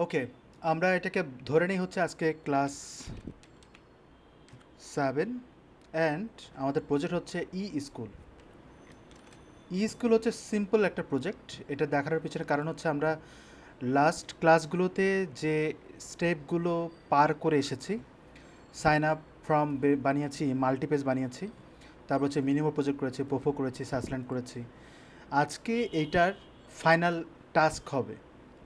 ওকে, আমরা এটাকে ধরে নিই হচ্ছে আজকে ক্লাস 7 অ্যান্ড আমাদের প্রজেক্ট হচ্ছে স্কুল। স্কুল হচ্ছে সিম্পল একটা প্রজেক্ট। এটা দেখার পিছনে কারণ হচ্ছে আমরা লাস্ট ক্লাসগুলোতে যে স্টেপগুলো পার করে এসেছি, সাইন আপ ফর্ম বানিয়েছি, মাল্টিপেজ বানিয়েছি, তারপর হচ্ছে মিনিমাম প্রজেক্ট করেছি, পোফো করেছি, সাসল্যান্ড করেছি। আজকে এইটার ফাইনাল টাস্ক হবে,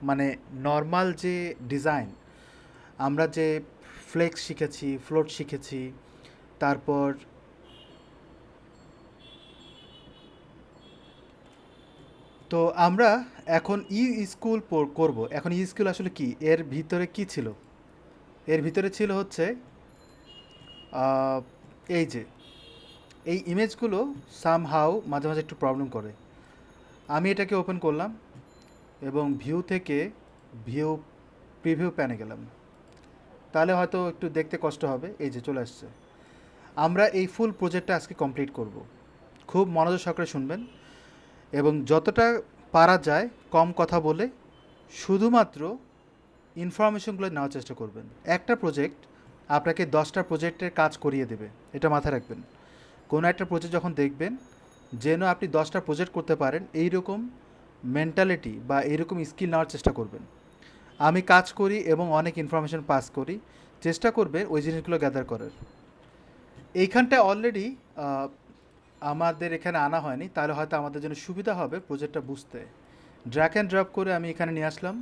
মানে নর্মাল যে ডিজাইন, আমরা যে ফ্লেক্স শিখেছি, ফ্লোট শিখেছি, তারপর তো আমরা এখন স্কুল করব। এখন স্কুল আসলে কি, এর ভিতরে কি ছিল? এর ভিতরে ছিল হচ্ছে আহ, এই যে এই ইমেজগুলো সামহাউ মাঝে মাঝে একটু প্রবলেম করে। আমি এটাকে ওপেন করলাম এবং ভিউ থেকে ভিউ প্রিভিউ প্যানে গেলাম, তাহলে হয়তো একটু দেখতে কষ্ট হবে। এই যে চলে আসছে। আমরা এই ফুল প্রজেক্টটা আজকে কমপ্লিট করব। খুব মনোযোগ সহকারে শুনবেন এবং যতটা পারা যায় কম কথা বলে শুধুমাত্র ইনফরমেশনগুলো নেওয়ার চেষ্টা করবেন। একটা প্রজেক্ট আপনাকে 10টা প্রজেক্টের কাজ করিয়ে দেবে, এটা মাথায় রাখবেন। কোনো একটা প্রজেক্ট যখন দেখবেন, যেন আপনি 10টা প্রজেক্ট করতে পারেন, এই রকম মেন্টালিটি বা এইরকম স্কিল নেওয়ার চেষ্টা করবেন। আমি কাজ করি এবং অনেক ইনফরমেশন পাস করি, চেষ্টা করবেন ওই জিনিসগুলো গ্যাদার করার। এইখানটা অলরেডি আমাদের এখানে আনা হয়নি, তাহলে হয়তো আমাদের জন্য সুবিধা হবে প্রজেক্টটা বুঝতে। ড্র্যাগ অ্যান্ড ড্রপ করে আমি এখানে নিয়ে আসলাম।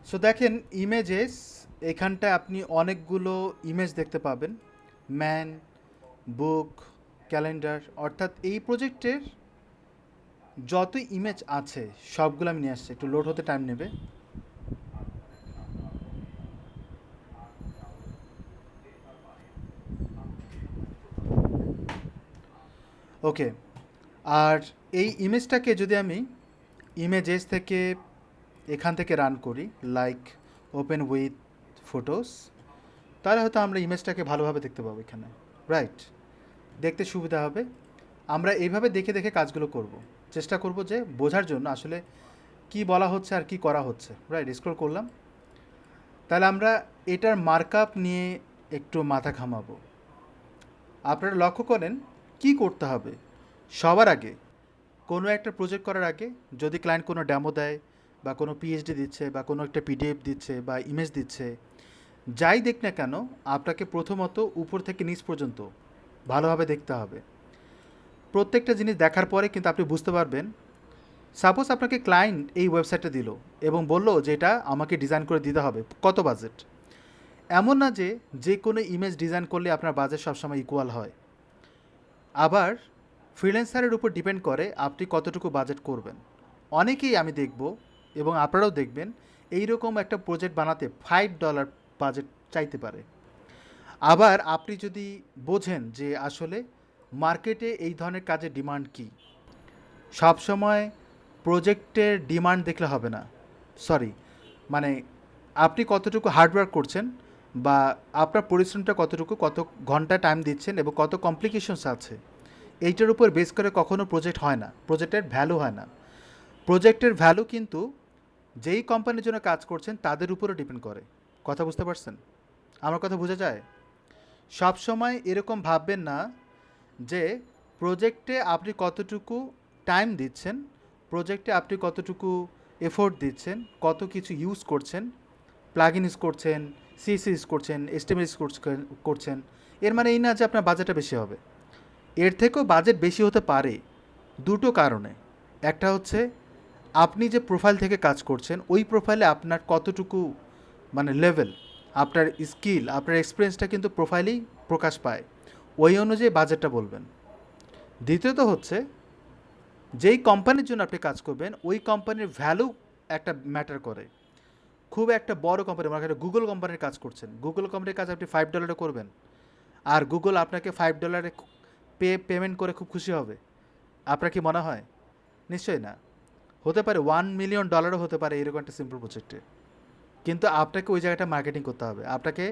সো দেখেন ইমেজেস, এখানটায় আপনি অনেকগুলো ইমেজ দেখতে পাবেন। ম্যান, বুক, ক্যালেন্ডার, অর্থাৎ এই প্রজেক্টের যত ইমেজ আছে সবগুলো আমি নিয়ে আসছি। একটু লোড হতে টাইম নেবে। ওকে, আর এই ইমেজটাকে যদি আমি ইমেজেস থেকে এখান থেকে রান করি, লাইক ওপেন উইথ ফটোস, তাহলে হয়তো আমরা ইমেজটাকে ভালোভাবে দেখতে পাবো এখানে। রাইট, দেখতে সুবিধা হবে। আমরা এইভাবে দেখে দেখে কাজগুলো করব, চেষ্টা করব যে বোঝার জন্য আসলে কি বলা হচ্ছে আর কি করা হচ্ছে। রাইট, স্ক্রল করলাম। তাহলে আমরা এটার মার্কআপ নিয়ে একটু মাথা ঘামাবো। আপনারা লক্ষ্য করেন কি করতে হবে। সবার আগে কোনো একটা প্রজেক্ট করার আগে যদি ক্লায়েন্ট কোনো ডেমো দেয় বা কোনো পিএইচডি দিচ্ছে বা কোনো একটা পিডিএফ দিচ্ছে বা ইমেজ দিচ্ছে, যাই দেখ না কেন, আপনাকে প্রথমত উপর থেকে নিচ পর্যন্ত ভালোভাবে দেখতে হবে। প্রত্যেকটা জিনিস দেখার পরে কিন্তু আপনি বুঝতে পারবেন। সাপোজ আপনাকে ক্লায়েন্ট এই ওয়েবসাইটটা দিল এবং বলল যে এটা আমাকে ডিজাইন করে দিতে হবে, কত বাজেট? এমন না যে যে কোনো ইমেজ ডিজাইন করলে আপনার বাজেট সবসময় ইকুয়াল হয়। আবার ফ্রিল্যান্সারের উপর ডিপেন্ড করে আপনি কতটুকু বাজেট করবেন। অনেকেই আমি দেখব এবং আপনারাও দেখবেন, এই রকম একটা প্রজেক্ট বানাতে $5 বাজেট চাইতে পারে। আবার আপনি যদি বোঝেন যে আসলে মার্কেটে এই ধরনের কাজের ডিমান্ড কী, সবসময় প্রজেক্টের ডিমান্ড দেখলে হবে না। সরি, মানে আপনি কতটুকু হার্ডওয়ার্ক করছেন বা আপনার পরিশ্রমটা কতটুকু, কত ঘন্টা টাইম দিচ্ছেন এবং কত কমপ্লিকেশনস আছে, এইটার উপর বেস করে কখনো প্রজেক্ট হয় না, প্রজেক্টের ভ্যালু হয় না। প্রজেক্টের ভ্যালু কিন্তু যেই কোম্পানির জন্য কাজ করছেন তাদের উপরও ডিপেন্ড করে। কথা বুঝতে পারছেন? আমার কথা বোঝা যায়? সব সময় এরকম ভাববেন না যে প্রজেক্টে আপনি কতটুকু টাইম দিচ্ছেন, প্রজেক্টে আপনি কতটুকু এফোর্ট দিচ্ছেন, কত কিছু ইউজ করছেন, প্লাগইন ইউজ করছেন, সিএসএস ইউজ করছেন, এসটিএমএল ইউজ করছেন, এর মানে এই না যে আপনার বাজেটটা বেশি হবে। এর থেকেও বাজেট বেশি হতে পারে দুটো কারণে। একটা হচ্ছে আপনি যে প্রোফাইল থেকে কাজ করছেন ওই প্রোফাইলে আপনার কতটুকু মানে লেভেল, আপনার স্কিল, আপনার এক্সপিরিয়েন্সটা কিন্তু প্রোফাইলেই প্রকাশ পায়। ওই অনুযায়ী বাজেটটা বলবেন। দ্বিতীয়ত হচ্ছে যেই কোম্পানির জন্য আপনি কাজ করবেন ওই কোম্পানির ভ্যালু একটা ম্যাটার করে। খুব একটা বড় কোম্পানি, মানে একটা গুগল কোম্পানির কাজ করছেন, গুগল কোম্পানির কাজ আপনি $5 করবেন আর গুগল আপনাকে $5 পেমেন্ট করে খুব খুশি হবে? আপনার কি মনে হয়? নিশ্চয়ই না। হতে পারে $1 মিলিয়ন হতে পারে এরকম একটা সিম্পল প্রজেক্টে, কিন্তু আপনাকে ওই জায়গাটা মার্কেটিং করতে হবে, আপনাকে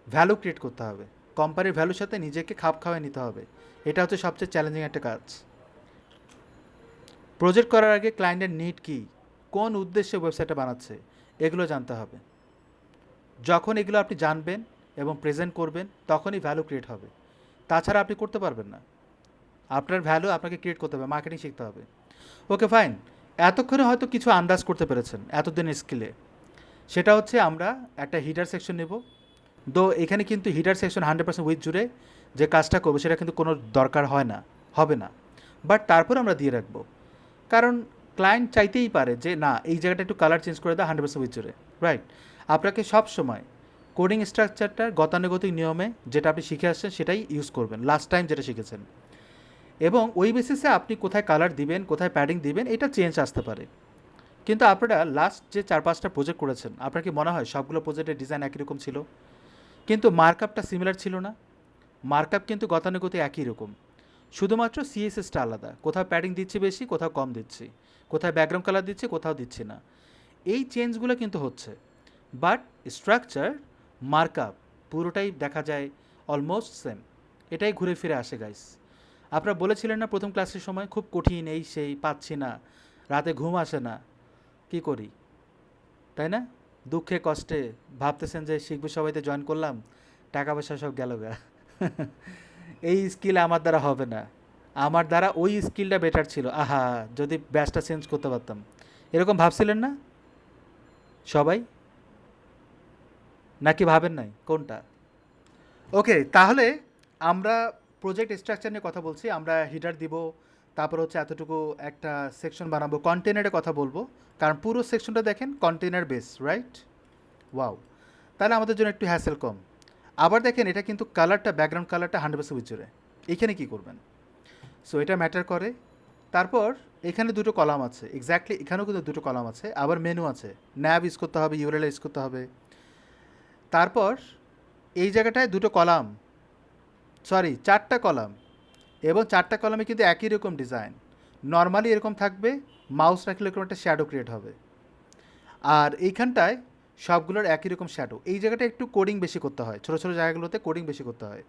ভ্যালু ক্রিয়েট করতে হবে, কোম্পানির ভ্যালুর সাথে নিজেকে খাপ খাওয়ায় নিতে হবে। এটা হচ্ছে সবচেয়ে চ্যালেঞ্জিং একটা কাজ। প্রজেক্ট করার আগে ক্লায়েন্টের নিড কী কোন উদ্দেশ্যে ওয়েবসাইটটা বানাচ্ছে এগুলো জানতে হবে। যখন এগুলো আপনি জানবেন এবং প্রেজেন্ট করবেন তখনই ভ্যালু ক্রিয়েট হবে, তাছাড়া আপনি করতে পারবেন না। আপনার ভ্যালু আপনাকে ক্রিয়েট করতে হবে, মার্কেটিং শিখতে হবে। ওকে ফাইন, এতক্ষণে হয়তো কিছু আন্দাজ করতে পেরেছেন এতদিনের স্কিলে। সেটা হচ্ছে আমরা একটা হিডার সেকশন নেব। দো এখানে কিন্তু হিডার সেকশন 100% উইথ জুড়ে যে কাজটা করবো সেটা কিন্তু কোনো দরকার হয় না, হবে না, বাট তারপর আমরা দিয়ে রাখবো। কারণ ক্লায়েন্ট চাইতেই পারে যে না এই জায়গাটা একটু কালার চেঞ্জ করে দাও 100% উইথ জুড়ে, রাইট? আপনাকে সব সময় কোডিং স্ট্রাকচারটা গতানুগতিক নিয়মে যেটা আপনি শিখে আসছেন সেটাই ইউজ করবেন, লাস্ট টাইম যেটা শিখেছেন। এবং ওই বেসিসে আপনি কোথায় কালার দিবেন, কোথায় প্যাডিং দিবেন, এটা চেঞ্জ আসতে পারে। কিন্তু আপনারা লাস্ট যে 4-5টা প্রজেক্ট করেছেন, আপনার কি মনে হয় সবগুলো প্রজেক্টের ডিজাইন একই রকম ছিল? কিন্তু মার্কআপটা সিমিলার ছিল না? মার্কআপ কিন্তু গতানুগতিক একই রকম, শুধুমাত্র সিএসএসটা আলাদা, কোথাও প্যাডিং দিচ্ছি বেশি, কোথাও কম দিচ্ছি, কোথায় ব্যাকগ্রাউন্ড কালার দিচ্ছি, কোথাও দিচ্ছি না। এই চেঞ্জগুলো কিন্তু হচ্ছে, বাট স্ট্রাকচার, মার্কআপ পুরোটাই দেখা যায় অলমোস্ট সেম। এটাই ঘুরে ফিরে আসে গাইস। আপনারা বলেছিলেন না প্রথম ক্লাসের সময় খুব কঠিন, এই সেই, পাচ্ছি না, রাতে ঘুম আসে না, কি করি, তাই না? দুঃখে কষ্টে ভাবতেছেন যে শিখবো, সবাইতে জয়েন করলাম, টাকা পয়সা সব গেল গা। এই স্কিল আমার দ্বারা হবে না, আমার দ্বারা ওই স্কিলটা বেটার ছিল, আহা যদি ব্যাচটা চেঞ্জ করতে পারতাম, এরকম ভাবছিলেন না সবাই? নাকি ভাবেন নাই কোনটা? ওকে, তাহলে আমরা প্রজেক্ট স্ট্রাকচার নিয়ে কথা বলছি। আমরা হিডার দিব, তারপর হচ্ছে এতটুকু একটা সেকশন বানাবো, কন্টেনারের কথা বলবো, কারণ পুরো সেকশনটা দেখেন কন্টেনার বেস, রাইট? ওয়াও, তাহলে আমাদের জন্য একটু হ্যাসেল কম। আবার দেখেন এটা কিন্তু কালারটা, ব্যাকগ্রাউন্ড কালারটা 100% উজ্জ্বলে। এখানে কি করবেন? সো এটা ম্যাটার করে। তারপর এখানে দুটো কলাম আছে, এক্স্যাক্টলি এখানেও কিন্তু দুটো কলাম আছে, আবার মেনু আছে, ন্যাব ইউজ করতে হবে, ইউরএল ইউজ করতে হবে। তারপর এই জায়গাটায় দুটো কলাম, সরি 4টা কলাম, এবং 4টা কলামে কিন্তু একই রকম ডিজাইন। নর্মালি এরকম থাকবে, মাউস রাখলে এরকম একটা শ্যাডো ক্রিয়েট হবে। আর এইখানটায় সবগুলোর একই রকম শ্যাডো। এই জায়গাটা একটু কোডিং বেশি করতে হয়, ছোটো ছোটো জায়গাগুলোতে কোডিং বেশি করতে হয়।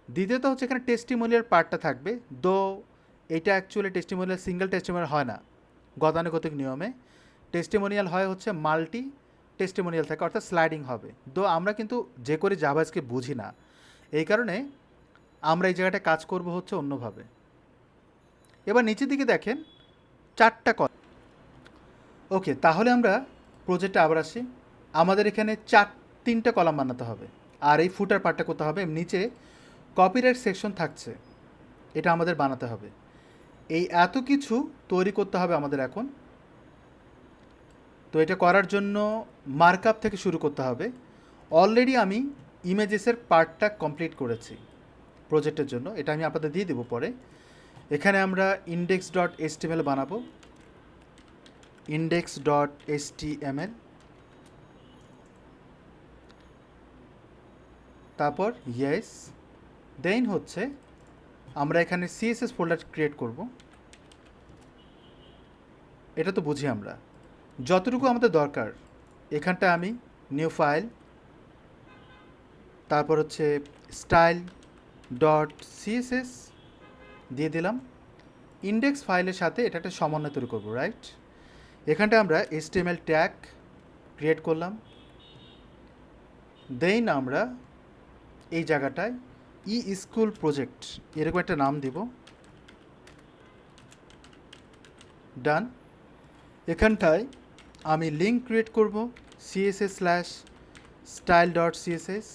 দ্বিতীয়ত হচ্ছে এখানে টেস্টিমোনিয়াল পার্টটা থাকবে, দো এটা অ্যাকচুয়ালি টেস্টিমোনিয়াল সিঙ্গেল টেস্টিমোনিয়াল হয় না গতানুগতিক নিয়মে। টেস্টিমোনিয়াল হয় হচ্ছে মাল্টি টেস্টিমোনিয়াল থাকে, অর্থাৎ স্লাইডিং হবে। দো আমরা কিন্তু যে করে জাভাস্ক্রিপ্ট বুঝি না, এই কারণে আমরা এই জায়গাটায় কাজ করব হচ্ছে অন্যভাবে। এবার নিচের দিকে দেখেন 4টা কলাম। ওকে, তাহলে আমরা প্রজেক্টে আবার আসি। আমাদের এখানে 3টা কলাম বানাতে হবে, আর এই ফুটার পার্টটা করতে হবে। নিচে কপিরাইট সেকশন থাকছে, এটা আমাদের বানাতে হবে। এই এত কিছু তৈরি করতে হবে আমাদের এখন। তো এটা করার জন্য মার্কআপ থেকে শুরু করতে হবে। অলরেডি আমি ইমেজেসের পার্টটা কমপ্লিট করেছি প্রজেক্টের জন্য, এটা আমি আপনাদের দিয়ে দেবো পরে। এখানে আমরা index.html বানাবো, index.html, তারপর ইয়েস, দেন হচ্ছে আমরা এখানে সিএসএস ফোল্ডার ক্রিয়েট করব। এটা তো বুঝি আমরা, যতটুকু আমাদের দরকার এখানটা আমি নিউ ফাইল, তারপর হচ্ছে স্টাইল ডট সিএসএস দিয়ে দিলাম। ইন্ডেক্স ফাইলের সাথে এটা একটা সমন্বয় তৈরি করবো, রাইট? এখানটা আমরা HTML ট্যাগ ক্রিয়েট করলাম। দেন আমরা এই জায়গাটায় স্কুল প্রজেক্ট এরকম একটা নাম দিব, ডান। এখানটায় আমি লিঙ্ক ক্রিয়েট করব css/style.css,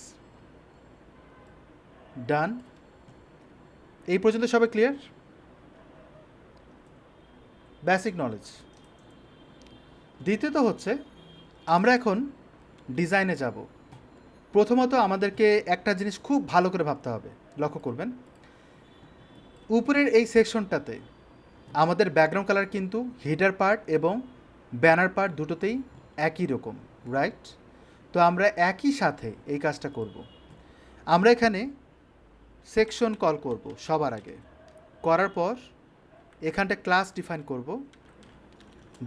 ডান। এই পর্যন্ত সবাই ক্লিয়ার? Basic knowledge. দ্বিতীয়ত হচ্ছে আমরা এখন ডিজাইনে যাব। প্রথমত আমাদেরকে একটা জিনিস খুব ভালো করে ভাবতে হবে, লক্ষ্য করবেন উপরের এই সেকশনটাতে আমাদের ব্যাকগ্রাউন্ড কালার কিন্তু হিডার পার্ট এবং ব্যানার পার্ট দুটোতেই একই রকম, রাইট? তো আমরা একই সাথে এই কাজটা করব। আমরা এখানে সেকশন কল করব সবার আগে, করার পর এখানটা ক্লাস ডিফাইন করব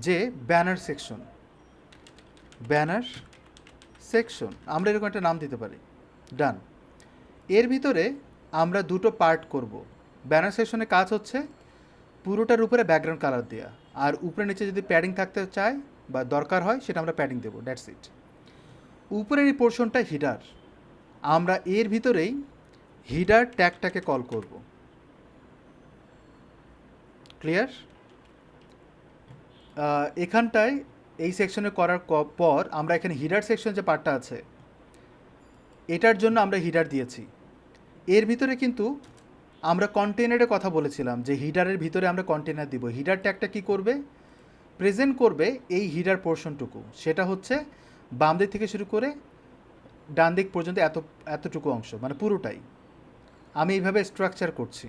যে ব্যানার সেকশন, ব্যানার সেকশন আমরা এরকম একটা নাম দিতে পারি, ডান। এর ভিতরে আমরা দুটো পার্ট করব। ব্যানার সেকশনের কাজ হচ্ছে পুরোটার উপরে ব্যাকগ্রাউন্ড কালার দেওয়া, আর উপরে নিচে যদি প্যাডিং থাকতে চায় বা দরকার হয় সেটা আমরা প্যাডিং দেবো, দ্যাটস ইট। উপরের এই পোর্শনটা হিডার, আমরা এর ভিতরেই হিডার ট্যাগটাকে কল করব। ক্লিয়ার? এখানটায় এই সেকশনে করার পর আমরা এখানে হিডার সেকশন যে পার্টটা আছে এটার জন্য আমরা হিডার দিয়েছি। এর ভিতরে কিন্তু আমরা কন্টেনারের কথা বলেছিলাম যে হিডারের ভিতরে আমরা কন্টেনার দিব। হিডার ট্যাগটা কী করবে? প্রেজেন্ট করবে এই হিডার পোর্শনটুকু, সেটা হচ্ছে বাম দিক থেকে শুরু করে ডান দিক পর্যন্ত এতটুকু অংশ, মানে পুরোটাই আমি এইভাবে স্ট্রাকচার করছি।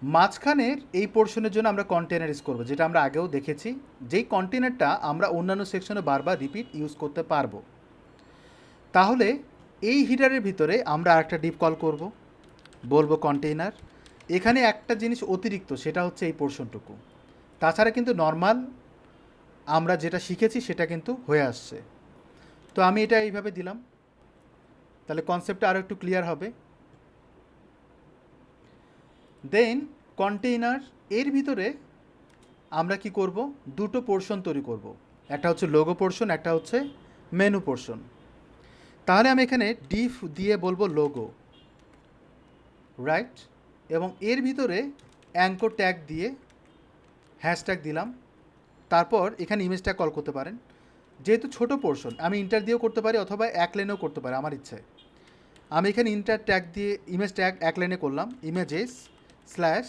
মাঝখানের এই পোর্শনের জন্য আমরা কন্টেনার ইউজ করবো, যেটা আমরা আগেও দেখেছি, যেই কন্টেনারটা আমরা অন্যান্য সেকশনে বারবার রিপিট ইউজ করতে পারবো। তাহলে এই হিডারের ভিতরে আমরা আরেকটা ডিপ কল করব, বলবো কন্টেইনার। এখানে একটা জিনিস অতিরিক্ত, সেটা হচ্ছে এই পোর্শনটুকু। তাছাড়া কিন্তু নর্মাল আমরা যেটা শিখেছি সেটা কিন্তু হয়ে আসছে। তো আমি এটা এইভাবে দিলাম, তাহলে কনসেপ্টটা আরও একটু ক্লিয়ার হবে। দেন কন্টেইনার এর ভিতরে আমরা কি করব? দুটো পোর্শন তৈরি করব, একটা হচ্ছে লোগো পোর্শন, একটা হচ্ছে মেনু পোর্শন। তাহলে আমি এখানে ডিফ দিয়ে বলবো লোগো, রাইট? এবং এর ভিতরে অ্যাঙ্কর ট্যাগ দিয়ে হ্যাশট্যাগ দিলাম। তারপর এখানে ইমেজ ট্যাগ কল করতে পারেন। যেহেতু ছোট পোর্শন আমি ইন্টার দিয়েও করতে পারি অথবা এক লাইনেও করতে পারি, আমার ইচ্ছে। আমি এখানে ইন্টার ট্যাগ দিয়ে ইমেজ ট্যাগ এক লাইনে করলাম, ইমেজেস স্ল্যাশ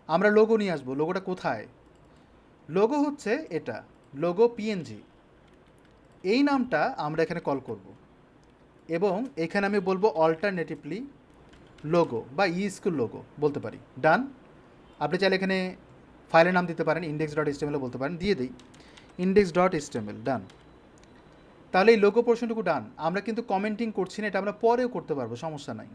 আমরা লোগো নিয়ে আসবো। লোগোটা কোথায়? লোগো হচ্ছে এটা, লোগো পিএনজি, এই নামটা আমরা এখানে কল করব। এবং এখানে আমি বলবো অল্টারনেটিভলি লোগো বা ই স্কুল লোগো বলতে পারি। ডান। আপনি চাইলে এখানে ফাইলের নাম দিতে পারেন, index.html বলতে পারেন, দিয়ে দিই index.html। ডান। তাহলে এই লোগো পোর্শনটুকু ডান। আমরা কিন্তু কমেন্টিং করছি না, এটা আমরা পরেও করতে পারবো, সমস্যা নাই।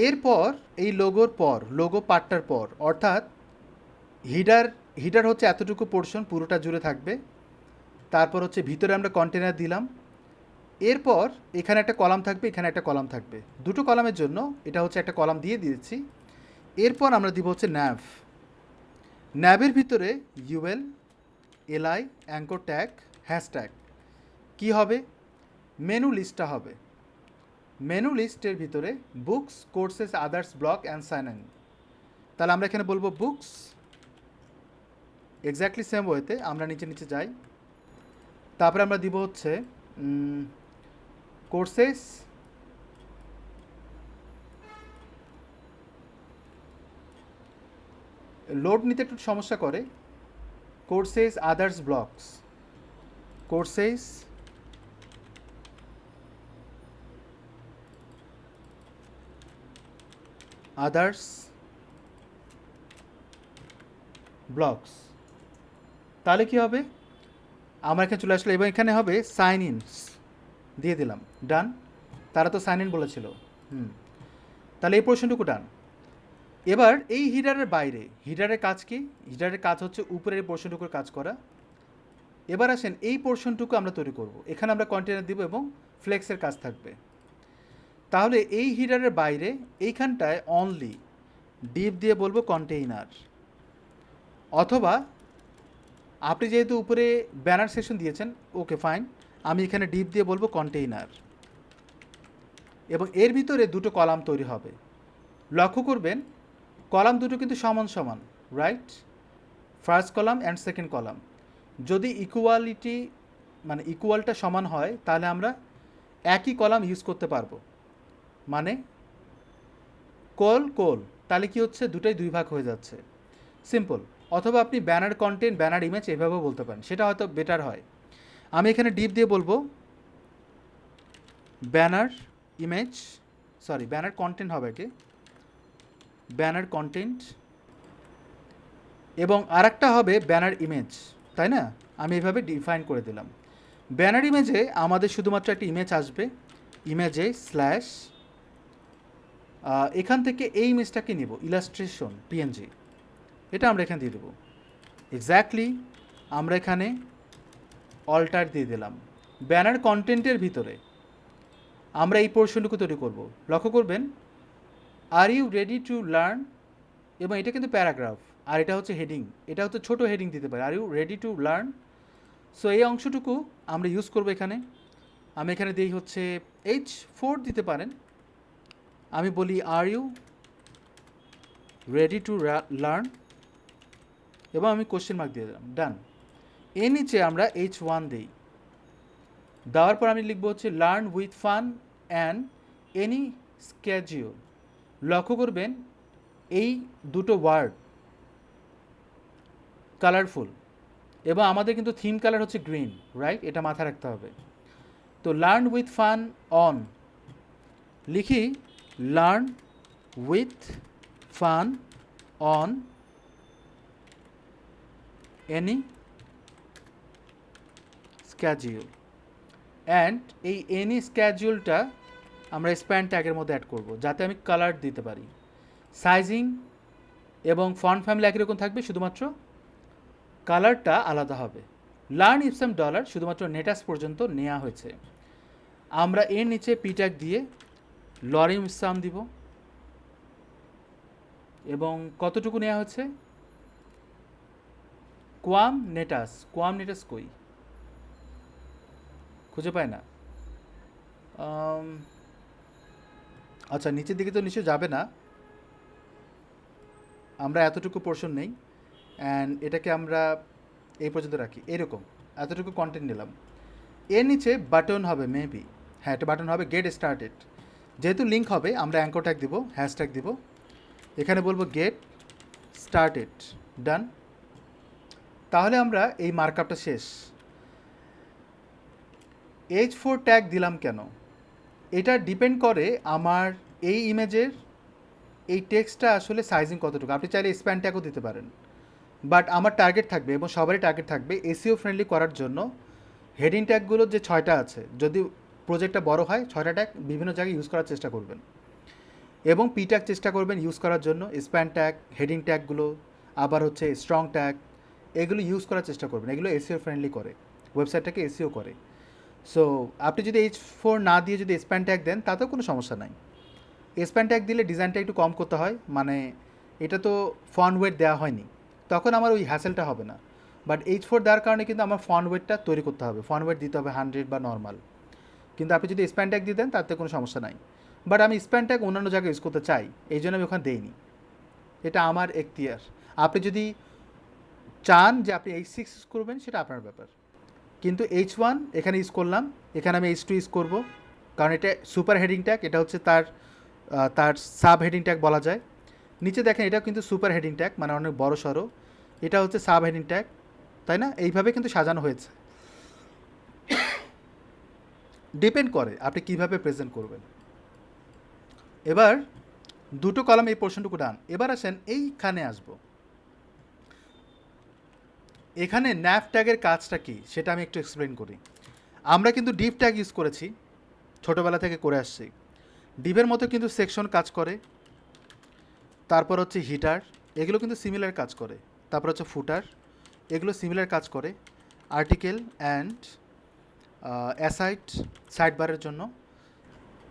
এরপর এই লোগোর পর, লোগো পার্টটার পর, অর্থাৎ হিডার হচ্ছে এতটুকু পোর্শন পুরোটা জুড়ে থাকবে। তারপর হচ্ছে ভিতরে আমরা কন্টেনার দিলাম। এরপর এখানে একটা কলাম থাকবে, এখানে একটা কলাম থাকবে, দুটো কলামের জন্য এটা হচ্ছে একটা কলাম দিয়ে দিয়েছি। এরপর আমরা দিব হচ্ছে ন্যাভ। ন্যাভের ভিতরে UL LI anchor tag hashtag কী হবে? মেনু লিস্টটা হবে। মেনু লিস্টের ভিতরে books, courses, others, block and sign in. তাহলে আমরা এখানে বলবো বুকস, এক্স্যাক্টলি সেম ওয়েতে আমরা নিচে নিচে যাই। তারপরে আমরা দিব হচ্ছে কোর্সেস, লোড নিতে একটু সমস্যা করে, courses others blocks, courses others blocks. তাহলে কি হবে? আমার এখানে চলে আসলো এবং এখানে হবে সাইন ইনস দিয়ে দিলাম। ডান। তারা তো সাইন ইন বলেছিল। তাহলে এই পোর্শনটুকু ডান। এবার এই হিডারের বাইরে, হিডারের কাজ কি? হিডারের কাজ হচ্ছে উপরের পোর্শনটুকুর কাজ করা। এবার আসেন এই পোর্শনটুকু আমরা তৈরি করব। এখানে আমরা কন্টেনার দিব এবং ফ্লেক্সের কাজ থাকবে। তাহলে এই হিডারের বাইরে এইখানটায় অনলি ডিপ দিয়ে বলবো কন্টেইনার, অথবা আপনি যেহেতু উপরে ব্যানার সেকশন দিয়েছেন, ওকে ফাইন, আমি এখানে ডিপ দিয়ে বলবো কন্টেইনার। এবং এর ভিতরে দুটো কলাম তৈরি হবে। লক্ষ্য করবেন কলাম দুটো কিন্তু সমান সমান, right? First column and second column যদি ইকুয়ালটা সমান হয় তাহলে আমরা একই কলাম ইউজ করতে পারবো। মানে কোল তাহলে কি হচ্ছে? দুটোই দুই ভাগ হয়ে যাচ্ছে, সিম্পল। অথবা আপনি ব্যানার কন্টেন্ট, ব্যানার ইমেজ এভাবেও বলতে পারেন, সেটা হয়তো বেটার হয়। আমি এখানে ডিপ দিয়ে বলবো ব্যানার ইমেজ, ব্যানার কন্টেন্ট হবে কি, ব্যানার কন্টেন্ট, এবং আরেকটা হবে ব্যানার ইমেজ, তাই না? আমি এভাবে ডিফাইন করে দিলাম। ব্যানার ইমেজে আমাদের শুধুমাত্র একটা ইমেজ আসবে, ইমেজে স্ল্যাশ এখান থেকে এই ইমেজটাকে নিব, ইলাস্ট্রেশন পিএনজি, এটা আমরা এখানে দিয়ে দেবো। এক্স্যাক্টলি আমরা এখানে অল্টার দিয়ে দিলাম। ব্যানার কন্টেন্টের ভিতরে আমরা এই পোর্শনটুকু তৈরি করব। লক্ষ্য করবেন are you ready to learn, এবং এটা কিন্তু প্যারাগ্রাফ। আর এটা হচ্ছে হেডিং, এটা হচ্ছে ছোট হেডিং দিতে পারে। Are you ready to learn? So এই অংশটুকু আমরা ইউজ করবো এখানে। আমি এখানে দিই হচ্ছে H4 দিতে পারেন। আমি বলি are you ready to learn, এবং আমি কোশ্চেন মার্ক দিয়ে দিলাম, ডান। এর নিচে আমরা H1 দিই, দেওয়ার পর আমি লিখবো হচ্ছে learn with fun and any schedule. লক্ষ্য করবেন এই দুটো ওয়ার্ড কালারফুল, এবং আমাদের কিন্তু থিম কালার হচ্ছে গ্রিন, রাইট? এটা মাথায় রাখতে হবে। তো লার্ন উইথ ফান অন, লিখি learn with fun on any schedule. And এই এনি স্ক্যাজিউলটা আমরা স্প্যান ট্যাগের মধ্যে অ্যাড করব, যাতে আমি কালার দিতে পারি। সাইজিং এবং ফন্ট ফ্যামিলি একই রকম থাকবে, শুধুমাত্র কালারটা আলাদা হবে। লার্ন ইপসাম ডলার শুধুমাত্র নেটাস পর্যন্ত নেওয়া হয়েছে। আমরা এর নিচে পি ট্যাগ দিয়ে লরিম ইপসাম দিব, এবং কতটুকু নেওয়া হচ্ছে? কোয়াম নেটাস। কোয়াম নেটাস কই? খুঁজে পায় না। আচ্ছা, নিচের দিকে তো নিশ্চয় যাবে না, আমরা এতটুকু পোর্শন নেই, অ্যান্ড এটাকে আমরা এই পর্যন্ত রাখি। এরকম এতটুকু কন্টেন্ট নিলাম। এর নিচে বাটন হবে মেবি, হ্যাঁ এটা বাটন হবে গেট স্টার্টেড। যেহেতু লিঙ্ক হবে আমরা অ্যাঙ্কর ট্যাগ দিব, হ্যাশট্যাগ দিব, এখানে বলবো গেট স্টার্টেড, ডান। তাহলে আমরা এই মার্কআপটা শেষ। H4 ট্যাগ দিলাম কেন? এটা ডিপেন্ড করে আমার এই ইমেজের এই টেক্সটটা আসলে সাইজিং কতটুকু। আপনি চাইলে স্প্যান ট্যাগও দিতে পারেন, বাট আমার টার্গেট থাকবে এবং সবারই টার্গেট থাকবে এসইও ফ্রেন্ডলি করার জন্য হেডিং ট্যাগগুলো যে 6টা আছে, যদি প্রজেক্টটা বড় হয় 6টা ট্যাগ বিভিন্ন জায়গায় ইউজ করার চেষ্টা করবেন, এবং পি ট্যাগ চেষ্টা করবেন ইউজ করার জন্য। স্প্যান ট্যাগ, হেডিং ট্যাগগুলো, আবার হচ্ছে স্ট্রং ট্যাগ, এগুলো ইউজ করার চেষ্টা করবেন। এগুলো এসইও ফ্রেন্ডলি করে, ওয়েবসাইটটাকে এসইও করে। সো আপনি যদি H4 না দিয়ে যদি স্প্যান ট্যাগ দেন তাতেও কোনো সমস্যা নাই। স্প্যান ট্যাগ দিলে ডিজাইনটা একটু কম করতে হয়, মানে এটা তো ফন্ট ওয়েট দেওয়া হয়নি, তখন আমার ওই হ্যাসেলটা হবে না। বাট H4 দেওয়ার কারণে কিন্তু আমার ফন্ট ওয়েটটা তৈরি করতে হবে, ফন্ট ওয়েট দিতে হবে 100 বা নর্মাল। কিন্তু আপনি যদি স্প্যান ট্যাগ দিয়ে দেন তাতে কোনো সমস্যা নাই। বাট আমি স্প্যান ট্যাগ অন্যান্য জায়গায় ইউজ করতে চাই, এই জন্য আমি ওখানে দেইনি। এটা আমার এখতিয়ার। আপনি যদি চান যে আপনি H6 ইউজ করবেন সেটা আপনার ব্যাপার। কিন্তু H1 এখানে ইউজ করলাম, এখানে আমি H2 ইউজ করব, কারণ এটা সুপার হেডিং ট্যাগ, এটা হচ্ছে তার তার সাব হেডিং ট্যাগ বলা যায়। নিচে দেখেন এটাও কিন্তু সুপার হেডিং ট্যাগ, মানে অনেক বড় সড়ো। এটা হচ্ছে সাব হেডিং ট্যাগ, তাই না? এইভাবে কিন্তু সাজানো হয়েছে। ডিপেন্ড করে আপনি কিভাবে প্রেজেন্ট করবেন। এবার দুটো কলাম এই পোর্শনটুকু ডান। এবার আসেন এইখানে আসবো। এখানে ন্যাভ ট্যাগের কাজটা কি সেটা আমি একটু এক্সপ্লেন করি। আমরা কিন্তু ডিপ ট্যাগ ইউজ করেছি, ছোটোবেলা থেকে করে আসছি। ডিপের মতো কিন্তু সেকশন কাজ করে, তারপর হচ্ছে হিটার, এগুলো কিন্তু সিমিলার কাজ করে। তারপর হচ্ছে ফুটার, এগুলো সিমিলার কাজ করে। আর্টিকেল অ্যান্ড অ্যাসাইড সাইড বারের জন্য।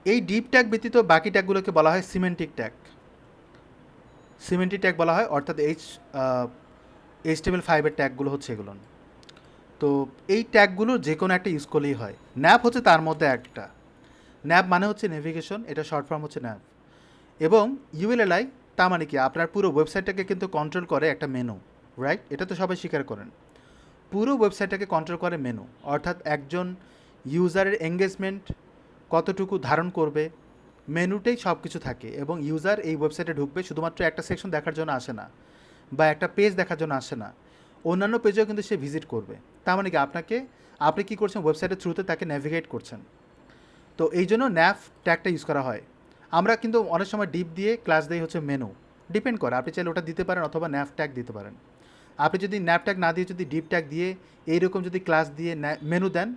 এই ডিপ ট্যাগ ব্যতীত বাকি ট্যাগগুলোকে বলা হয় সিমেন্টিক ট্যাগ। সিমেন্টিক ট্যাগ বলা হয়, অর্থাৎ HTML5 ট্যাগগুলো হচ্ছে এগুলো। তো এই ট্যাগগুলো যে কোনো একটা ইউজ করলেই হয়। ন্যাপ হচ্ছে তার মধ্যে একটা। ন্যাপ মানে হচ্ছে নেভিগেশন, এটা শর্ট ফর্ম হচ্ছে ন্যাপ। এবং ইউএলএলআই তার মানে কি, আপনার পুরো ওয়েবসাইটটাকে কিন্তু কন্ট্রোল করে একটা মেনু, রাইট? এটা তো সবাই স্বীকার করেন। পুরো ওয়েবসাইটটাকে কন্ট্রোল করে মেনু, অর্থাৎ একজন ইউজারের এঙ্গেজমেন্ট কতটুকু ধারণ করবে, মেনুতেই সব কিছু থাকে। এবং ইউজার এই ওয়েবসাইটে ঢুকবে শুধুমাত্র একটা সেকশন দেখার জন্য আসে না, বা একটা পেজ দেখার জন্য আসে না, অন্যান্য পেজেও কিন্তু সে ভিজিট করবে। তার মানে কি, আপনি কী করছেন, ওয়েবসাইটের থ্রুতে তাকে ন্যাভিগেট করছেন। তো এই জন্য ন্যাভ ট্যাগটা ইউজ করা হয়। আমরা কিন্তু অনেক সময় ডিপ দিয়ে ক্লাস দেই হচ্ছে মেনু, ডিপেন্ড করে, আপনি চাইলে ওটা দিতে পারেন অথবা ন্যাভ ট্যাগ দিতে পারেন। আপনি যদি ন্যাভ ট্যাগ না দিয়ে যদি ডিপ ট্যাগ দিয়ে এইরকম যদি ক্লাস দিয়ে মেনু দেন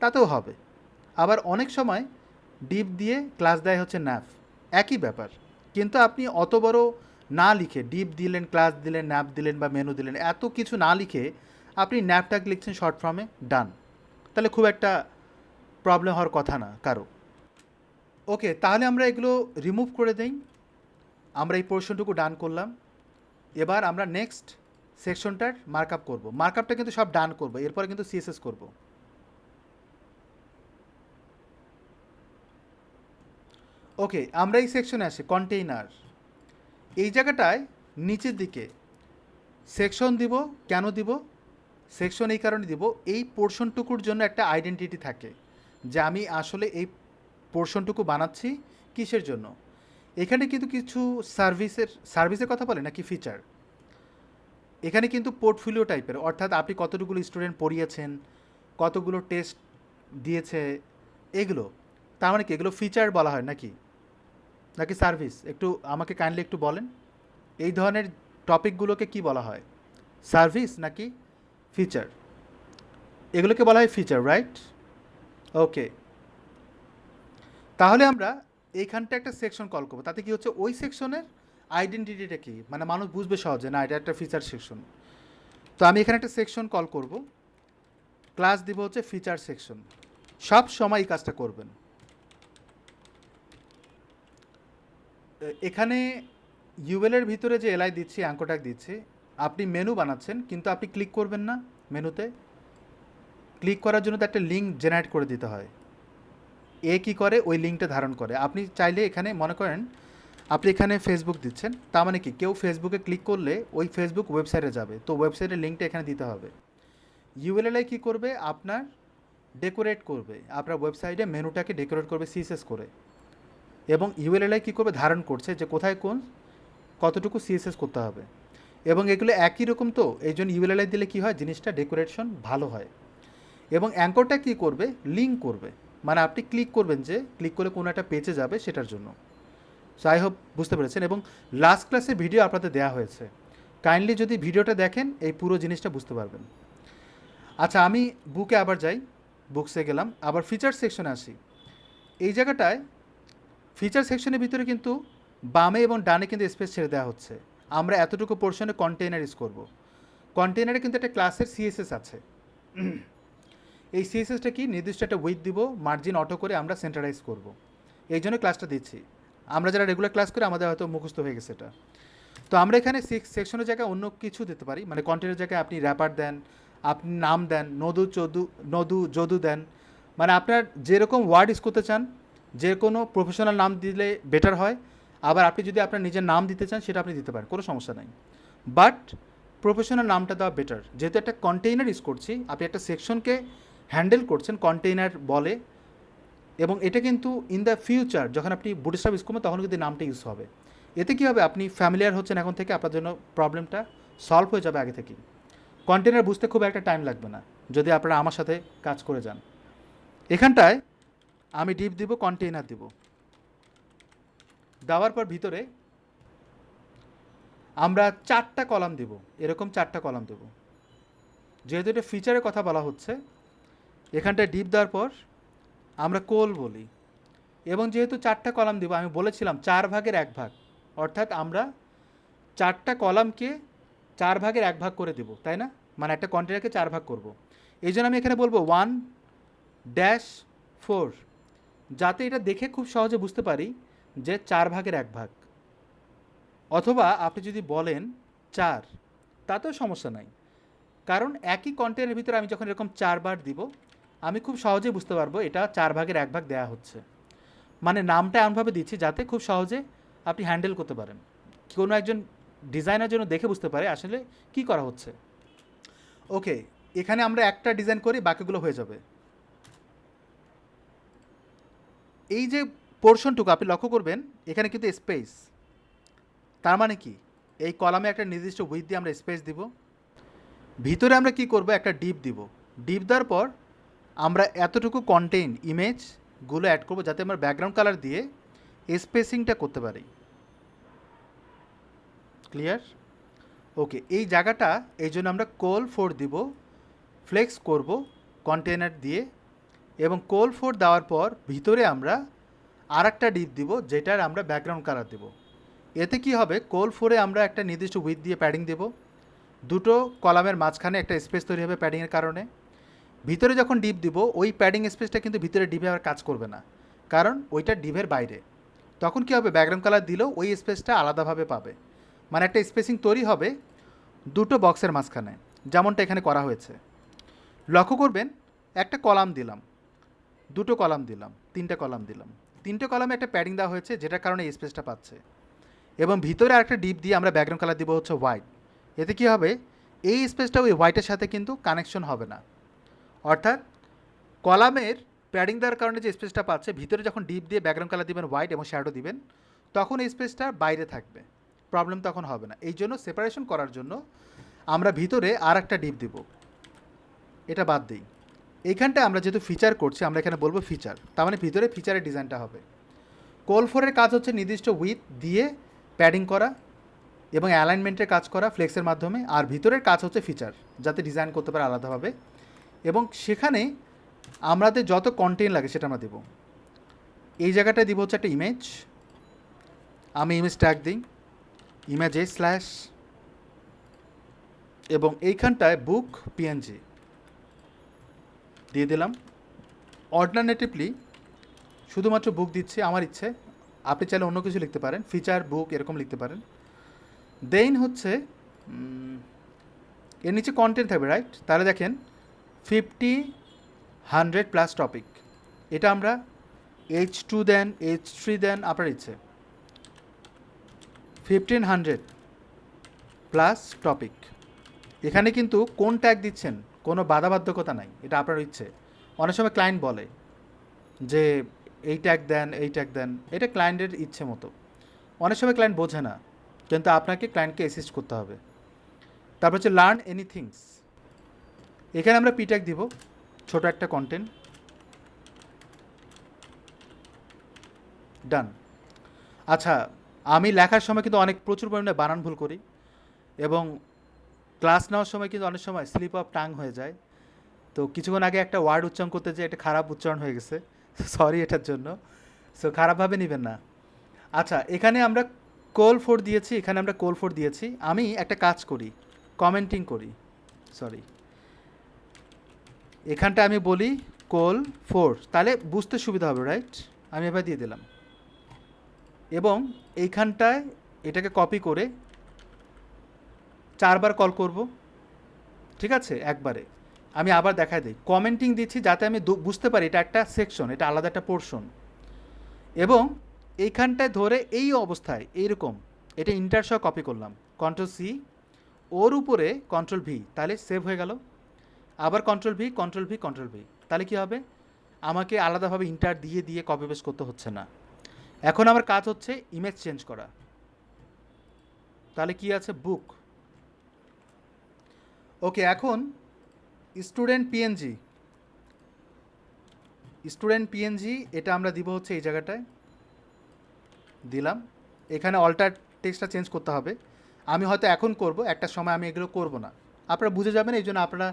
তাতেও হবে। আবার অনেক সময় ডিপ দিয়ে ক্লাস দেয় হচ্ছে ন্যাভ, একই ব্যাপার। কিন্তু আপনি অত বড় না লিখে ডিপ দিলেন, ক্লাস দিলেন, ন্যাভ দিলেন বা মেনু দিলেন, এত কিছু না লিখে আপনি ন্যাভ ট্যাগ লিখছেন শর্ট ফর্মে, ডান। তাহলে খুব একটা প্রবলেম হওয়ার কথা না কারো। ওকে, তাহলে আমরা এগুলো রিমুভ করে দেই। আমরা এই পোর্শনটুকু ডান করলাম। এবার আমরা নেক্সট সেকশনটার মার্কআপ করব। মার্কআপটা কিন্তু সব ডান করব, এরপরে কিন্তু সিএসএস করব। ওকে, আমরা এই সেকশনে আসি, কন্টেইনার। এই জায়গাটায় নিচের দিকে সেকশন দিব। কেন দিব সেকশন? এই কারণে দিব, এই পোর্শনটুকুর জন্য একটা আইডেন্টিটি থাকে যে আমি আসলে এই পোর্শনটুকু বানাচ্ছি কিসের জন্য। এখানে কিন্তু কিছু সার্ভিসের কথা বলে নাকি ফিচার, এখানে কিন্তু পোর্টফোলিও টাইপের, অর্থাৎ আপনি কতটুকুলো স্টুডেন্ট পড়িয়েছেন, কতগুলো টেস্ট দিয়েছে, এগুলো। তার মানে কি এগুলো ফিচার বলা হয় নাকি নাকি সার্ভিস? একটু আমাকে কাইন্ডলি একটু বলেন, এই ধরনের টপিকগুলোকে কি বলা হয়, সার্ভিস নাকি ফিচার? এগুলোকে বলা হয় ফিচার, রাইট? ওকে, তাহলে আমরা এইখানটা একটা সেকশন কল করবো। তাতে কি হচ্ছে, ওই সেকশনের আইডেন্টিটিটা কি, মানে মানুষ বুঝবে সহজে, না এটা একটা ফিচার সেকশন। তো আমি এখানে একটা সেকশন কল করব, ক্লাস দিব হচ্ছে ফিচার সেকশন। সব সময় এই কাজটা করবেন। এখানে ইউএলের ভিতরে যে এলআই দিচ্ছি, অ্যাঙ্কর দিচ্ছি, আপনি মেনু বানাচ্ছেন কিন্তু আপনি ক্লিক করবেন না মেনুতে। ক্লিক করার জন্য তো একটা লিঙ্ক জেনারেট করে দিতে হয়। এ কী করে, ওই লিঙ্কটা ধারণ করে। আপনি চাইলে এখানে মনে করেন আপনি এখানে ফেসবুক দিচ্ছেন, তার মানে কি কেউ ফেসবুকে ক্লিক করলে ওই ফেসবুক ওয়েবসাইটে যাবে, তো ওয়েবসাইটের লিঙ্কটা এখানে দিতে হবে। ইউএলএলআই কী করবে, আপনার ডেকোরেট করবে, আপনার ওয়েবসাইটে মেনুটাকে ডেকোরেট করবে সিএসএস করে। এবং ইউএলএলআই কী করবে, ধারণ করছে যে কোথায় কোন কতটুকু সিএসএস করতে হবে। এবং এগুলো একই রকম, তো এই জন্য ইউএলএলআই দিলে কী হয়, জিনিসটা ডেকোরেশন ভালো হয়। এবং অ্যাঙ্করটা কী করবে, লিঙ্ক করবে, মানে আপনি ক্লিক করবেন, যে ক্লিক করলে কোনো একটা পেজে যাবে সেটার জন্য। সো আই হোপ বুঝতে পেরেছেন। এবং লাস্ট ক্লাসের ভিডিও আপনাদের দেওয়া হয়েছে, কাইন্ডলি যদি ভিডিওটা দেখেন এই পুরো জিনিসটা বুঝতে পারবেন। আচ্ছা, আমি বুকে আবার যাই, বুকসে গেলাম, আবার ফিচার সেকশনে আসি। এই জায়গাটায় ফিচার সেকশনের ভিতরে কিন্তু বামে এবং ডানে কিন্তু স্পেস ছেড়ে দেওয়া হচ্ছে। আমরা এতটুকু পোর্শনে কন্টেইনার ইউজ করব। কন্টেইনারে কিন্তু একটা ক্লাসের সিএসএস আছে। এই সিএসএসটা কি, নির্দিষ্ট একটা উইথ দিব, মার্জিন অটো করে আমরা সেন্টারাইজ করব। এই জন্য ক্লাসটা দিচ্ছি। আমরা যারা রেগুলার ক্লাস করি আমাদের হয়তো মুখস্থ হয়ে গেছে এটা। তো আমরা এখানে সেকশনের জায়গায় অন্য কিছু দিতে পারি, মানে কন্টেন্টের জায়গায় আপনি র্যাপার দেন, আপনি নাম দেন, নদু যদু দেন, মানে আপনার যেরকম ওয়ার্ড ইউজ করতে চান, যে কোনো প্রফেশনাল নাম দিলে বেটার হয়। আবার আপনি যদি আপনার নিজের নাম দিতে চান সেটা আপনি দিতে পারেন, কোনো সমস্যা নাই। বাট প্রফেশনাল নামটা দেওয়া বেটার, যেহেতু একটা কন্টেইনার ইউজ করছি, আপনি একটা সেকশনকে হ্যান্ডেল করছেন কন্টেইনার বলে। এবং এটা কিন্তু ইন দ্য ফিউচার যখন আপনি বুটস্ট্র্যাপ ইউজ করবেন তখন কিন্তু নামটা ইউজ হবে। এতে কী হবে, আপনি ফ্যামিলিয়ার হচ্ছেন এখন থেকে, আপনার জন্য প্রবলেমটা সলভ হয়ে যাবে আগে থেকেই। কন্টেনার বুঝতে খুব একটা টাইম লাগবে না যদি আপনারা আমার সাথে কাজ করে যান। এখানটায় আমি ডিপ দিব, কন্টেইনার দিব, দেওয়ার পর ভিতরে আমরা 4টা কলাম দেব, এরকম 4টা কলাম দেব। যেহেতু এটা ফিচারের কথা বলা হচ্ছে, এখানটায় ডিপ দেওয়ার পর আমরা কোল বলি। এবং যেহেতু 4টা কলাম দেবো, আমি বলেছিলাম 4 ভাগের 1 ভাগ, অর্থাৎ আমরা 4টা কলামকে 4 ভাগের 1 ভাগ করে দেবো, তাই না? মানে একটা কন্টেনারকে 4 ভাগ করব। এই জন্য আমি এখানে বলবো 1-4, যাতে এটা দেখে খুব সহজে বুঝতে পারি যে 4 ভাগের 1 ভাগ। অথবা আপনি যদি বলেন 4, তাতেও সমস্যা নাই, কারণ একই কন্টেনারের ভিতরে আমি যখন এরকম 4 বার দিব, আমি খুব সহজেই বুঝতে পারবো এটা 4 ভাগের 1 ভাগ দেওয়া হচ্ছে। মানে নামটা এমনভাবে দিচ্ছি যাতে খুব সহজে আপনি হ্যান্ডেল করতে পারেন, কোনো একজন ডিজাইনার জন্য দেখে বুঝতে পারে আসলে কি করা হচ্ছে। ওকে, এখানে আমরা একটা ডিজাইন করি, বাকিগুলো হয়ে যাবে। এই যে পোর্শনটুকু আপনি লক্ষ্য করবেন, এখানে কিন্তু স্পেস, তার মানে কি এই কলামে একটা নির্দিষ্ট উইথ দিয়ে আমরা স্পেস দিব। ভিতরে আমরা কি করব, একটা ডিপ দিব। ডিপ দেওয়ার পর আমরা এতটুকু কন্টেইন ইমেজগুলো অ্যাড করব যাতে আমরা ব্যাকগ্রাউন্ড কালার দিয়ে স্পেসিংটা করতে পারি। ক্লিয়ার? ওকে, এই জায়গাটা এই জন্য আমরা col4 দিব, ফ্লেক্স করব কন্টেনার দিয়ে। এবং col4 দেওয়ার পর ভিতরে আমরা আর একটা ডিপ দিব, যেটার আমরা ব্যাকগ্রাউন্ড কালার দেব। এতে কি হবে, col4-এ আমরা একটা নির্দিষ্ট উইথ দিয়ে প্যাডিং দেব, দুটো কলামের মাঝখানে একটা স্পেস তৈরি হবে প্যাডিংয়ের কারণে। ভিতরে যখন ডিপ দিব, ওই প্যাডিং স্পেসটা কিন্তু ভিতরে ডিপে আর কাজ করবে না, কারণ ওইটা ডিপের বাইরে। তখন কি হবে, ব্যাকগ্রাউন্ড কালার দিলেও ওই স্পেসটা আলাদাভাবে পাবে। মানে একটা স্পেসিং তৈরি হবে দুটো বক্সের মাঝখানে, যেমনটা এখানে করা হয়েছে। লক্ষ্য করবেন একটা কলাম দিলাম, দুটো কলাম দিলাম, তিনটে কলাম দিলাম, তিনটে কলামে একটা প্যাডিং দেওয়া হয়েছে, যেটার কারণে এই স্পেসটা পাচ্ছে। এবং ভিতরে আরেকটা ডিপ দিয়ে আমরা ব্যাকগ্রাউন্ড কালার দিব হচ্ছে হোয়াইট। এতে কী হবে, এই স্পেসটা ওই হোয়াইটের সাথে কিন্তু কানেকশন হবে না। অর্থাৎ কলামের প্যাডিং দেওয়ার কারণে যে স্পেসটা পাচ্ছে, ভিতরে যখন ডিপ দিয়ে ব্যাকগ্রাউন্ড কালার দিবেন হোয়াইট এবং শ্যাডো দিবেন, তখন এই স্পেসটা বাইরে থাকবে, প্রবলেম তখন হবে না। এই জন্য সেপারেশন করার জন্য আমরা ভিতরে আর একটা ডিপ দিব। এটা বাদ দিই, এইখানটা আমরা যেহেতু ফিচার করছি, আমরা এখানে বলবো ফিচার, তার মানে ভিতরে ফিচারের ডিজাইনটা হবে। কোল ফোরের কাজ হচ্ছে নির্দিষ্ট উইথ দিয়ে প্যাডিং করা এবং অ্যালাইনমেন্টের কাজ করা ফ্লেক্সের মাধ্যমে, আর ভিতরের কাজ হচ্ছে ফিচার, যাতে ডিজাইন করতে পারে আলাদাভাবে। এবং সেখানে আমাদের যত কন্টেন্ট লাগে সেটা আমরা দেব। এই জায়গাটায় দিব হচ্ছে একটা ইমেজ, আমি ইমেজ ট্যাগ দিই ইমেজে স্ল্যাশ, এবং এইখানটায় বুক পিএনজি দিয়ে দিলাম। অল্টারনেটিভলি শুধুমাত্র বুক দিচ্ছে আমার ইচ্ছে, আপনি চাইলে অন্য কিছু লিখতে পারেন, ফিচার বুক এরকম লিখতে পারেন। দেন হচ্ছে এর নিচে কন্টেন্ট থাকবে, রাইট? তাহলে দেখেন 50, 100 প্লাস টপিক, এটা আমরা H2 দেন, H3 দেন, আপনার ইচ্ছে। 1500 প্লাস টপিক, এখানে কিন্তু কোন ট্যাগ দিচ্ছেন কোনো বাধাবাধ্যকতা নাই, এটা আপনার ইচ্ছে। অনেক সময় ক্লায়েন্ট বলে যে এই ট্যাগ দেন, এই ট্যাগ দেন, এটা ক্লায়েন্টের ইচ্ছে মতো। অনেক সময় ক্লায়েন্ট বোঝে না, কিন্তু আপনাকে ক্লায়েন্টকে অ্যাসিস্ট করতে হবে। তারপর হচ্ছে লার্ন এনিথিংস, এখানে আমরা পি ট্যাগ দিব, ছোটো একটা কন্টেন্ট, ডান। আচ্ছা, আমি লেখার সময় কিন্তু প্রচুর পরিমাণে বানান ভুল করি, এবং ক্লাস নেওয়ার সময় কিন্তু অনেক সময় স্লিপ অফ টাং হয়ে যায়। তো কিছুক্ষণ আগে একটা ওয়ার্ড উচ্চারণ করতে যেয়ে একটা খারাপ উচ্চারণ হয়ে গেছে, সরি এটার জন্য, সো খারাপভাবে নেবেন না। আচ্ছা, এখানে আমরা কোল 4 দিয়েছি, এখানে আমরা কোল 4 দিয়েছি। আমি একটা কাজ করি, কমেন্টিং করি, সরি, এখানটা আমি বলি কোল 4, তাহলে বুঝতে সুবিধা হবে, রাইট? আমি এবার দিয়ে দিলাম, এবং এইখানটায় এটাকে কপি করে 4বার কল করব, ঠিক আছে? একবারে আমি আবার দেখাই দিই, কমেন্টিং দিচ্ছি যাতে আমি বুঝতে পারি এটা একটা সেকশন, এটা আলাদা একটা পোর্শন। এবং এইখানটায় ধরে এই অবস্থায় এইরকম এটা ইন্টার সহ কপি করলাম, কন্ট্রোল সি, ওর উপরে কন্ট্রোল ভি, তাহলে সেভ হয়ে গেল। আবার control V, control V, control V, তাহলে কী হবে, আমাকে আলাদাভাবে ইন্টার দিয়ে দিয়ে কপি পেস্ট করতে হচ্ছে না। এখন আমার কাজ হচ্ছে ইমেজ চেঞ্জ করা, তাহলে কি আছে, বুক। ওকে, এখন স্টুডেন্ট পিএনজি, স্টুডেন্ট পিএনজি এটা আমরা দিব হচ্ছে এই জায়গাটায় দিলাম। এখানে অল্টার টেক্সটটা চেঞ্জ করতে হবে, আমি হয়তো এখন করব, একটা সময় আমি এগুলো করব না, আপনারা বুঝে যাবেন। এই জন্য আপনারা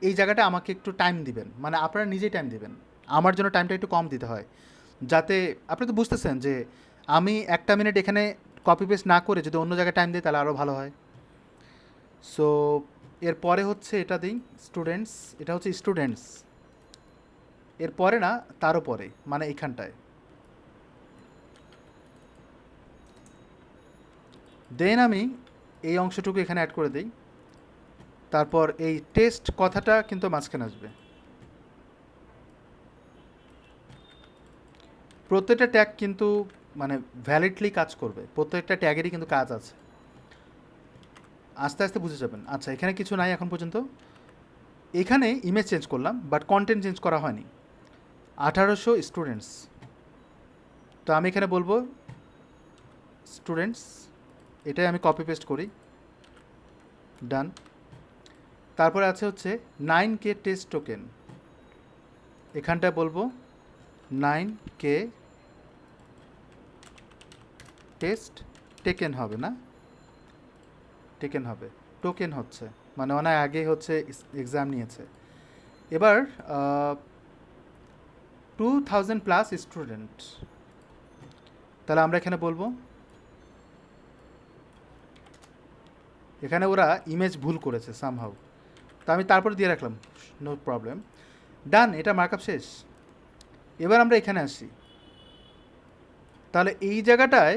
এই জায়গাটা আমাকে একটু টাইম দিবেন, মানে আপনারা নিজেই টাইম দিবেন, আমার জন্য টাইমটা একটু কম দিতে হয়, যাতে আপনি তো বুঝতেছেন যে আমি 1 মিনিট এখানে কপি পেস্ট না করে যদি অন্য জায়গায় টাইম দিই তাহলে আরও ভালো হয়। সো এরপরে হচ্ছে এটা দিই স্টুডেন্টস, এটা হচ্ছে স্টুডেন্টস, এরপরে না তারও পরে, মানে এইখানটায়। দেন আমি এই অংশটুকু এখানে অ্যাড করে দিই, তারপর এই টেস্ট কথাটা কিন্তু মাঝখানে আসবে। প্রত্যেকটা ট্যাগ কিন্তু মানে ভ্যালিডলি কাজ করবে, প্রত্যেকটা ট্যাগেরই কিন্তু কাজ আছে, আস্তে আস্তে বুঝে যাবেন। আচ্ছা, এখানে কিছু নাই এখন পর্যন্ত, এখানে ইমেজ চেঞ্জ করলাম বাট কন্টেন্ট চেঞ্জ করা হয়নি। 1800 স্টুডেন্টস, তো আমি এখানে বলবো স্টুডেন্টস, এটাই আমি কপি পেস্ট করি, ডান। তারপরে আছে হচ্ছে 9K টেস্ট টোকেন, এখানটায় বলবো 9K টেস্ট টেকেন, হবে না টেকেন হবে, টোকেন হচ্ছে, মানে অনেক আগে হচ্ছে এক্সাম নিয়েছে। এবার 2000 প্লাস স্টুডেন্ট, তাহলে আমরা এখানে বলবো, এখানে ওরা ইমেজ ভুল করেছে সামহাউ, তা আমি তারপরে দিয়ে রাখলাম, নো প্রবলেম, ডান। এটা মার্কআপ শেষ। এবার আমরা এখানে আসি, তাহলে এই জায়গাটায়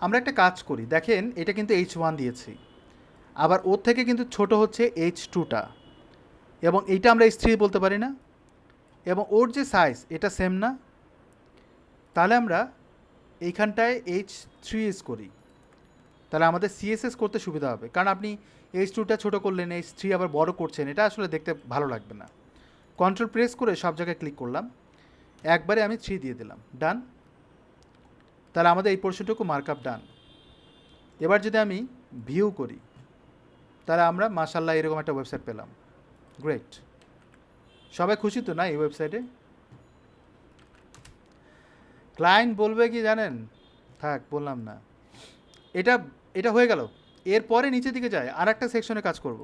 আমরা একটা কাজ করি, দেখেন এটা কিন্তু H1 দিয়েছি, আবার ওর থেকে কিন্তু ছোট হচ্ছে H2টা, এবং এইটা আমরা H3 বলতে পারি না, এবং ওর যে সাইজ এটা সেম না, তাহলে আমরা এইখানটায় H3 করি, তাহলে আমাদের সিএসএস করতে সুবিধা হবে। কারণ আপনি H2টা ছোটো করলেন, H3 আবার বড় করছেন, এটা আসলে দেখতে ভালো লাগবে না। কন্ট্রোল প্রেস করে সব জায়গায় ক্লিক করলাম, একবারে আমি 3 দিয়ে দিলাম, ডান। তাহলে আমাদের এই পোর্শনটুকু মার্কআপ ডান। এবার যদি আমি ভিউ করি, তাহলে আমরা মাশাআল্লাহ এরকম একটা ওয়েবসাইট পেলাম। গ্রেট। সবাই খুশি তো না এই ওয়েবসাইটে? ক্লায়েন্ট বলবে কি জানেন, থাক বললাম না। এটা এটা হয়ে গেল। এরপরে নিচের দিকে যায় আর একটা সেকশনে কাজ করব।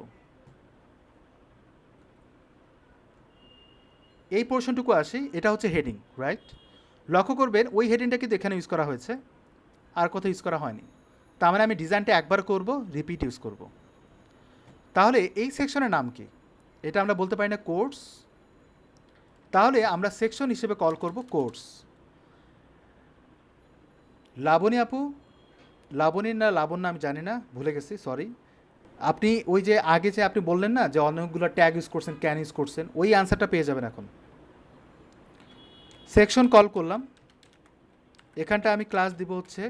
এই পোর্শনটুকু আসি, এটা হচ্ছে হেডিং, রাইট? লক্ষ্য করবেন ওই হেডিংটা কিন্তু এখানে ইউজ করা হয়েছে, আর কোথাও ইউজ করা হয়নি। তার মানে আমি ডিজাইনটা একবার করব, রিপিট ইউজ করব। তাহলে এই সেকশনের নাম কি? এটা আমরা বলতে পারি না কোর্স, তাহলে আমরা সেকশন হিসেবে কল করব কোর্স। লাবণী আপু, লাবণী না লাবণ্য আমি জানি না, ভুলে গেছি, সরি। আপনি ওই যে আগে যে আপনি বললেন না যে অনেকগুলো ট্যাগ ইউজ করছেন, ক্যান ইউজ করছেন, ওই আনসারটা পেয়ে যাবেন এখন। সেকশন কল করলাম, এখানটা আমি ক্লাস দিব হচ্ছে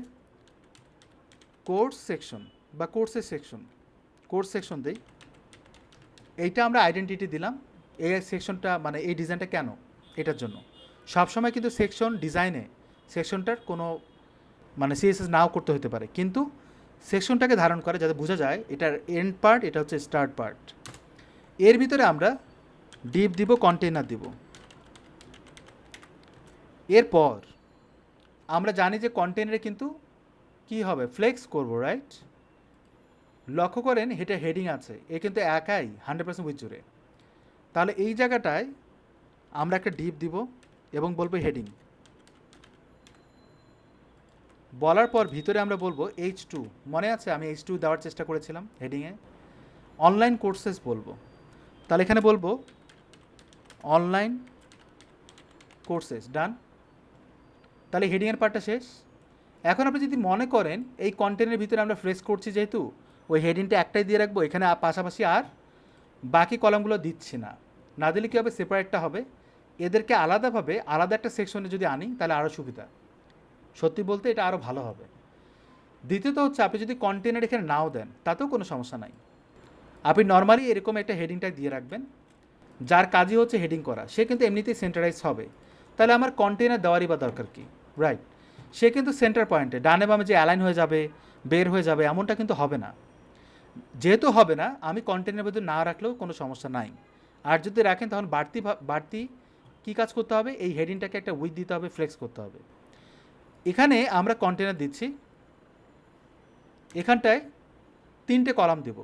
কোর্স সেকশন বা কোর্সের সেকশন, কোর্স সেকশন দেই। এইটা আমরা আইডেন্টিটি দিলাম। এই সেকশনটা মানে এই ডিজাইনটা কেন, এটার জন্য। সবসময় কিন্তু সেকশন ডিজাইনে সেকশনটার কোনো মানে সিএসএস নাও করতে হতে পারে, কিন্তু সেকশনটাকে ধারণ করে যাতে বোঝা যায় এটার এন্ড পার্ট, এটা হচ্ছে স্টার্ট পার্ট। এর ভিতরে আমরা ডিপ দিব, কন্টেইনার দিব। এরপর আমরা জানি যে কন্টেইনারে কিন্তু কি হবে, ফ্লেক্স করব, রাইট? লক্ষ্য করেন এটা হেডিং আছে, এ কিন্তু একাই 100% উইথ জুড়ে। তাহলে এই জায়গাটায় আমরা একটা ডিপ দিব এবং বলবো হেডিং। বলার পর ভিতরে আমরা বলবো H2। মনে আছে আমি H2 দেওয়ার চেষ্টা করেছিলাম হেডিংয়ে। অনলাইন কোর্সেস বলবো, তাহলে এখানে বলবো অনলাইন কোর্সেস, ডান। তাহলে হেডিংয়ের পার্টটা শেষ। এখন আপনি যদি মনে করেন এই কন্টেন্টের ভিতরে আমরা ফ্রেশ করছি, যেহেতু ওই হেডিংটা একটাই দিয়ে রাখবো, এখানে পাশাপাশি আর বাকি কলামগুলো দিচ্ছি না, না দিলে কী হবে, সেপারেটটা হবে। এদেরকে আলাদাভাবে আলাদা একটা সেকশনে যদি আনি তাহলে আরও সুবিধা। সত্যি বলতে এটা আরও ভালো হবে। দ্বিতীয়ত হচ্ছে আপনি যদি কন্টেনার এখানে নাও দেন তাতেও কোনো সমস্যা নাই। আপনি নর্মালি এরকম একটা হেডিং ট্যাগ দিয়ে রাখবেন, যার কাজই হচ্ছে হেডিং করা, সে কিন্তু এমনিতেই সেন্টারাইজ হবে। তাহলে আমার কন্টেনার দেওয়ারই বা দরকার কি, রাইট? সে কিন্তু সেন্টার পয়েন্টে ডানে বামে যে অ্যালাইন হয়ে যাবে, বের হয়ে যাবে, এমনটা কিন্তু হবে না। যেহেতু হবে না, আমি কন্টেনারের ভিতরে না রাখলেও কোনো সমস্যা নাই। আর যদি রাখেন তখন বাড়তি বাড়তি কী কাজ করতে হবে, এই হেডিংটাকে একটা উইথ দিতে হবে, ফ্লেক্স করতে হবে। এখানে আমরা কন্টেনার দিচ্ছি, এখানটায় 3টে কলাম দেব,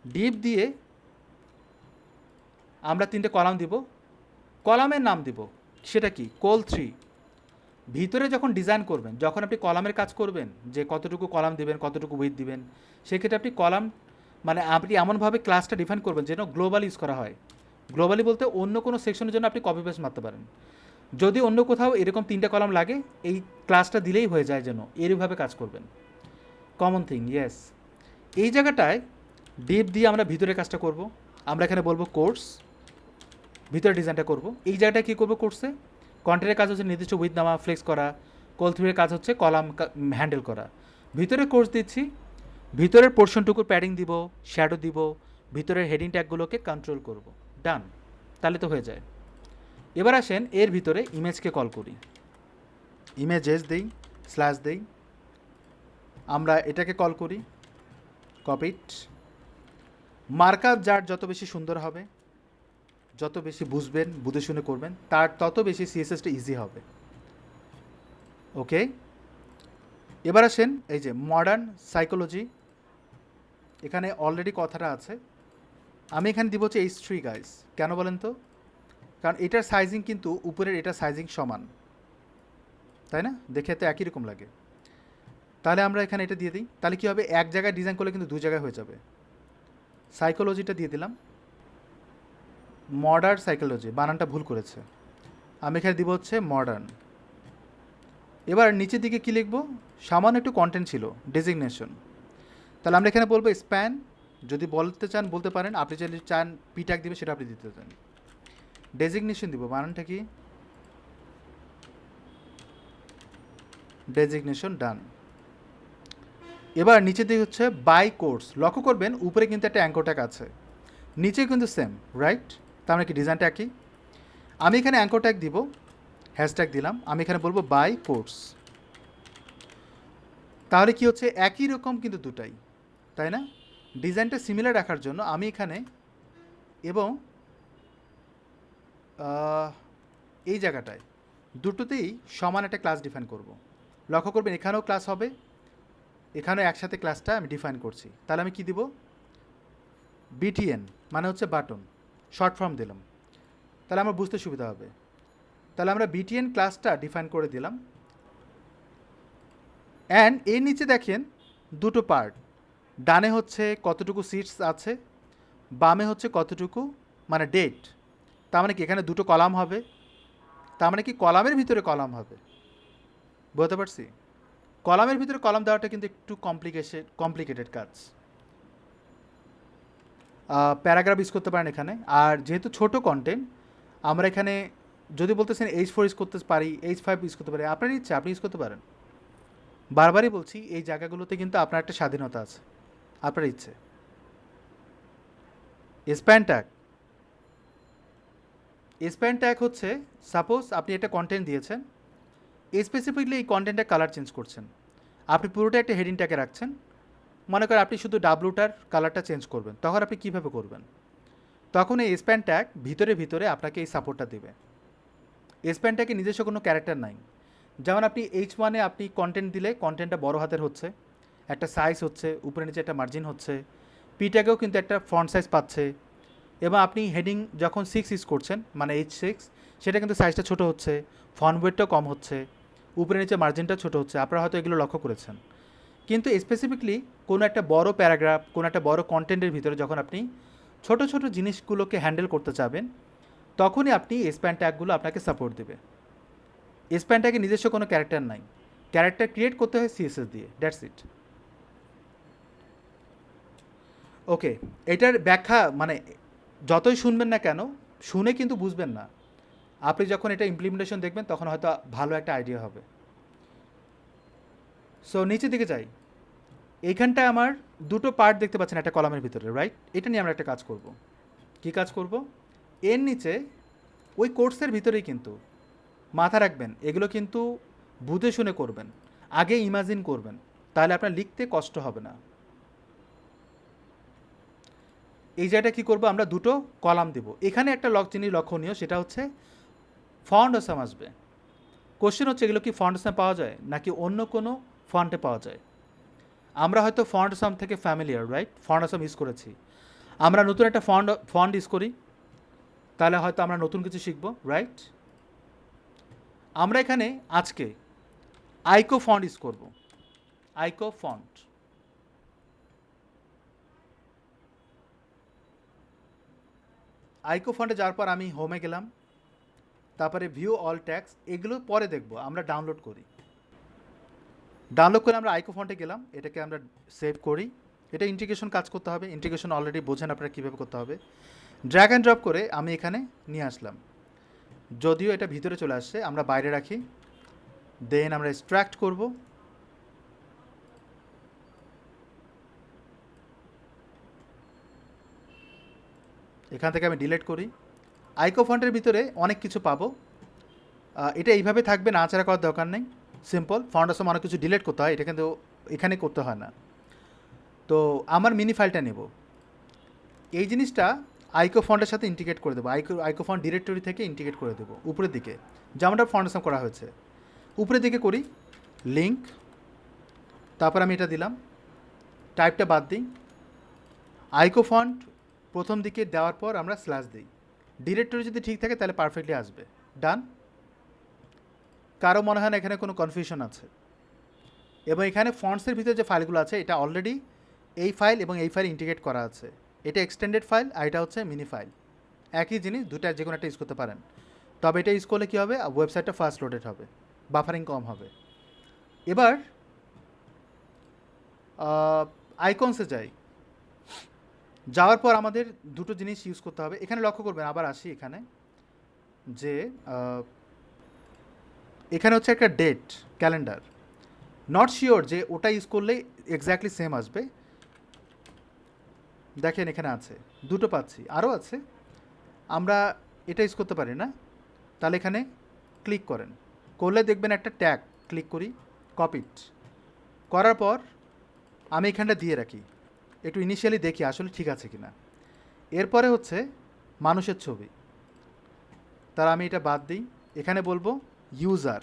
ডিপ দিয়ে আমরা 3টে কলাম দিব। কলামের নাম দিব সেটা কি, কোল3। ভিতরে যখন ডিজাইন করবেন, যখন আপনি কলামের কাজ করবেন যে কতটুকু কলাম দিবেন, কতটুকু উইথ দিবেন, সেক্ষেত্রে আপনি কলাম মানে আপনি এমনভাবে ক্লাসটা ডিফাইন করবেন যেন গ্লোবাল ইউজ করা হয়। গ্লোবালি বলতে অন্য কোনো সেকশনের জন্য আপনি কপি পেস্ট মারতে পারেন। যদি অন্য কোথাও এরকম 3টে কলাম লাগে, এই ক্লাসটা দিলেই হয়ে যায়, যেন এইভাবে কাজ করবেন। Common thing, yes. এই জায়গাটায় ডিপ দিয়ে আমরা ভিতরে কাজটা করব। আমরা এখানে বলবো কোর্স, ভিতরে ডিজাইনটা করব। এই জায়গাটায় কী করবো, কোর্সে কন্টেন্টের কাজ হচ্ছে নির্দিষ্ট উইথ নামা, ফ্লেক্স করা। কোল3 কাজ হচ্ছে কলাম হ্যান্ডেল করা। ভিতরে কোর্স দিচ্ছি, ভিতরের পোর্শনটুকুর প্যাডিং দিব, শ্যাডো দিব, ভিতরের হেডিং ট্যাগগুলোকে কন্ট্রোল করব, ডান। তাহলে তো হয়ে যায়। এবার আসেন এর ভিতরে ইমেজকে কল করি, ইমেজেস দেই, স্ল্যাশ দেই, আমরা এটাকে কল করি, কপিট। মার্কআপ যার যত বেশি সুন্দর হবে, যত বেশি বুঝবেন, বুঝে শুনে করবেন, তার তত বেশি সিএসএসটা ইজি হবে। ওকে, এবার আসেন এই যে মডার্ন সাইকোলজি, এখানে অলরেডি কথাটা আছে। আমি এখানে দিব হচ্ছে H3 গাইস। কেন বলেন তো? কারণ এটার সাইজিং কিন্তু উপরের এটার সাইজিং সমান, তাই না? দেখে তো একই রকম লাগে। তাহলে আমরা এখানে এটা দিয়ে দিই, তাহলে কী হবে, এক জায়গায় ডিজাইন করলে কিন্তু 2 জায়গায় হয়ে যাবে। সাইকোলজিটা দিয়ে দিলাম, মডার্ন সাইকোলজি, বানানটা ভুল করেছে। আমি এখানে দিব হচ্ছে মডার্ন। এবার নিচের দিকে কী লিখব, সামান্য একটু কন্টেন্ট ছিল, ডেজিগনেশন। তাহলে আমরা এখানে বলবো স্প্যান, যদি বলতে চান বলতে পারেন, আপনি যদি চান পি ট্যাগ দিবে সেটা আপনি দিতে চান। ডেজিগনেশন দিব, বানানটা কি, ডেজিগনেশন, ডান। এবার নিচের দিকে হচ্ছে বাই কোর্স, লক্ষ্য করবেন উপরে কিন্তু একটা অ্যাঙ্কর ট্যাগ আছে, নিচে কিন্তু সেম, রাইট? তার মানে কি ডিজাইনটা একই। আমি এখানে অ্যাঙ্কর ট্যাগ দিব, হ্যাশট্যাগ দিলাম, আমি এখানে বলবো বাই কোর্স। তাহলে কি হচ্ছে, একই রকম কিন্তু দুটাই, তাই না? ডিজাইনটা সিমিলার রাখার জন্য আমি এখানে এবং এই জায়গাটায় দুটোতেই সমান একটা ক্লাস ডিফাইন করব। লক্ষ্য করবেন এখানেও ক্লাস হবে, এখানেও একসাথে ক্লাসটা আমি ডিফাইন করছি। তাহলে আমি কি দিব, বিটিএন মানে হচ্ছে বাটন, শর্ট ফর্ম দিলাম, তাহলে আমার বুঝতে সুবিধা হবে। তাহলে আমরা বিটিএন ক্লাসটা ডিফাইন করে দিলাম। অ্যান্ড এর নিচে দেখেন দুটো পার্ট, ডানে হচ্ছে কতটুকু সিটস আছে, বামে হচ্ছে কতটুকু মানে ডেট। তার মানে কি এখানে দুটো কলাম হবে, তার মানে কি কলামের ভিতরে কলাম হবে, বুঝতে পারছি? কলামের ভিতরে কলাম দেওয়াটা কিন্তু একটু কমপ্লিকেটেড কাজ। প্যারাগ্রাফ ইউজ করতে পারেন এখানে। আর যেহেতু ছোট কন্টেন্ট, আমরা এখানে যদি বলতেছেন H4 ইউজ করতে পারি, H5 ইউজ করতে পারি, আপনার ইচ্ছা, আপনি ইউজ করতে পারেন। বারবারই বলছি এই জায়গাগুলোতে কিন্তু আপনার একটা স্বাধীনতা আছে, আপনার ইচ্ছে। স্প্যান ট্যাগ, স্প্যান ট্যাগ হচ্ছে সাপোজ আপনি একটা কন্টেন্ট দিয়েছেন, স্পেসিফিকলি এই কন্টেন্টের কালার চেঞ্জ করছেন, আপনি পুরোটা একটা হেডিং ট্যাগে রাখছেন, মনে করেন আপনি শুধু ডাব্লুটার কালারটা চেঞ্জ করবেন, তখন আপনি কীভাবে করবেন? তখন এই স্প্যান ট্যাগ ভিতরে ভিতরে আপনাকে এই সাপোর্টটা দেবে। স্প্যান ট্যাগে নিজস্ব কোনো ক্যারেক্টার নাই। যেমন আপনি H1-এ আপনি কন্টেন্ট দিলে কন্টেন্টটা বড় হাতের হচ্ছে, একটা সাইজ হচ্ছে, উপরে নিচে একটা মার্জিন হচ্ছে, পি ট্যাগেও কিন্তু একটা ফন্ট সাইজ পাচ্ছে, এবং আপনি হেডিং যখন 6 ইউজ করছেন মানে H6, সেটা কিন্তু সাইজটা ছোটো হচ্ছে, ফন্ট ওয়েটটাও কম হচ্ছে, উপরে নিচে মার্জিনটা ছোটো হচ্ছে, আপনারা হয়তো এগুলো লক্ষ্য করেছেন। কিন্তু স্পেসিফিকলি কোনো একটা বড় প্যারাগ্রাফ, কোনো একটা বড় কন্টেন্টের ভিতরে যখন আপনি ছোট ছোট জিনিসগুলোকে হ্যান্ডেল করতে চাবেন, তখনই আপনি স্প্যান ট্যাগগুলো আপনাকে সাপোর্ট দেবে। স্প্যান ট্যাগে নিজস্ব কোনো ক্যারেক্টার নাই, ক্যারেক্টার ক্রিয়েট করতে হয় CSS দিয়ে, দ্যাটস ইট। ওকে, এটার ব্যাখ্যা মানে যতই শুনবেন না কেন, শুনে কিন্তু বুঝবেন না, আপনি যখন এটা ইমপ্লিমেন্টেশন দেখবেন তখন হয়তো ভালো একটা আইডিয়া হবে। সো নিচের দিকে যাই, এইখানটায় আমার দুটো পার্ট দেখতে পাচ্ছেন একটা কলামের ভিতরে, রাইট? এটা নিয়ে আমরা একটা কাজ করব। কি কাজ করব? এর নিচে ওই কোর্সের ভিতরেই কিন্তু মাথা রাখবেন, এগুলো কিন্তু বুঝে শুনে করবেন, আগে ইমাজিন করবেন, তাহলে আপনার লিখতে কষ্ট হবে না। এই জায়গাটা কী করবো, আমরা দুটো কলাম দেব। এখানে একটা জিনিস লক্ষণীয়, সেটা হচ্ছে ফন্ট আসাম আসবে। কোশ্চেন হচ্ছে এগুলো কি ফন্ট আসাম পাওয়া যায় নাকি অন্য কোনো ফন্টে পাওয়া যায়? আমরা হয়তো ফন্ট আসাম থেকে familiar, right? Font Assam use করেছি, আমরা নতুন একটা ফন্ট ইউজ করি, তাহলে হয়তো আমরা নতুন কিছু শিখব, রাইট? আমরা এখানে আজকে আইকো ফন্ট ইউজ করব, আইকো ফন্ট। আইকো ফন্টে যাওয়ার পর আমি হোমে গেলাম, তারপরে ভিউ অল ট্যাক্স, এগুলো পরে দেখব, আমরা ডাউনলোড করি। ডাউনলোড করে আমরা আইকো ফন্টে গেলাম, এটাকে আমরা সেভ করি। এটা ইন্টিগ্রেশন কাজ করতে হবে, ইন্টিগ্রেশন অলরেডি বোঝেন আপনারা কীভাবে করতে হবে। ড্র্যাগ অ্যান্ড ড্রপ করে আমি এখানে নিয়ে আসলাম, যদিও এটা ভিতরে চলে আসছে, আমরা বাইরে রাখি, দেন আমরা এক্সট্র্যাক্ট করব। এখান থেকে আমি ডিলিট করি। আইকো ফন্টের ভিতরে অনেক কিছু পাবো, এটা এইভাবে থাকবে, নাড়াচাড়া করার দরকার নেই, সিম্পল। ফন্ট আসাম অনেক কিছু ডিলিট করতে হয়, এটা কিন্তু এখানে করতে হয় না। তো আমার মিনি ফাইলটা নেব, এই জিনিসটা আইকো ফন্টের সাথে ইন্টিগ্রেট করে দেবো, আইকো ফন্ট ডিরেক্টরি থেকে ইন্টিগ্রেট করে দেবো উপরের দিকে, যেমনটা ফন্ট আসাম করা হয়েছে উপরের দিকে করি, লিঙ্ক, তারপর আমি এটা দিলাম, টাইপটা বাদ দিই, আইকো ফন্ট প্রথম দিকে দেওয়ার পর আমরা স্ল্যাশ দিই, ডিরেক্টরি যদি ঠিক থাকে তাহলে পারফেক্টলি আসবে, ডান। কারো মনে হয় না এখানে কোনো কনফিউশন আছে? এবং এখানে ফন্টসের ভিতরে যে ফাইলগুলো আছে, এটা অলরেডি এই ফাইল এবং এই ফাইল ইন্টিগ্রেট করা আছে, এটা এক্সটেন্ডেড ফাইল আর এটা হচ্ছে মিনি ফাইল, একই জিনিস, দুটা যে কোনো একটা ইউজ করতে পারেন। তবে এটা ইউজ করলে কী হবে, ওয়েবসাইটটা ফাস্ট লোডেড হবে, বাফারিং কম হবে। এবার আইকনসে যাই। যাওয়ার পর আমাদের দুটো জিনিস ইউজ করতে হবে। এখানে লক্ষ্য করবেন, আবার আসি এখানে, যে এখানে হচ্ছে একটা ডেট, ক্যালেন্ডার। নট শিওর যে ওটা ইউজ করলে এক্স্যাক্টলি সেম আসবে। দেখেন এখানে আছে, দুটো পাচ্ছি, আরও আছে। আমরা এটা ইউজ করতে পারি না, তাহলে এখানে ক্লিক করেন, করলে দেখবেন একটা ট্যাগ, ক্লিক করি, কপিট করার পর আমি এখানটা দিয়ে রাখি, একটু ইনিশিয়ালি দেখি আসলে ঠিক আছে কি না। এরপরে হচ্ছে মানুষের ছবি, তার আমি এটা বাদ দিই। এখানে বলবো ইউজার,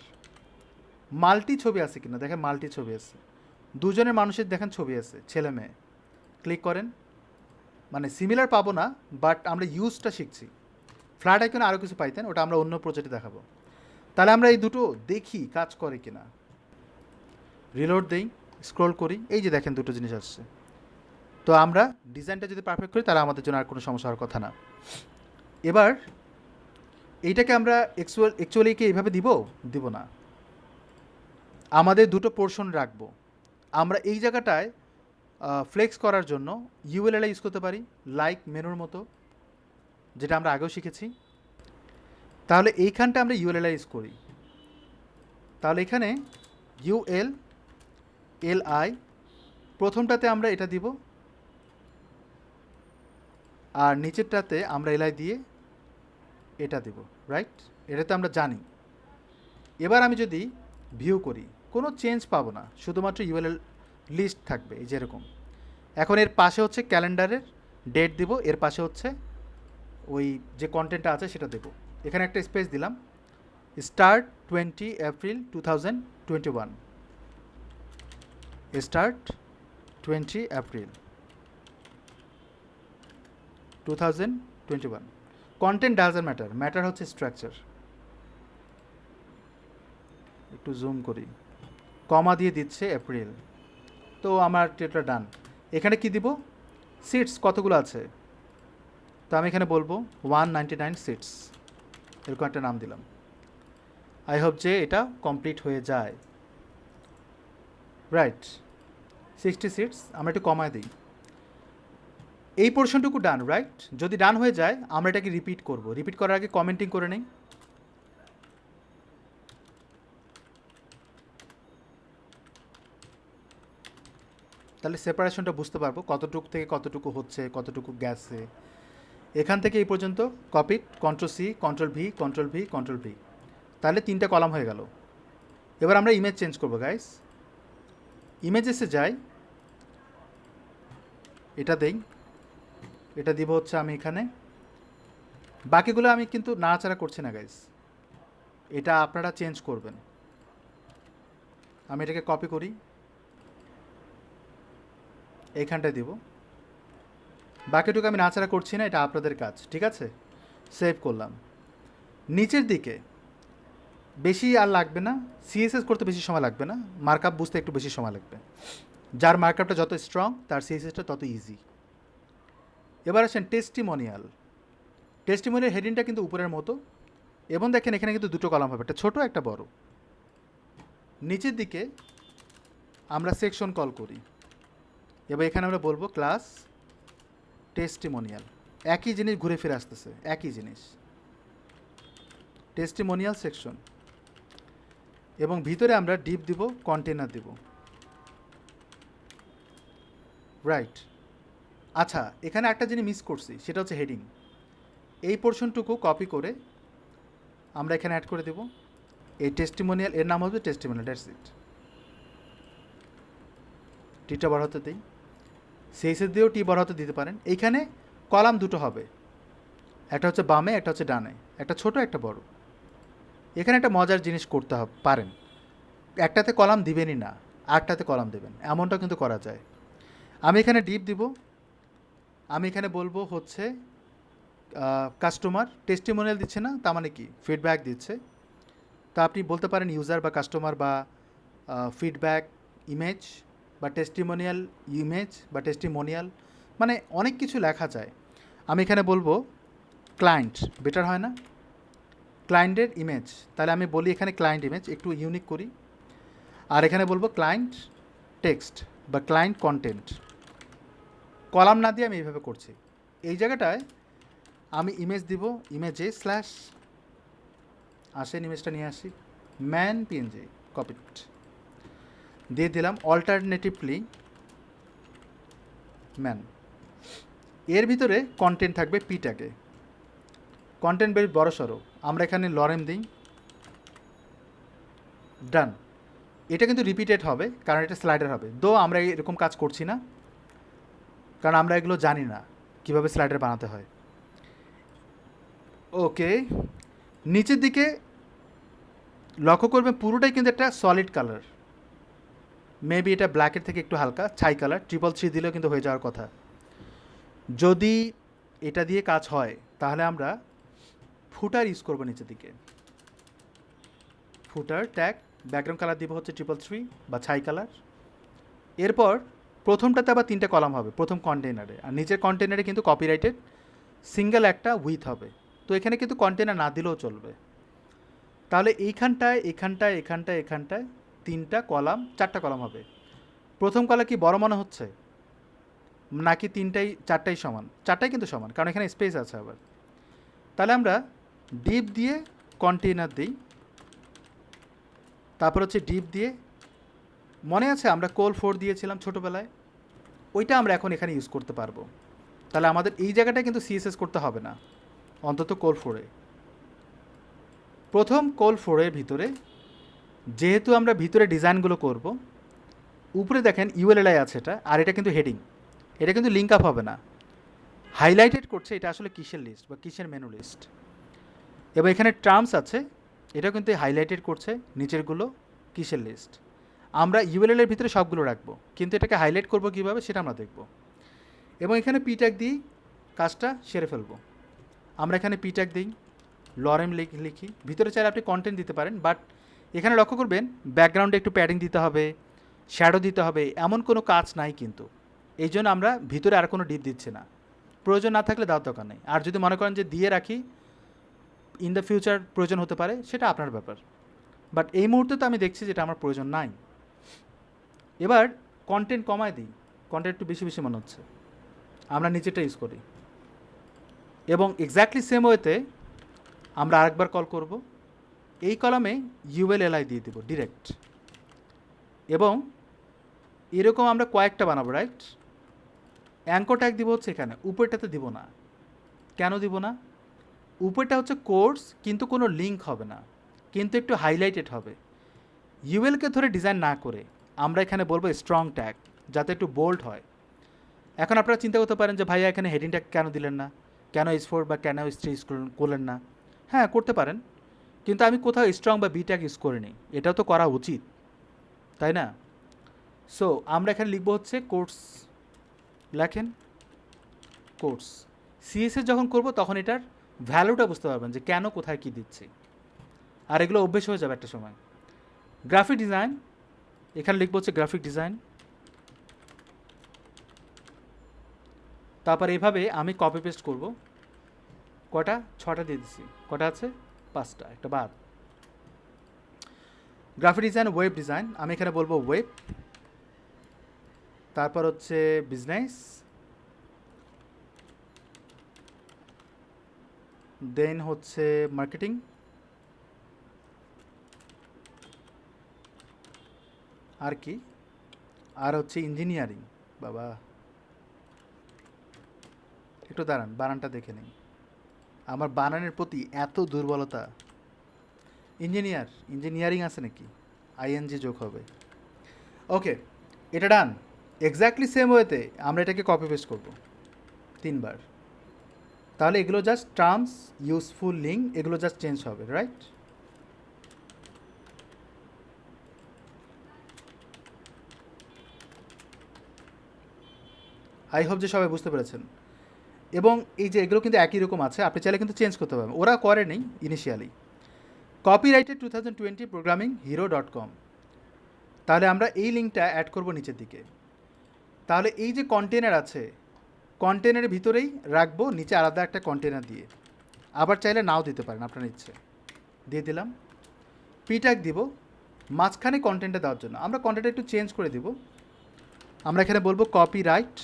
মাল্টি ছবি আছে কিনা, দেখেন মাল্টি ছবি আছে, দুজনের মানুষের দেখেন ছবি আছে, ছেলে মেয়ে। ক্লিক করেন, মানে সিমিলার পাবো না, বাট আমরা ইউজটা শিখছি। ফ্ল্যাট আইকনে আরও কিছু পাইতেন, ওটা আমরা অন্য প্রজেক্টে দেখাবো। তাহলে আমরা এই দুটো দেখি কাজ করে কিনা। রিলোড দেই, স্ক্রল করি, এই যে দেখেন দুটো জিনিস আসছে। তো আমরা ডিজাইনটা যদি পারফেক্ট করি তাহলে আমাদের জন্য আর কোনো সমস্যা হওয়ার কথা না। এবার এইটাকে আমরা অ্যাকচুয়ালি কি এইভাবে দিব না, আমাদের দুটো পোর্শন রাখবো। আমরা এই জায়গাটায় ফ্লেক্স করার জন্য ইউএলএল ইউজ করতে পারি, লাইক মেনুর মতো, যেটা আমরা আগেও শিখেছি। তাহলে এইখানটা আমরা ইউএলএল ইউজ করি। তাহলে এখানে ULLI, প্রথমটাতে আমরা এটা দিব, আর নিচেরটাতে আমরা এলআই দিয়ে এটা দেব, রাইট? এটাতে আমরা জানি। এবার আমি যদি ভিউ করি, কোনো চেঞ্জ পাবো না, শুধুমাত্র ইউএলএল লিস্ট থাকবে এই যেরকম। এখন এর পাশে হচ্ছে ক্যালেন্ডারের ডেট দিব, এর পাশে হচ্ছে ওই যে কন্টেন্টটা আছে সেটা দেব। এখানে একটা স্পেস দিলাম, start 20 April 2021, start 20 April 2021। Content doesn't matter, matter হচ্ছে স্ট্রাকচার। একটু জুম করি, কমা দিয়ে দিচ্ছে এপ্রিল। তো আমার এটা ডান। এখানে কি দিব, সিটস কতগুলো আছে, তো আমি এখানে বলবো 199 সিটস, এরকম একটা নাম দিলাম। আই হোপ যে এটা কমপ্লিট হয়ে যায়, রাইট? 60 সিটস, আমরা একটু কমায় দিই। এই পোর্শনটুকু ডান, রাইট? যদি ডান হয়ে যায় আমরা এটাকে রিপিট করব। রিপিট করার আগে কমেন্টিং করে নেই। তাহলে সেপারেশনটা বুঝতে পারবো কতটুকু থেকে কতটুকু হচ্ছে, কতটুকু গেছে। এখান থেকে এই পর্যন্ত কপিট, CTRL-C, CTRL-V, CTRL-V, CTRL-V, তাহলে 3টা কলাম হয়ে গেল। এবার আমরা ইমেজ চেঞ্জ করবো গাইস। ইমেজেসে যাই, এটা দেই, এটা দিব হচ্ছে আমি এখানে। বাকিগুলো আমি কিন্তু নাড়াচাড়া করছি না গাইস, এটা আপনারা চেঞ্জ করবেন। আমি এটাকে কপি করি, এইখানটায় দিব। বাকিটুকু আমি নাড়াচাড়া করছি না, এটা আপনাদের কাজ, ঠিক আছে? সেভ করলাম। নিচের দিকে বেশি আর লাগবে না, সিএসএস করতে বেশি সময় লাগবে না, মার্কআপ বুঝতে একটু বেশি সময় লাগবে। যার মার্কআপটা যত স্ট্রং তার সিএসএসটা তত ইজি। এবার আসেন টেস্টিমোনিয়াল। টেস্টিমোনিয়াল হেডিংটা কিন্তু উপরের মতো, এবং দেখেন এখানে কিন্তু দুটো কলাম হবে, একটা ছোট একটা বড়। নিচের দিকে আমরা সেকশন কল করি, এবার এখানে আমরা বলবো ক্লাস টেস্টিমোনিয়াল। একই জিনিস ঘুরে ফিরে আসতেছে, একই জিনিস, টেস্টিমোনিয়াল সেকশন। এবং ভিতরে আমরা ডিপ দিব, কন্টেনার দিব, রাইট? আচ্ছা, এখানে একটা জিনিস মিস করছি, সেটা হচ্ছে হেডিং। এই পোর্শনটুকু কপি করে আমরা এখানে অ্যাড করে দেব। এই টেস্টিমোনিয়াল এর নাম হবে টেস্টিমোনিয়াল, দ্যাটস ইট। টিটা বড় হতে দিই, সিএসএস দিয়েও টি বড় হতে দিতে পারেন। এইখানে কলাম দুটো হবে, একটা হচ্ছে বামে, একটা হচ্ছে ডানে, একটা ছোট একটা বড়। এখানে একটা মজার জিনিস করতে পারেন, একটাতে কলাম দিবেনই না, আটটাতে কলাম দেবেন, এমনটা কিন্তু করা যায়। আমি এখানে ডিপ দিব, আমি এখানে বলবো হচ্ছে কাস্টমার। টেস্টিমোনিয়াল দিচ্ছে না, তার মানে কি ফিডব্যাক দিচ্ছে। তা আপনি বলতে পারেন ইউজার বা কাস্টমার বা ফিডব্যাক ইমেজ বা টেস্টিমোনিয়াল ইমেজ বা টেস্টিমোনিয়াল, মানে অনেক কিছু লেখা যায়। আমি এখানে বলবো ক্লায়েন্ট, বেটার হয় না? ক্লায়েন্টের ইমেজ, তাহলে আমি বলি এখানে ক্লায়েন্ট ইমেজ, একটু ইউনিক করি। আর এখানে বলবো ক্লায়েন্ট টেক্সট বা ক্লায়েন্ট কন্টেন্ট। কলাম না দিয়ে আমি এইভাবে করছি। এই জায়গাটায় আমি ইমেজ দিব, ইমেজে স্ল্যাশ আসেন, ইমেজটা নিয়ে আসি, ম্যান পিএনজি কপিট দিয়ে দিলাম, অল্টারনেটিভলি ম্যান। এর ভিতরে কন্টেন্ট থাকবে পি ট্যাগে, কন্টেন্ট বেশ বড় সড়ো, আমরা এখানে লরেম দিই, ডান। এটা কিন্তু রিপিটেড হবে কারণ এটা স্লাইডার হবে, দো আমরা এরকম কাজ করছি না কারণ আমরা এগুলো জানি না কীভাবে স্লাইডার বানাতে হয়। ওকে, নিচের দিকে লক্ষ্য করবেন পুরোটাই কিন্তু একটা সলিড কালার, মেবি এটা ব্ল্যাকের থেকে একটু হালকা ছাই কালার, 333 দিলেও কিন্তু হয়ে যাওয়ার কথা। যদি এটা দিয়ে কাজ হয় তাহলে আমরা ফুটার ইউজ করবো নিচের দিকে, ফুটার ট্যাগ ব্যাকগ্রাউন্ড কালার দিব হচ্ছে 333 বা ছাই কালার। এরপর প্রথমটাতে আবার 3টে কলাম হবে প্রথম কন্টেনারে, আর নিচের কন্টেনারে কিন্তু কপিরাইটেড সিঙ্গেল একটা উইথ হবে। তো এখানে কিন্তু কন্টেনার না দিলেও চলবে। তাহলে এইখানটায় এখানটায় এখানটায় এখানটায় 3টা কলাম 4টা কলাম হবে। প্রথম কলা কি বড় মনে হচ্ছে নাকি 4টাই সমান? 4টাই কিন্তু সমান কারণ এখানে স্পেস আছে আবার। তাহলে আমরা ডিপ দিয়ে কন্টেনার দিই, তারপর হচ্ছে ডিপ দিয়ে, মনে আছে আমরা কোল 4 দিয়েছিলাম ছোটোবেলায়, ওইটা আমরা এখন এখানে ইউজ করতে পারবো। তাহলে আমাদের এই জায়গাটায় কিন্তু সিএসএস করতে হবে না, অন্তত কোল 4-এ। প্রথম কোল 4-এর ভিতরে যেহেতু আমরা ভিতরে ডিজাইনগুলো করব, উপরে দেখেন ইউএলএলআই আছে এটা, আর এটা কিন্তু হেডিং, এটা কিন্তু লিঙ্ক আপ হবে না, হাইলাইটেড করছে এটা আসলে কিসের লিস্ট বা কিসের মেনু লিস্ট। এবার এখানে টার্মস আছে, এটাও কিন্তু হাইলাইটেড করছে নিচেরগুলো কিসের লিস্ট। আমরা ইউএলএল এর ভিতরে সবগুলো রাখবো, কিন্তু এটাকে হাইলাইট করবো কীভাবে সেটা আমরা দেখব। এবং এখানে পি ট্যাগ দিই কাজটা সেরে ফেলবো। আমরা এখানে পি ট্যাগ দিই, লরেম লিখি, ভিতরে চাইলে আপনি কন্টেন্ট দিতে পারেন, বাট এখানে লক্ষ্য করবেন ব্যাকগ্রাউন্ডে একটু প্যাডিং দিতে হবে, শ্যাডো দিতে হবে, এমন কোনো কাজ নাই কিন্তু। এই জন্য আমরা ভিতরে আর কোনো ডিপ দিচ্ছি না, প্রয়োজন না থাকলে দেওয়ার দরকার নেই। আর যদি মনে করেন যে দিয়ে রাখি ইন দ্য ফিউচার প্রয়োজন হতে পারে, সেটা আপনার ব্যাপার, বাট এই মুহূর্তে তো আমি দেখছি যেটা আমার প্রয়োজন নাই। এবার কন্টেন্ট কমায় দিই, কন্টেন্ট একটু বেশি বেশি মনে হচ্ছে, আমরা নিচেটা ইউজ করি। এবং এক্স্যাক্টলি সেম ওয়েতে আমরা আরেকবার কল করব, এই কলামে ইউএলএলআই দিয়ে দেবো ডিরেক্ট, এবং এরকম আমরা কয়েকটা বানাবো, রাইট। অ্যাঙ্কর ট্যাগ দিব হচ্ছে এখানে, উপরটাতে দিব না। কেন দিব না? উপরটা হচ্ছে কোর্স, কিন্তু কোনো লিঙ্ক হবে না, কিন্তু একটু হাইলাইটেড হবে। ইউএলকে ধরে ডিজাইন না করে আমরা এখানে বলবো স্ট্রং ট্যাগ, যাতে একটু বোল্ড হয়। এখন আপনারা চিন্তা করতে পারেন যে ভাইয়া এখানে হেডিং ট্যাগ কেন দিলেন না, কেন S4 বা কেন S3 ইউজ করলেন না? হ্যাঁ করতে পারেন, কিন্তু আমি কোথাও স্ট্রং বা বি ট্যাগ ইউজ করিনি, এটাও তো করা উচিত, তাই না? সো আমরা এখানে লিখবো হচ্ছে কোর্স, লেখেন কোর্স। সিএসএস যখন করব তখন এটার ভ্যালুটা বুঝতে পারবেন যে কেন কোথায় কী দিচ্ছি, আর এগুলো অভ্যেস হয়ে যাবে একটা সময়। গ্রাফিক ডিজাইন, এখানে লিখবো হচ্ছে গ্রাফিক ডিজাইন। তারপর এইভাবে আমি কপি পেস্ট করব, কটা 6টা দিয়ে দিচ্ছি, কটা আছে 5টা, একটা বাদ। গ্রাফিক ডিজাইন, ওয়েব ডিজাইন, আমি এখানে বলবো ওয়েব, তারপর হচ্ছে বিজনেস, দেন হচ্ছে মার্কেটিং, আর কি, আর হচ্ছে ইঞ্জিনিয়ারিং। বাবা একটু দাঁড়ান, বানানটা দেখে নিই, আমার বানানের প্রতি এত দুর্বলতা। ইঞ্জিনিয়ারিং আছে নাকি, আইএনজি যোগ হবে। ওকে, এটা ডান। এক্স্যাক্টলি সেম ওয়েতে আমরা এটাকে কপি পেস্ট করব 3বার। তাহলে এগুলো জাস্ট টার্মস, ইউজফুল লিঙ্ক, এগুলো জাস্ট চেঞ্জ হবে, রাইট। আই হোপ যে সবাই বুঝতে পেরেছেন। এবং এই যে এগুলো কিন্তু একই রকম আছে, আপনি চাইলে কিন্তু চেঞ্জ করতে পারবেন, ওরা করেনি ইনিশিয়ালি। কপিরাইটেড 2020 প্রোগ্রামিং হিরো.com, তাহলে আমরা এই লিঙ্কটা অ্যাড করব নিচের দিকে। তাহলে এই যে কন্টেনার আছে, কন্টেনারের ভিতরেই রাখবো, নিচে আলাদা একটা কন্টেনার দিয়ে, আবার চাইলে নাও দিতে পারেন আপনার ইচ্ছে। দিয়ে দিলাম, পি ট্যাগ দিব, মাঝখানে কন্টেন্টটা দেওয়ার জন্য আমরা কন্টেন্টটা একটু চেঞ্জ করে দিব। আমরা এখানে বলবো copyright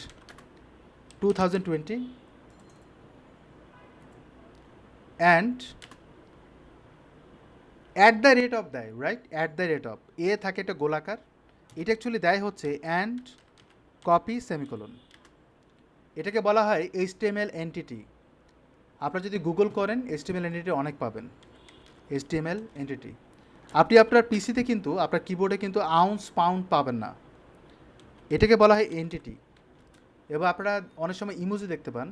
2020 and at the rate of দেয়, right, at the rate of a থাকে একটা গোলাকার, এটা অ্যাকচুয়ালি দেয় হচ্ছে অ্যান্ড কপি সেমিকোলন। এটাকে বলা হয় HTML এন্টিটি। আপনারা যদি গুগল করেন HTML এন্টিটি অনেক পাবেন। HTML এন্টিটি আপনি আপনার পিসিতে কিন্তু আপনার কিবোর্ডে কিন্তু আউন্স পাউন্ড পাবেন না, এটাকে বলা হয় এন্টিটি। এবং আপনারা অনেক সময় ইমোজি দেখতে পান,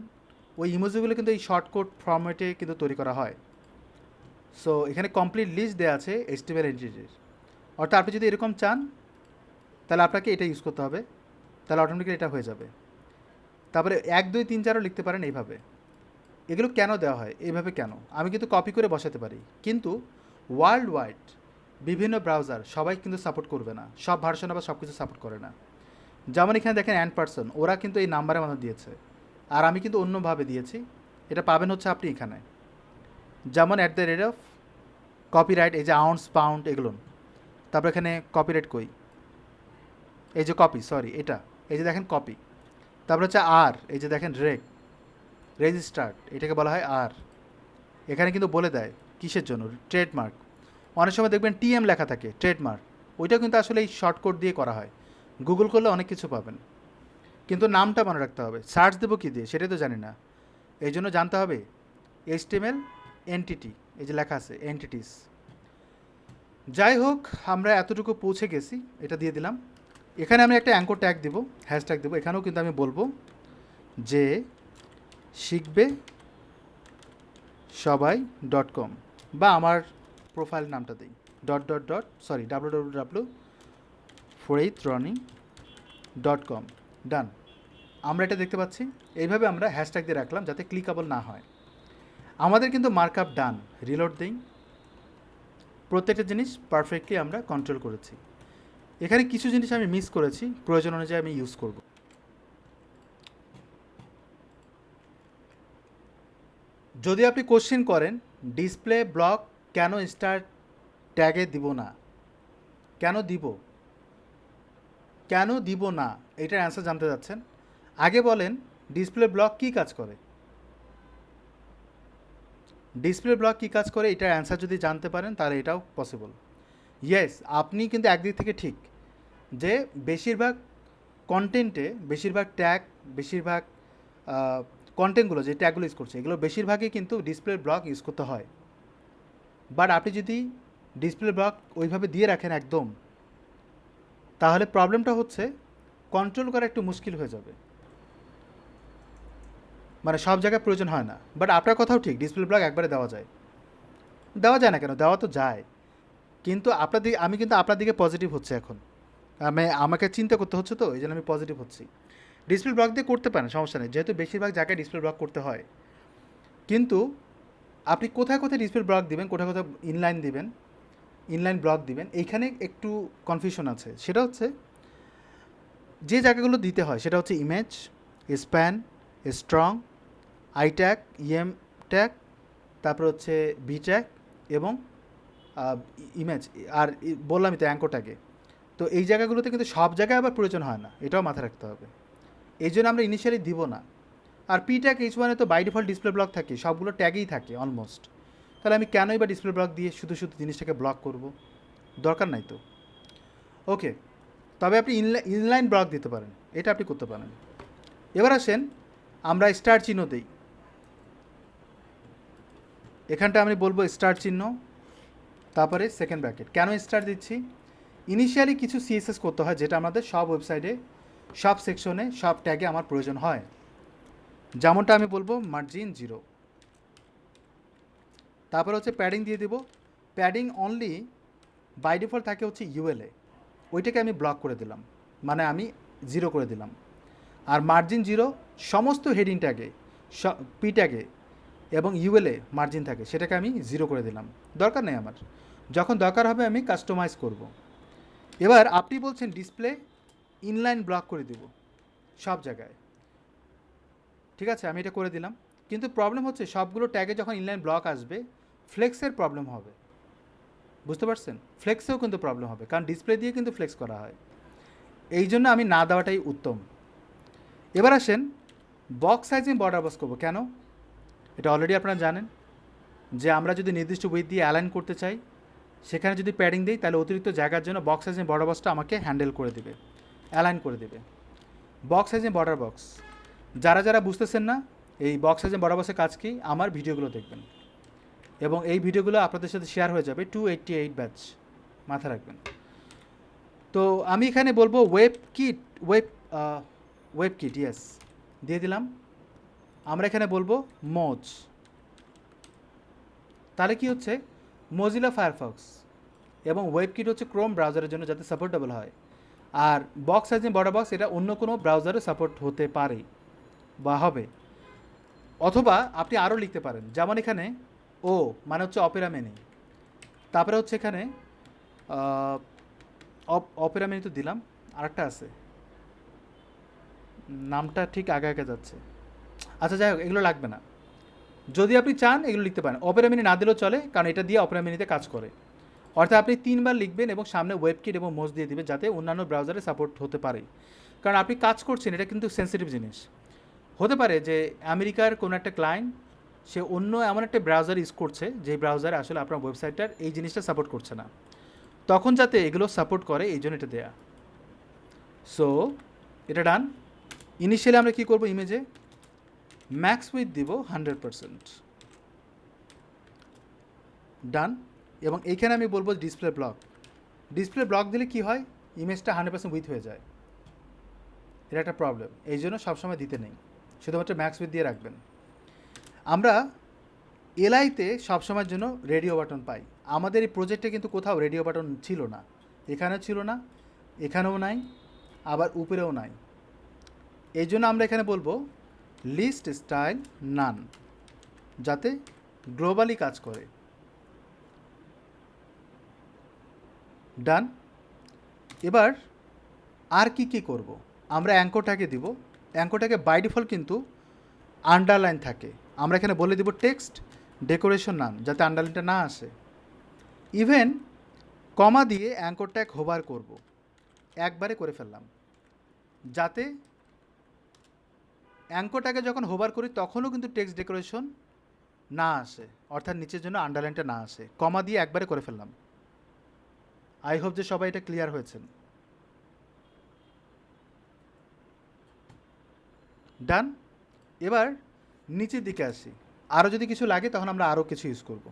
ওই ইমোজিগুলো কিন্তু এই শর্টকাট ফরম্যাটে কিন্তু তৈরি করা হয়। সো এখানে কমপ্লিট লিস্ট দেওয়া আছে HTML এন্টিটির। অর্থাৎ আপনি যদি এরকম চান তাহলে আপনাকে এটা ইউজ করতে হবে, তাহলে অটোমেটিক্যালি এটা হয়ে যাবে। তারপরে 1 2 3 4ও লিখতে পারেন এইভাবে। এগুলো কেন দেওয়া হয় এইভাবে কেন, আমি কিন্তু কপি করে বসাতে পারি, কিন্তু ওয়ার্ল্ড ওয়াইড বিভিন্ন ব্রাউজার সবাই কিন্তু সাপোর্ট করবে না, সব ভার্সন আবার সব কিছু সাপোর্ট করে না। যেমন এখানে দেখেন অ্যান্ড পার্সন, ওরা কিন্তু এই নাম্বারের মধ্যে দিয়েছে, আর আমি কিন্তু অন্যভাবে দিয়েছি। এটা পাবেন হচ্ছে আপনি এখানে, যেমন at the rate of copyright, এই যে আউন্স পাউন্ড এগুলো। তারপর এখানে কপিরাইট কই, এই যে কপি, সরি এটা, এই যে দেখেন কপি। তারপর হচ্ছে আর, এই যে দেখেন রেজিস্টার্ড, এটাকে বলা হয় আর। এখানে কিন্তু বলে দেয় কিসের জন্য, ট্রেডমার্ক। অনেক সময় দেখবেন TM লেখা থাকে, ট্রেডমার্ক, ওইটাও কিন্তু আসলে এই শর্টকট দিয়ে করা হয়। গুগল করলে অনেক কিছু পাবেন, কিন্তু নামটা মনে রাখতে হবে। সার্চ দেবো কী দিয়ে সেটাই তো জানি না, এই জন্য জানতে হবে HTML এন্টিটি, এই যে লেখা আছে এন্টিটিস। যাই হোক, আমরা এতটুকু পৌঁছে গেছি, এটা দিয়ে দিলাম। এখানে আমি একটা অ্যাঙ্কর ট্যাগ দেবো, হ্যাশট্যাগ দেবো। এখানেও কিন্তু আমি বলবো যে শিখবে সবাই .com, বা আমার প্রোফাইল নামটা দিই www.faridronny.com। ডান, আমরা এটা দেখতে পাচ্ছি। এইভাবে আমরা হ্যাশট্যাগ দিয়ে রাখলাম যাতে ক্লিকেবল না হয়। আমাদের কিন্তু মার্কআপ ডান, রিলোড দিই। প্রত্যেকটা জিনিস পারফেক্টলি আমরা কন্ট্রোল করেছি। এখানে কিছু জিনিস আমি মিস করেছি, প্রয়োজন অনুযায়ী আমি ইউজ করব। যদি আপনি কোশ্চেন করেন ডিসপ্লে ব্লক কেন স্টার্ট ট্যাগে দিব না, কেন দিব না, এটার অ্যান্সার জানতে যাচ্ছেন। আগে বলেন ডিসপ্লে ব্লক কী কাজ করে, ডিসপ্লে ব্লক কী কাজ করে, এটার অ্যান্সার যদি জানতে পারেন তাহলে এটাও পসিবল। ইয়েস, আপনি কিন্তু একদিক থেকে ঠিক যে বেশিরভাগ কন্টেন্টে, বেশিরভাগ ট্যাগ, বেশিরভাগ কন্টেন্টগুলো যে ট্যাগগুলো ইউজ করছে এগুলো বেশিরভাগই কিন্তু ডিসপ্লে ব্লক ইউজ করতে হয়। বাট আপনি যদি ডিসপ্লে ব্লক ওইভাবে দিয়ে রাখেন একদম, তাহলে প্রবলেমটা হচ্ছে কন্ট্রোল করা একটু মুশকিল হয়ে যাবে, মানে সব জায়গায় প্রয়োজন হয় না। বাট আপনার কথাও ঠিক, ডিসপ্লে ব্লক একবারে দেওয়া যায় না কেন, দেওয়া তো যায়। কিন্তু আপনার দিকে, আমি কিন্তু আপনার দিকে পজিটিভ হচ্ছে এখন, আমাকে চিন্তা করতে হচ্ছে, তো এই জন্য আমি পজিটিভ হচ্ছি। ডিসপ্লে ব্লক দিয়ে করতে পারেন, সমস্যা নেই, যেহেতু বেশিরভাগ জায়গায় ডিসপ্লে ব্লক করতে হয়। কিন্তু আপনি কোথায় কোথায় ডিসপ্লে ব্লক দিবেন, কোথায় কোথায় ইনলাইন ব্লক দিবেন, এইখানে একটু কনফিউশন আছে। সেটা হচ্ছে যে জায়গাগুলো দিতে হয় সেটা হচ্ছে image, span, strong, I tag, em tag, তারপর হচ্ছে বি ট্যাগ এবং ইমেজ, আর বললামই তো অ্যাঙ্কর ট্যাগে। তো এই জায়গাগুলোতে কিন্তু সব জায়গায় আবার প্রয়োজন হয় না, এটাও মাথায় রাখতে হবে। এই জন্য আমরা ইনিশিয়ালি দিব না। আর পি ট্যাগ H1-এ তো বাই ডিফল্ট ডিসপ্লে ব্লক থাকে, সবগুলো ট্যাগেই থাকে অলমোস্ট। তাহলে আমি কেনই বা ডিসপ্লে ব্লক দিয়ে শুধু জিনিসটাকে ব্লক করব, দরকার নাই তো। ওকে, তবে আপনি ইনলাইন ব্লক দিতে পারেন, এটা আপনি করতে পারেন। এবার আসেন আমরা স্টার চিহ্ন দিই। এখানটা আমি বলবো স্টার চিহ্ন, তারপরে সেকেন্ড ব্র্যাকেট। কেন স্টার দিচ্ছি, ইনিশিয়ালি কিছু CSS করতে হয় যেটা আমাদের সব ওয়েবসাইটে, সব সেকশনে, সব ট্যাগে আমার প্রয়োজন হয়। যেমনটা আমি বলবো মার্জিন 0, তারপরে হচ্ছে প্যাডিং দিয়ে দেবো। প্যাডিং অনলি বাই ডিফল্ট থাকে হচ্ছে ULA, ওইটাকে আমি ব্লক করে দিলাম, মানে আমি 0 করে দিলাম। আর মার্জিন 0 সমস্ত হেডিং ট্যাগে, পি ট্যাগে এবং ULA মার্জিন থাকে, সেটাকে আমি 0 করে দিলাম, দরকার নেই আমার। যখন দরকার হবে আমি কাস্টমাইজ করব। এবার আপনি বলছেন ডিসপ্লে ইনলাইন ব্লক করে দেব সব জায়গায়, ঠিক আছে, আমি এটা করে দিলাম। কিন্তু প্রবলেম হচ্ছে সবগুলো ট্যাগে যখন ইনলাইন ব্লক আসবে ফ্লেক্সের প্রবলেম হবে। বুঝতে পারছেন? ফ্লেক্সেও কিন্তু প্রবলেম হবে, কারণ ডিসপ্লে দিয়ে কিন্তু ফ্লেক্স করা হয়। এই জন্য আমি না দেওয়াটাই উত্তম। এবার আসেন বক্স সাইজিং বর্ডার বক্স করবো কেন? এটা অলরেডি আপনারা জানেন যে আমরা যদি নির্দিষ্ট উইথ দিয়ে অ্যালাইন করতে চাই, সেখানে যদি প্যাডিং দিই তাহলে অতিরিক্ত জায়গার জন্য বক্স সাইজিং বর্ডার বক্সটা আমাকে হ্যান্ডেল করে দেবে, অ্যালাইন করে দেবে। বক্স সাইজিং বর্ডার বক্স যারা যারা বুঝতেছেন না এই বক্স সাইজিং বর্ডার বক্সের কাজ কি, আমার ভিডিওগুলো দেখবেন এবং এই ভিডিওগুলো আপনাদের সাথে শেয়ার হয়ে যাবে 288 ব্যাচ, মাথা রাখবেন। তো আমি এখানে বলবো web kit, web kit yes দিয়ে দিলাম। আমরা এখানে বলবো মোজ, তাহলে কি হচ্ছে মজিলা ফায়ারফক্স এবং ওয়েব কিট হচ্ছে ক্রোম ব্রাউজারের জন্য যাতে সাপোর্টেবল হয়। আর বক্স সাইজিং বর্ডার বক্স এটা অন্য কোনো ব্রাউজারে সাপোর্ট হতে পারে বা হবে, অথবা আপনি আরও লিখতে পারেন, যেমন এখানে ও মানে হচ্ছে অপেরা মেনি, তারপরে হচ্ছে এখানে অপেরা মেনি তো দিলাম, আরেকটা আছে নামটা ঠিক আগে আগে যাচ্ছে, আচ্ছা যাই হোক এগুলো লাগবে না। যদি আপনি চান এগুলো লিখতে পারেন, অপেরা মিনি না দিলেও চলে, কারণ এটা দিয়ে অপেরা মিনিতে কাজ করে। অর্থাৎ আপনি 3বার লিখবেন এবং সামনে ওয়েবকিট এবং মোজ দিয়ে দিবেন যাতে অন্যান্য ব্রাউজারে সাপোর্ট হতে পারে, কারণ আপনি কাজ করছেন এটা কিন্তু সেন্সিটিভ জিনিস। হতে পারে যে আমেরিকার কোনো একটা ক্লায়েন্ট সে অন্য এমন একটা ব্রাউজার ইউজ করছে যে ব্রাউজারে আসলে আপনার ওয়েবসাইটটার এই জিনিসটা সাপোর্ট করছে না, তখন যাতে এগুলো সাপোর্ট করে এই জন্য এটা দেয়া। সো এটা ডান। ইনিশিয়ালি আমরা কী করবো, ইমেজে ম্যাক্স উইথ দিব 100%, ডান। এবং এইখানে আমি বলবো ডিসপ্লে ব্লক, ডিসপ্লে ব্লক দিলে কি হয়, ইমেজটা 100% উইথ হয়ে যায়, এটা একটা প্রবলেম, এই জন্য সবসময় দিতে নেই, শুধুমাত্র ম্যাক্স উইথ দিয়ে রাখবেন। আমরা এলআইতে সবসময়ের জন্য রেডিও বাটন পাই, আমাদের এই প্রজেক্টে কিন্তু কোথাও রেডিও বাটন ছিল না, এখানেও ছিল না, এখানেও নাই, আবার উপরেও নাই। এই জন্য আমরা এখানে বলবো লিস্ট স্টাইল নান, যাতে গ্লোবালি কাজ করে, ডান। এবার আর কি কি করব, আমরা অ্যাঙ্করটাকে দিব, অ্যাঙ্করটাকে বাই ডিফল্ট কিন্তু আন্ডারলাইন থাকে, আমরা এখানে বলে দিব টেক্সট ডেকোরেশন নান, যাতে আন্ডারলাইনটা না আসে। ইভেন কমা দিয়ে অ্যাঙ্কর ট্যাগ হোভার করব, একবারে করে ফেললাম, যাতে অ্যাঙ্কর ট্যাগে যখন হোভার করি তখনও কিন্তু টেক্সট ডেকোরেশন না আসে, অর্থাৎ নিচের জন্য আন্ডারলাইনটা না আসে, কমা দিয়ে একবারে করে ফেললাম। আই হোপ যে সবাই এটা ক্লিয়ার হয়েছেন, ডান। এবার নিচের দিকে আসি, আরও যদি কিছু লাগে তখন আমরা আরও কিছু ইউজ করব।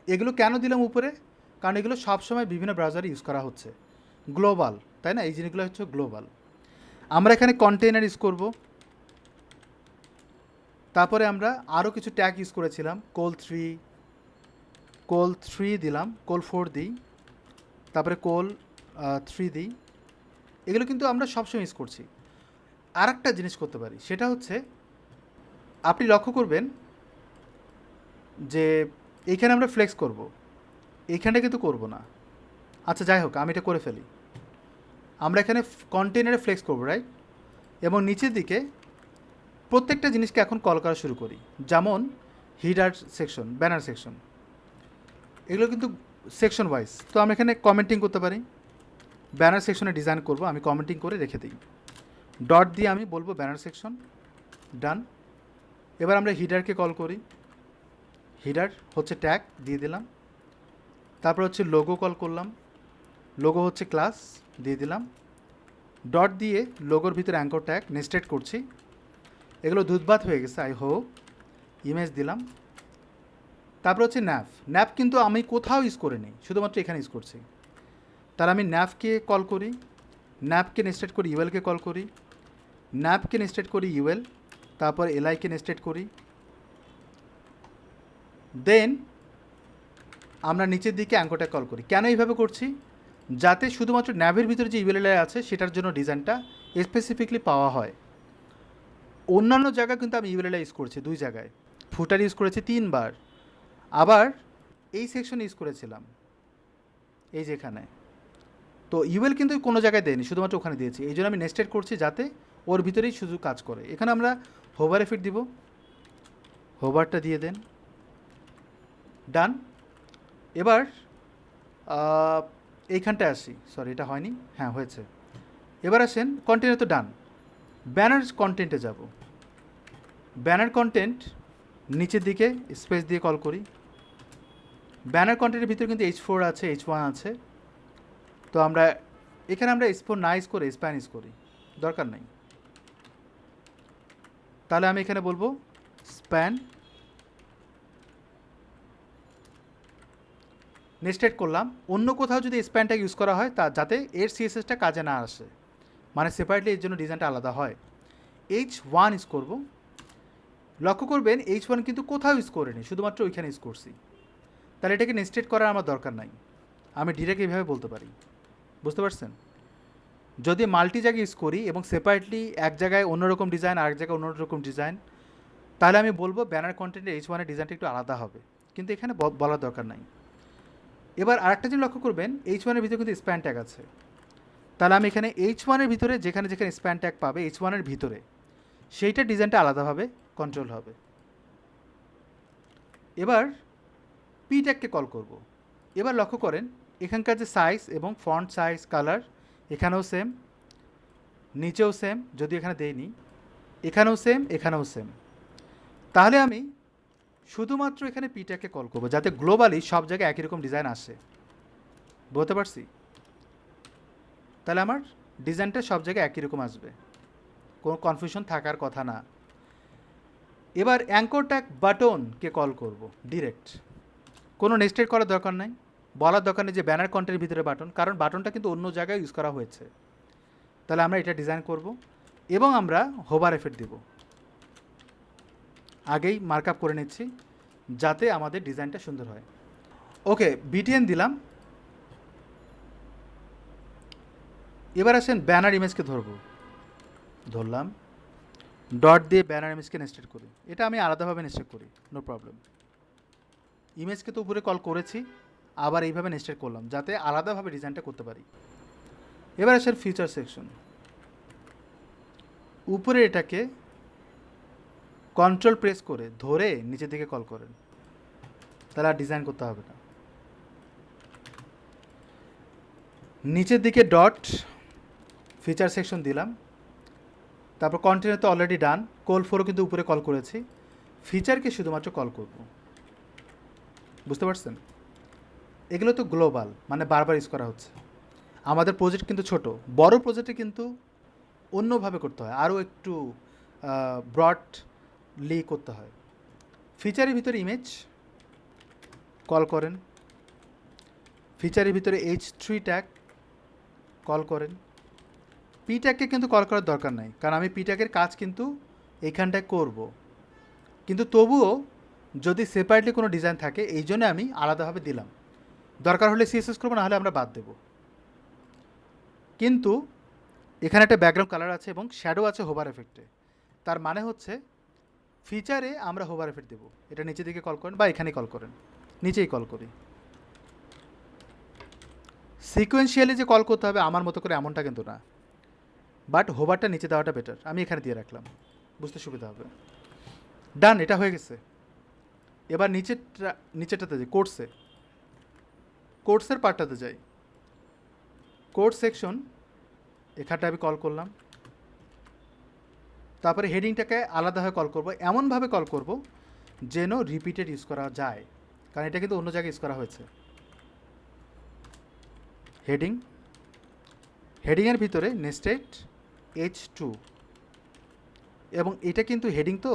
এগুলো কেন দিলাম উপরে, কারণ এগুলো সবসময় বিভিন্ন ব্রাউজারে ইউজ করা হচ্ছে, গ্লোবাল, তাই না, এই জিনিসগুলো হচ্ছে গ্লোবাল। আমরা এখানে কন্টেইনার ইউজ করব, তারপরে আমরা আরও কিছু ট্যাগ ইউজ করেছিলাম, কোল 3 দিলাম, কোল 4 দিই, তারপরে কোল 3 দিই, এগুলো কিন্তু আমরা সবসময় ইউজ করছি। আর একটা জিনিস করতে পারি, সেটা হচ্ছে আপনি লক্ষ্য করবেন যে এইখানে আমরা ফ্লেক্স করব, এইখানটা কিন্তু করব না, আচ্ছা যাই হোক আমি এটা করে ফেলি। আমরা এখানে কন্টেইনারে ফ্লেক্স করব, রাইট, এবং নিচের দিকে প্রত্যেকটা জিনিসকে এখন কল করা শুরু করি, যেমন হিডার সেকশন, ব্যানার সেকশন, এগুলো কিন্তু সেকশন ওয়াইজ। তো আমরা এখানে কমেন্টিং করতে পারি, ব্যানার সেকশনে ডিজাইন করব, আমি কমেন্টিং করে রেখে দিই, ডট দিয়ে আমি বলবো ব্যানার সেকশন, ডান। এবার আমরা হিডারকে কল করি, হিডার হচ্ছে ট্যাগ দিয়ে দিলাম, তারপর হচ্ছে লোগো কল করলাম, লোগো হচ্ছে ক্লাস দিয়ে দিলাম, ডট দিয়ে লোগোর ভিতরে অ্যাঙ্কর ট্যাগ নেস্টেড করছি, এগুলো দুধভাত হয়ে গেছে আই হোপ। ইমেজ দিলাম, তারপর হচ্ছে ন্যাভ, ন্যাভ কিন্তু আমি কোথাও ইউজ করিনি, শুধুমাত্র এখানে ইউজ করছি, তার আমি ন্যাভকে কল করি, ন্যাভকে নেস্টেড করি, ইউএলকে কল করি, ন্যাভকে নেস্টেড করি ইউএল, তারপর এলআইকে নেস্টেড করি, দেন আমরা নিচের দিকে অ্যাঙ্করটা কল করি। কেন এইভাবে করছি, যাতে শুধুমাত্র ন্যাভের ভিতরে যে ইউএলএল আছে সেটার জন্য ডিজাইনটা স্পেসিফিকলি পাওয়া হয়। অন্যান্য জায়গায় কিন্তু আমি ইউএলএল ইউজ করছি 2 জায়গায়, ফুটার ইউজ করেছি 3বার, আবার এই সেকশন ইউজ করেছিলাম এই যেখানে। তো ইউএল কিন্তু কোনো জায়গায় দেয়নি, শুধুমাত্র ওখানে দিয়েছি, এই জন্য আমি নেস্টেড করছি যাতে ওর ভিতরেই শুধু কাজ করে। এখানে আমরা হোভার এফেক্ট দিব, হোভারটা দিয়ে দেন, ডান। এবার আহ, এইখানটায় আসি, সরি এটা হয়নি, হ্যাঁ হয়েছে। এবার আসেন কন্টেন্টে তো ডান, ব্যানার কন্টেন্টে যাব। ব্যানার কন্টেন্ট নিচের দিকে স্পেস দিয়ে কল করি। ব্যানার কন্টেন্টের ভিতরে কিন্তু H4 আছে, H1 আছে। তো আমরা এখানে আমরা S4 না ইউজ করে স্প্যান ইউজ করি, দরকার নেই। তাহলে আমি এখানে বলবো স্প্যান, নেস্টেড করলাম। অন্য কোথাও যদি স্প্যানটা ইউজ করা হয় তা যাতে এর সিএসএসটা কাজে না আসে, মানে সেপারেটলি এর জন্য ডিজাইনটা আলাদা হয়। H1 ইউজ করব। লক্ষ্য করবেন H1 কিন্তু কোথাও ইউজ করিনি, শুধুমাত্র ওইখানে ইউজ করছি। তাহলে এটাকে নেস্টেড করার আমার দরকার নাই, আমি ডিরেক্ট এইভাবে বলতে পারি। বুঝতে পারছেন? যদি মাল্টি জায়গায় ইউজ করি এবং সেপারেটলি এক জায়গায় অন্যরকম ডিজাইন আর এক জায়গায় অন্যরকম ডিজাইন, তাহলে আমি বলবো ব্যানার কন্টেন্টের H1-এর ডিজাইনটা একটু আলাদা হবে, কিন্তু এখানে বলার দরকার নাই। এবার আরেকটা জিনিস লক্ষ্য করবেন, H1-এর ভিতরে কিন্তু স্প্যান ট্যাগ আছে। তাহলে আমি এখানে H1-এর ভিতরে যেখানে যেখানে স্প্যান ট্যাগ পাবে H1-এর ভিতরে, সেইটা ডিজাইনটা আলাদাভাবে কন্ট্রোল হবে। এবার পি ট্যাগকে কল করব। এবার লক্ষ্য করেন এখানকার যে সাইজ এবং ফন্ট সাইজ কালার এখানেও সেম, নিচেও সেম, যদি এখানে দেইনি, এখানেও সেম, এখানেও সেম। তাহলে আমি শুধুমাত্র এখানে পি ট্যাগকে কল করবো যাতে গ্লোবালি সব জায়গায় একই রকম ডিজাইন আসে। বলতে পারছি? তাহলে আমার ডিজাইনটা সব জায়গায় একই রকম আসবে, কোনো কনফিউশন থাকার কথা না। এবার অ্যাঙ্কর ট্যাগ বাটনকে কল করব ডিরেক্ট, কোনো নেস্টেড করার দরকার নাই, বলার দরকার নেই যে ব্যানার কন্টেন্টের ভিতরে বাটন, কারণ বাটনটা কিন্তু অন্য জায়গায় ইউজ করা হয়েছে। তাহলে আমরা এটা ডিজাইন করব এবং আমরা হোভার এফেক্ট দেব। আগেই মার্কআপ করে নিচ্ছি যাতে আমাদের ডিজাইনটা সুন্দর হয়। ওকে, বিটিএন দিলাম। এবার আসেন ব্যানার ইমেজকে ধরলাম, ডট দিয়ে ব্যানার ইমেজকে নেস্টেড করি। এটা আমি আলাদাভাবে নেস্টেড করি, নো প্রবলেম। ইমেজকে তো উপরে কল করেছি, আবার এইভাবে নেস্টেড করলাম যাতে আলাদাভাবে ডিজাইনটা করতে পারি। এবার আসেন ফিচার সেকশন, উপরে এটাকে কন্ট্রোল প্রেস করে ধরে নিচের দিকে কল করেন, তাহলে আর ডিজাইন করতে হবে না। নিচের দিকে ডট ফিচার সেকশন দিলাম, তারপর কন্টেনার তো অলরেডি ডান, কোল ফোরও কিন্তু উপরে কল করেছি, ফিচারকে শুধুমাত্র কল করব। বুঝতে পারছেন? এগুলো তো গ্লোবাল, মানে বারবার ইউজ করা হচ্ছে। আমাদের প্রজেক্ট কিন্তু ছোট, বড় প্রজেক্টে কিন্তু অন্যভাবে করতে হয়, আরও একটু ব্রডলি করতে হয়। ফিচারের ভিতরে ইমেজ কল করেন, ফিচারের ভিতরে H3 ট্যাগ কল করেন। পি ট্যাগকে কিন্তু কল করার দরকার নাই, কারণ আমি পি ট্যাগের কাজ কিন্তু এইখানটায় করব, কিন্তু তবুও যদি সেপারেটলি কোনো ডিজাইন থাকে এই জন্য আমি আলাদাভাবে দিলাম। দরকার হলে সিএসএস করবো, না হলে আমরা বাদ দেব। কিন্তু এখানে একটা ব্যাকগ্রাউন্ড কালার আছে এবং শ্যাডো আছে হোভার এফেক্টে, তার মানে হচ্ছে ফিচারে আমরা হোভার এফেক্ট দেবো। এটা নিচের দিকে কল করেন বা এখানেই কল করেন, নিচেই কল করি। সিকোয়েন্সিয়ালি যে কল করতে হবে আমার মতো করে এমনটা কিন্তু না, বাট হোভারটা নিচে দেওয়াটা বেটার, আমি এখানে দিয়ে রাখলাম, বুঝতে সুবিধা হবে। ডান, এটা হয়ে গেছে। এবার নিচেরটাতে যাই, কোর্সের পার্টটাতে যাই। কোর্স সেকশন এখানটা আমি কল করলাম, তারপরে হেডিংটাকে আলাদাভাবে কল করব, এমনভাবে কল করব যেন রিপিটেড ইউজ করা যায়, কারণ এটা কিন্তু অন্য জায়গায় ইউজ করা হয়েছে। হেডিংয়ের ভিতরে নেস্টেড H2, এবং এটা কিন্তু হেডিং তো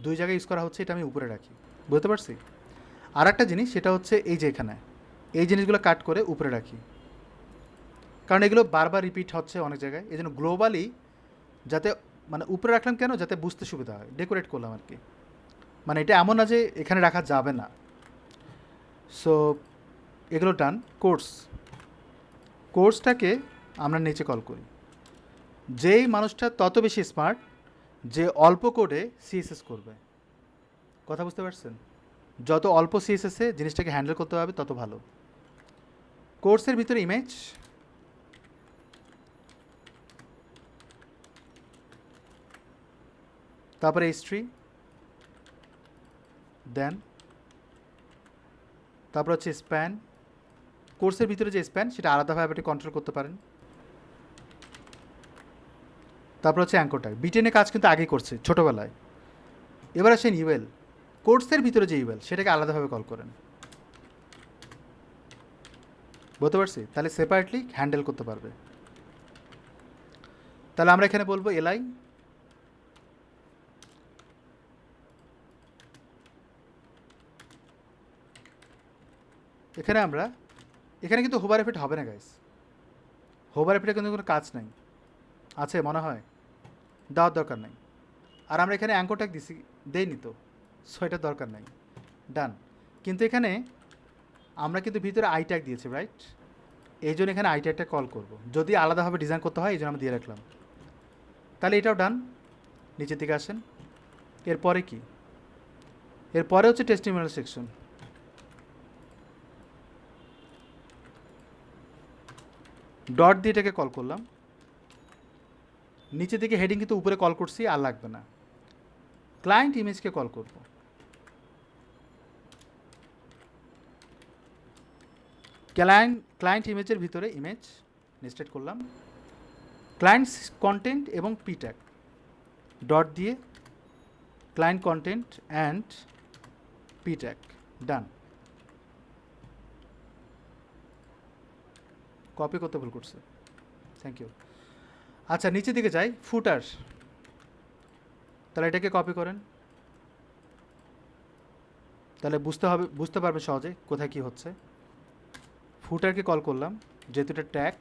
দুই জায়গায় ইউজ করা হচ্ছে, এটা আমি উপরে রাখি। বুঝতে পারছি? আর একটা জিনিস সেটা হচ্ছে এই যে এখানে এই জিনিসগুলো কাট করে উপরে রাখি, কারণ এগুলো বারবার রিপিট হচ্ছে অনেক জায়গায়, এই জন্য গ্লোবালি যাতে, মানে উপরে রাখলাম কেন, যাতে বুঝতে সুবিধা হয়, ডেকোরেট করলাম আর কি। মানে এটা এমন না যে এখানে রাখা যাবে না। সো এগুলো ডান। কোর্সটাকে আমরা নিচে কল করি। যেই মানুষটা তত বেশি স্মার্ট যে অল্প কোডে সিএসএস করবে। কথা বুঝতে পারছেন? যত অল্প সিএসএসে জিনিসটাকে হ্যান্ডেল করতে হবে তত ভালো। কোর্সের ভিতরে ইমেজ, তারপরে হিস্ট্রি, দেন তারপর হচ্ছে স্প্যান, কোর্সের ভিতরে যে স্প্যান সেটা আলাদাভাবে আপনি কন্ট্রোল করতে পারেন। তারপর হচ্ছে অ্যাঙ্কর ট্যাগ, বিটেনে কাজ কিন্তু আগেই করছে ছোটোবেলায়। এবার আসেন ইউএল, কোর্সের ভিতরে যে ইউএল সেটাকে আলাদাভাবে কল করেন। বুঝতে পারছি? তাহলে সেপারেটলি হ্যান্ডেল করতে পারবে। তাহলে আমরা এখানে বলবো এলআই, এখানে আমরা এখানে কিন্তু হোভার এফেক্ট হবে না গাইস, হোভার এফেক্টের কিন্তু কোনো কাজ নাই, আছে মনে হয়, দেওয়ার দরকার নাই। আর আমরা এখানে অ্যাঙ্কর ট্যাগ দিছি, দেইনি তো, সো এটার দরকার নাই, ডান। কিন্তু এখানে আমরা কিন্তু ভিতরে আই ট্যাগ দিয়েছি, রাইট? এই জন্য এখানে আই ট্যাগটা কল করব, যদি আলাদাভাবে ডিজাইন করতে হয় এই জন্য আমরা দিয়ে রাখলাম। তাহলে এটাও ডান। নিচের দিকে আসেন, এরপরে কি? এরপরে হচ্ছে টেস্টিমোনিয়াল সেকশন। ডট দিয়ে এটাকে কল করলাম, নিচের দিকে হেডিং কিন্তু উপরে কল করছি, আর লাগবে না। ক্লায়েন্ট ইমেজকে কল করব, ক্লায়েন্ট ইমেজের ভিতরে ইমেজ নেস্টেড করলাম, ক্লায়েন্টস কন্টেন্ট এবং পি ট্যাগ ডট দিয়ে client content and P tag, done. Copy করতে ভুল করছে, থ্যাংক ইউ। আচ্ছা নিচের দিকে যাই, ফুটার, তাহলে এটাকে কপি করেন, তাহলে বুঝতে পারবে সহজে কোথায় কি হচ্ছে। ফুটারকে কল করলাম, যেহেতু এটা ট্যাগ,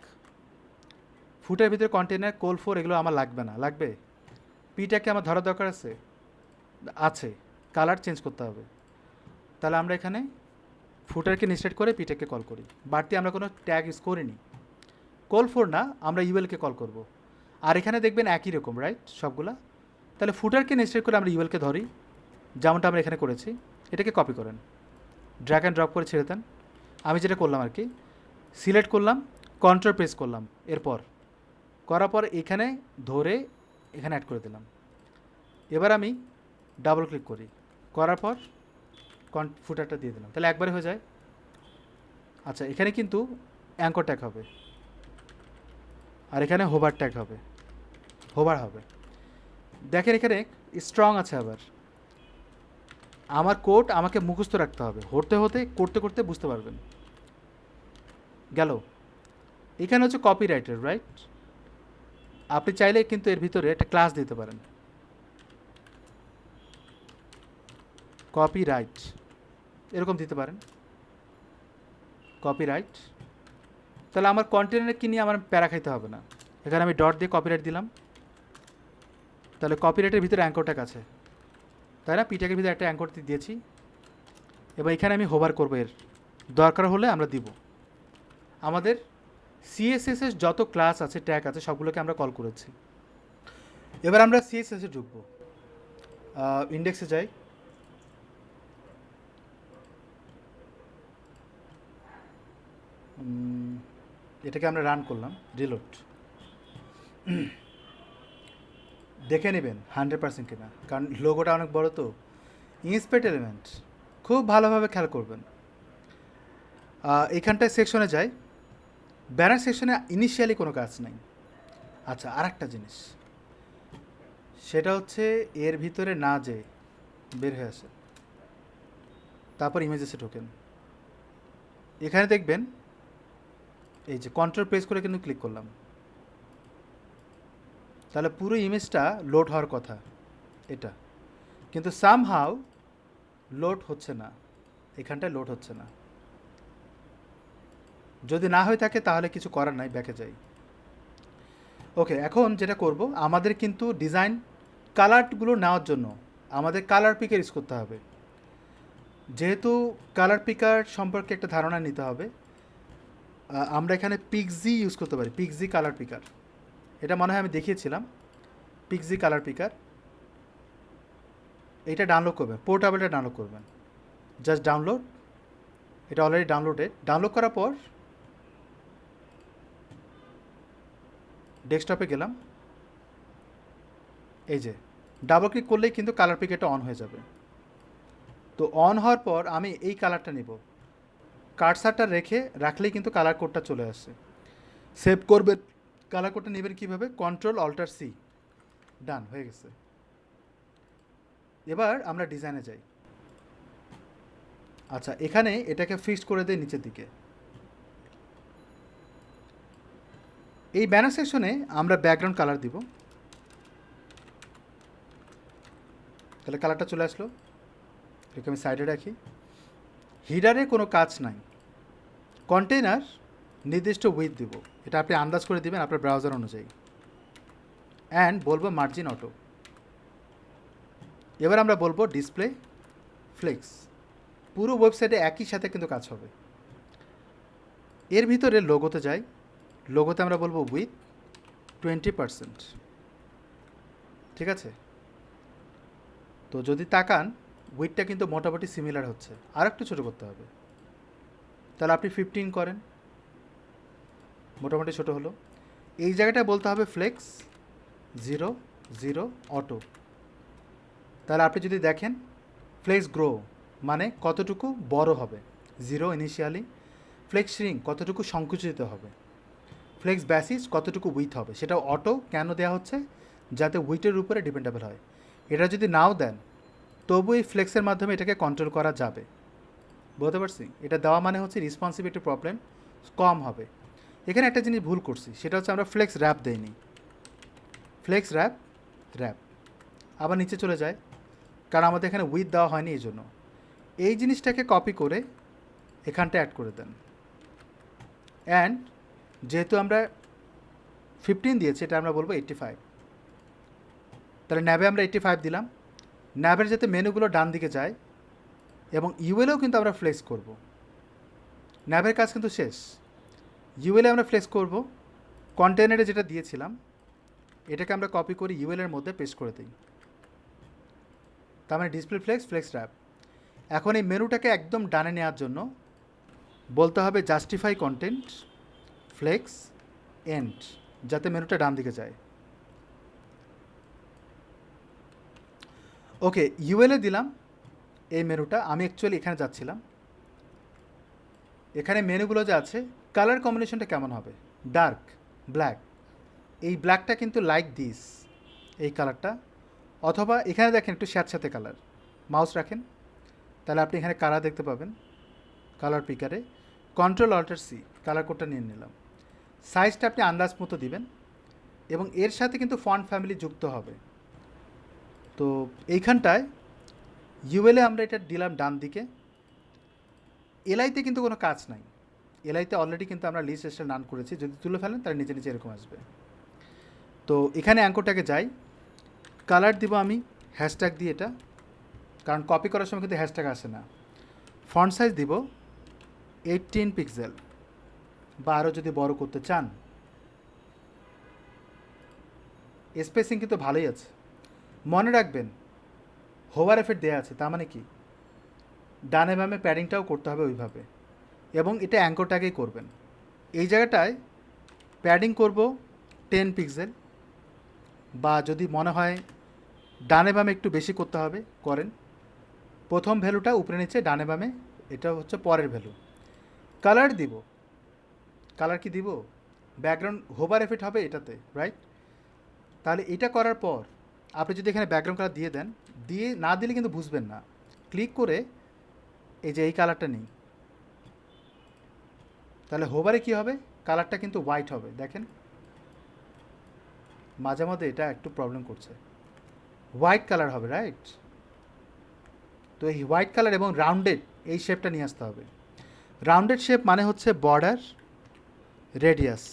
ফুটার ভিতরে কন্টেনার কোল ফোর এগুলো আমার লাগবে না, লাগবে পি ট্যাগকে আমার ধরার দরকার আছে, আছে, কালার চেঞ্জ করতে হবে। তাহলে আমরা এখানে ফুটারকে নেস্টেড করে পি ট্যাগকে কল করি, বাড়তি আমরা কোনো ট্যাগ ইউজ করিনি। কোল ফোর না, আমরা ইউএলকে কল করব। আর এখানে দেখবেন একই রকম, রাইট, সবগুলা। তাহলে ফুটারকে নেস্টেড করে আমরা ইউএলকে ধরি, যেমনটা আমরা এখানে করেছি। এটাকে কপি করেন, ড্র্যাগ অ্যান্ড ড্রপ করে ছেড়ে দেন। আমি যেটা করলাম আর কি, সিলেক্ট করলাম, কন্ট্রোল প্রেস করলাম, এরপর করার পর এখানে ধরে এখানে অ্যাড করে দিলাম। এবার আমি ডাবল ক্লিক করি, করার পর ফুটারটা দিয়ে দিলাম, তাহলে একবারে হয়ে যায়। আচ্ছা এখানে কিন্তু অ্যাঙ্কর ট্যাগ হবে, আর এখানে হোভার ট্যাগ হবে, হোভার হবে। দেখেন এখানে স্ট্রং আছে আবার, আমার কোড আমাকে মুখস্থ রাখতে হবে, করতে করতে বুঝতে পারবেন। গেল। এখানে হচ্ছে কপিরাইটার, রাইট? আপনি চাইলে কিন্তু এর ভিতরে একটা ক্লাস দিতে পারেন, কপিরাইট এরকম দিতে পারেন, কপিরাইট। তাহলে আমার কন্টেনারে কি নিয়ে আমার প্যারা খাইতে হবে না। এখানে আমি ডট দিয়ে কপিরাইট দিলাম, তাহলে কপিরাইটের ভিতরে অ্যাঙ্কর ট্যাগ আছে, তাই না? পি ট্যাগের ভিতরে একটা অ্যাঙ্কর দিয়েছি। এবার এখানে আমি হোভার করবো, এর দরকার হলে আমরা দিব। আমাদের সিএসএসের যত ক্লাস আছে, ট্যাগ আছে, সবগুলোকে আমরা কল করেছি। এবার আমরা সিএসএসে ঢুকবো, ইন্ডেক্সে যাই, এটাকে আমরা রান করলাম, রিলোড। দেখে নেবেন 100% কিনা, কারণ লোগোটা অনেক বড় তো। ইন্সপেক্ট এলিমেন্ট খুব ভালোভাবে খেয়াল করবেন। এখানটায় সেকশনে যাই, ব্যানার সেকশনে ইনিশিয়ালি কোনো কাজ নেই। আচ্ছা আর একটা জিনিস, সেটা হচ্ছে এর ভিতরে না যে বের হয়ে আসে, তারপর ইমেজেসে ঢোকেন। এখানে দেখবেন এই যে কন্ট্রোল প্রেস করে কিন্তু ক্লিক করলাম, তাহলে পুরো ইমেজটা লোড হওয়ার কথা এটা, কিন্তু সামহাউ লোড হচ্ছে না, এখানটায় লোড হচ্ছে না। যদি না হয়ে থাকে তাহলে কিছু করার নাই, ব্যাকে যাই। ওকে, এখন যেটা করব, আমাদের কিন্তু ডিজাইন কালারগুলো নেওয়ার জন্য আমাদের কালার পিকার ইউজ করতে হবে। যেহেতু কালার পিকার সম্পর্কে একটা ধারণা নিতে হবে, আমরা এখানে পিক্সি ইউজ করতে পারি, পিক্সি কালার পিকার। এটা মনে হয় আমি দেখিয়েছিলাম, পিক্সি কালার পিকার। এটা ডাউনলোড করবেন, পোর্টেবলটা ডাউনলোড করবেন, জাস্ট ডাউনলোড। এটা অলরেডি ডাউনলোড করার পর ডেস্কটপে গেলাম, এই যে ডাবল ক্লিক করলেই কিন্তু কালার পিকারটা অন হয়ে যাবে। তো অন হওয়ার পর আমি এই কালারটা নেব, কার্সারটা রাখলেই কিন্তু কালার কোডটা চলে আসে। সেভ করবেন, কালার কোডটা নেবেন কীভাবে, Ctrl+Alt+C, ডান হয়ে গেছে। এবার আমরা ডিজাইনে যাই। আচ্ছা, এখানে এটাকে ফিক্সড করে দেয় নিচের দিকে। এই ব্যানার সেকশনে আমরা ব্যাকগ্রাউন্ড কালার দিব, তাহলে কালারটা চলে আসলো। এটাকে আমি সাইডে রাখি। হিডারে কোনো কাজ নাই। কন্টেইনার নির্দিষ্ট উইথ দিব, এটা আপনি আন্দাজ করে দিবেন আপনার ব্রাউজার অনুযায়ী। অ্যান্ড বলবো মার্জিন অটো। এবার আমরা বলবো ডিসপ্লে ফ্লেক্স। পুরো ওয়েবসাইটে একই সাথে কিন্তু কাজ হবে। এর ভিতরে লোগোতে যাই, লোগোতে আমরা বলবো উইথ 20%, ঠিক আছে। তো যদি তাকান উইথটা কিন্তু মোটামুটি সিমিলার হচ্ছে, আর একটু ছোটো করতে হবে, তাহলে আপনি 15 করেন, মোটামুটি ছোটো হলো। এই জায়গাটা বলতে হবে ফ্লেক্স 0 0 অটো। তাহলে আপনি যদি দেখেন ফ্লেক্স গ্রো মানে কতটুকু বড় হবে, 0 ইনিশিয়ালি। ফ্লেক্স শ্রিঙ্ক কতটুকু সংকুচিত হবে। ফ্লেক্স বেসিস কতটুকু উইথ হবে, সেটা অটো কেন দেওয়া হচ্ছে, যাতে উইথের উপরে ডিপেন্ডেবল হয়। এটা যদি নাও দেন তবু এই ফ্লেক্সের মাধ্যমে এটাকে কন্ট্রোল করা যাবে। বলতে পারছি, এটা দেওয়া মানে হচ্ছে রেসপন্সিবিলিটি প্রবলেম কম হবে। এখানে একটা জিনিস ভুল করছি, সেটা হচ্ছে আমরা ফ্লেক্স র্যাপ দেইনি। ফ্লেক্স র্যাপ র্যাপ আবার নিচে চলে যায়, কারণ আমাদের এখানে উইথ দেওয়া হয়নি, এই জন্য এই জিনিসটাকে কপি করে এখানটা অ্যাড করে দেন। অ্যান্ড যেহেতু আমরা 15 দিয়েছি, এটা আমরা বলবো 85। তাহলে ন্যাবে আমরা 85 দিলাম। ন্যাবের যাতে মেনুগুলো ডান দিকে যায়, এবং ইউএলেও কিন্তু আমরা ফ্লেক্স করব। ন্যাবের কাজ কিন্তু শেষ। ইউএলে আমরা ফ্লেক্স করব। কন্টেনারে যেটা দিয়েছিলাম এটাকে আমরা কপি করে ইউএলের মধ্যে পেস্ট করে দিই। তার মানে ডিসপ্লে ফ্লেক্স, ফ্লেক্স র্যাপ। এখন এই মেনুটাকে একদম ডানে নেওয়ার জন্য বলতে হবে জাস্টিফাই কন্টেন্ট ফ্লেক্স এন্ড, যাতে মেনুটা ডান দিকে যায়। ওকে, ইউএলে দিলাম এই মেনুটা। আমি অ্যাকচুয়ালি এখানে যাচ্ছিলাম। এখানে মেনুগুলো যে আছে, কালার কম্বিনেশনটা কেমন হবে, ডার্ক ব্ল্যাক। এই ব্ল্যাকটা কিন্তু লাইক দিস, এই কালারটা। অথবা এখানে দেখেন একটু স্যাঁতস্যাঁতে কালার, মাউস রাখেন তাহলে আপনি এখানে কালার দেখতে পাবেন। কালার পিকারে Ctrl+Alt+C, কালার কোডটা নিয়ে নিলাম। সাইজটা আপনি আন্দাজ মতো দিবেন, এবং এর সাথে কিন্তু ফন্ট ফ্যামিলি যুক্ত হবে। তো এইখানটায় ইউএলে আমরা এটা দিলাম ডান দিকে। এলআইতে কিন্তু কোনো কাজ নাই, এলআইতে অলরেডি কিন্তু আমরা লিস্ট স্টাইল রান করেছি। যদি তুলে ফেলেন তাহলে নিচে নিচে এরকম আসবে। তো এখানে অ্যাঙ্করটাকে যাই, কালার দিব আমি হ্যাশট্যাগ দিয়ে, এটা কারণ কপি করার সময় কিন্তু হ্যাশট্যাগ আসে না। ফন্ট সাইজ দিব 18 পিক্সেল, বা আরও যদি বড় করতে চান। স্পেসিং কিন্তু ভালোই আছে। মনে রাখবেন হোভার এফেক্ট দেওয়া আছে, তার মানে কি ডানে বামে প্যাডিংটাও করতে হবে ওইভাবে, এবং এটা অ্যাঙ্করটাকেই করবেন। এই জায়গাটায় প্যাডিং করব 10 পিক্সেল, বা যদি মনে হয় ডানে বামে একটু বেশি করতে হবে করেন। প্রথম ভ্যালুটা উপরে নিচে, ডানে বামে এটা হচ্ছে পরের ভ্যালু। কালার দিব, কালার কি দিব, ব্যাকগ্রাউন্ড হোভার এফেক্ট হবে এটাতে, রাইট। তাহলে এটা করার পর আপনি যদি এখানে ব্যাকগ্রাউন্ড কালার দিয়ে দেন, দিয়ে না দিলে কিন্তু বুঝবেন না। ক্লিক করে এই যে এই কালারটা নেই, তাহলে হোভারে কী হবে, কালারটা কিন্তু হোয়াইট হবে। দেখেন মাঝে মধ্যে এটা একটু প্রবলেম করছে, হোয়াইট কালার হবে, রাইট। তো এই হোয়াইট কালার এবং রাউন্ডেড এই শেপটা নিয়ে আসতে হবে। রাউন্ডেড শেপ মানে হচ্ছে বর্ডার রেডিয়াস।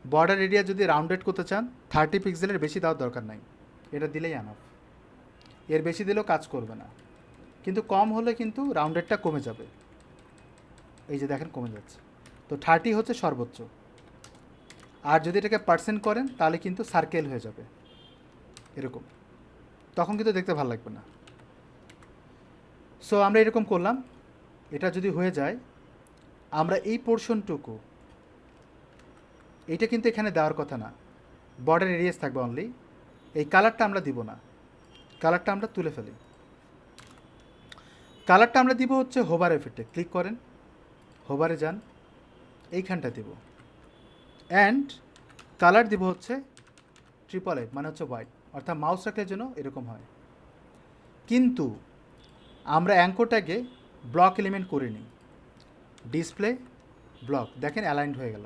বর্ডার রেডিয়াস যদি রাউন্ডেড করতে চান 30 পিক্সেলের বেশি দেওয়ার দরকার নাই, এটা দিলেই আনাফ। এর বেশি দিলেও কাজ করবে না, কিন্তু কম হলে কিন্তু রাউন্ডেডটা কমে যাবে। এই যে দেখেন কমে যাচ্ছে। তো 30 হচ্ছে সর্বোচ্চ। আর যদি এটাকে পার্সেন্ট করেন তাহলে কিন্তু সার্কেল হয়ে যাবে এরকম, তখন কিন্তু দেখতে ভালো লাগবে না। সো আমরা এরকম করলাম। এটা যদি হয়ে যায়, আমরা এই পোর্শনটুকু, এইটা কিন্তু এখানে দেওয়ার কথা না, বর্ডার এরিয়াস থাকবে অনলি। এই কালারটা আমরা দিব না, কালারটা আমরা তুলে ফেলি। কালারটা আমরা দিব হচ্ছে হোভার এফেক্টে। ক্লিক করেন, হোভারে যান, এইখানটা দেব, অ্যান্ড কালার দিব হচ্ছে 888 মানে হচ্ছে হোয়াইট, অর্থাৎ মাউস রাখলে যেন এরকম হয়। কিন্তু আমরা অ্যাঙ্কর ট্যাগে ব্লক এলিমেন্ট করিনি, ডিসপ্লে ব্লক, দেখেন অ্যালাইন্ড হয়ে গেল।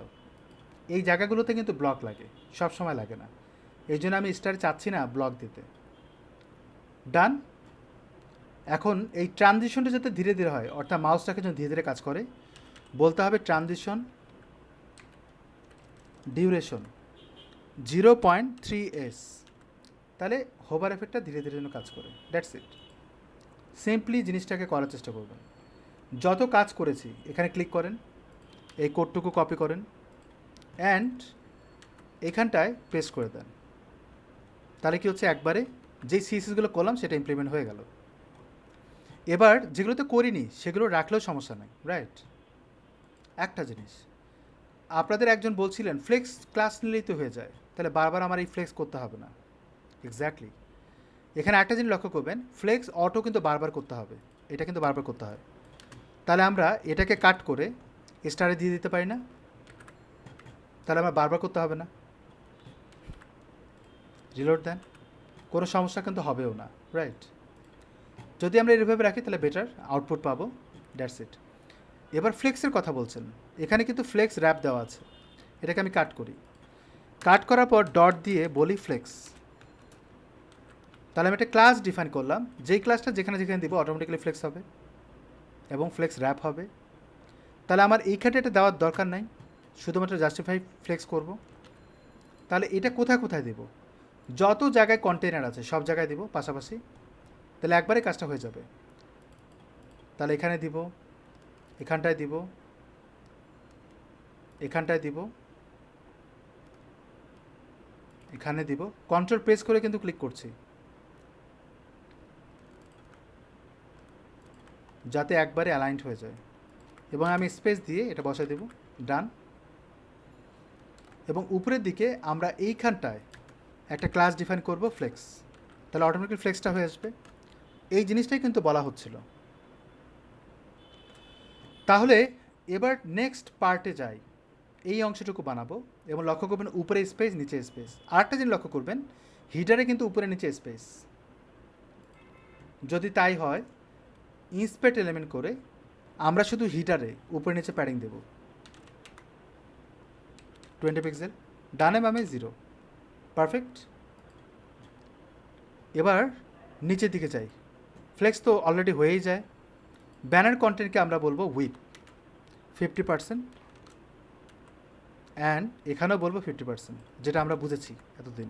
এই জায়গাগুলোতে কিন্তু ব্লক লাগে, সব সময় লাগে না, এই জন্য আমি স্টার চাচ্ছি না ব্লক দিতে। ডান। এখন এই ট্রানজিশনটা যাতে ধীরে ধীরে হয়, অর্থাৎ মাউসটাকে যেন ধীরে ধীরে কাজ করে, বলতে হবে ট্রানজিশন ডিউরেশন 0.3s, তাহলে হোভার এফেক্টটা ধীরে ধীরে যেন কাজ করে। That's it. সিম্পলি জিনিসটাকে করার চেষ্টা করবেন। যত কাজ করেছি এখানে ক্লিক করেন, এই কোডটুকু কপি করেন, অ্যান্ড এখানটায় পেস্ট করে দেন। তাহলে কি হচ্ছে, একবারে যেই সিএসএসগুলো করলাম সেটা ইমপ্লিমেন্ট হয়ে গেল। এবার যেগুলোতে করিনি সেগুলো রাখলেও সমস্যা নেই, রাইট? একটা জিনিস আপনাদের একজন বলছিলেন ফ্লেক্স ক্লাস নিলেই তো হয়ে যায়, তাহলে বারবার আমার এই ফ্লেক্স করতে হবে না। এক্স্যাক্টলি। এখানে একটা জিনিস লক্ষ্য করবেন, ফ্লেক্স অটো কিন্তু বারবার করতে হবে, এটা কিন্তু বারবার করতে হয়। তাহলে আমরা এটাকে কাট করে স্টারে দিয়ে দিতে পারি না, তাহলে আমার বারবার করতে হবে না। রিলোড দেন, কোনো সমস্যা কিন্তু হবেও না, রাইট? যদি আমরা এইভাবে রাখি তাহলে বেটার আউটপুট পাবো। That's it. এবার ফ্লেক্সের কথা বলছেন, এখানে কিন্তু ফ্লেক্স র্যাপ দেওয়া আছে, এটাকে আমি কাট করি, কাট করার পর ডট দিয়ে বলি ফ্লেক্স। তাহলে আমি একটা ক্লাস ডিফাইন করলাম, যেই ক্লাসটা যেখানে যেখানে দিব অটোমেটিক্যালি ফ্লেক্স হবে এবং ফ্লেক্স র্যাপ হবে। তাহলে আমার এইখানে এটা দেওয়ার দরকার নাই, শুধুমাত্র জাস্টিফাই ফ্লেক্স করব। তাহলে এটা কোথায় কোথায় দেব, যত জায়গায় কন্টেনার আছে সব জায়গায় দিব পাশাপাশি, তাহলে একবারে কাজটা হয়ে যাবে। তাহলে এখানে দিব, এখানটায় দিব, এখানটায় দিব, এখানে দিব, কন্ট্রোল প্রেস করে কিন্তু ক্লিক করছি যাতে একবারে অ্যালাইন্ড হয়ে যায়, এবং আমি স্পেস দিয়ে এটা বসাই দেব। ডান। এবং উপরের দিকে আমরা এইখানটায় একটা ক্লাস ডিফাইন করব ফ্লেক্স, তাহলে অটোমেটিক ফ্লেক্সটা হয়ে আসবে। এই জিনিসটাই কিন্তু বলা হচ্ছিল। তাহলে এবার নেক্সট পার্টে যাই, এই অংশটুকু বানাবো এবং লক্ষ্য করবেন উপরে স্পেস নিচে স্পেস। আরেকটা জিনিস লক্ষ্য করবেন, হিটারে কিন্তু উপরে নিচে স্পেস। যদি তাই হয় ইন্সপেক্ট এলিমেন্ট করে আমরা শুধু হিটারে উপরে নিচে প্যাডিং দেব 20 পিক্সেল, ডানে বামে 0, পারফেক্ট। এবার নিচের দিকে যাই, ফ্লেক্স তো অলরেডি হয়েই যায়। ব্যানার কন্টেন্টকে আমরা বলবো উইথ 50%, অ্যান্ড এখানেও বলবো 50%, যেটা আমরা বুঝেছি এতদিন।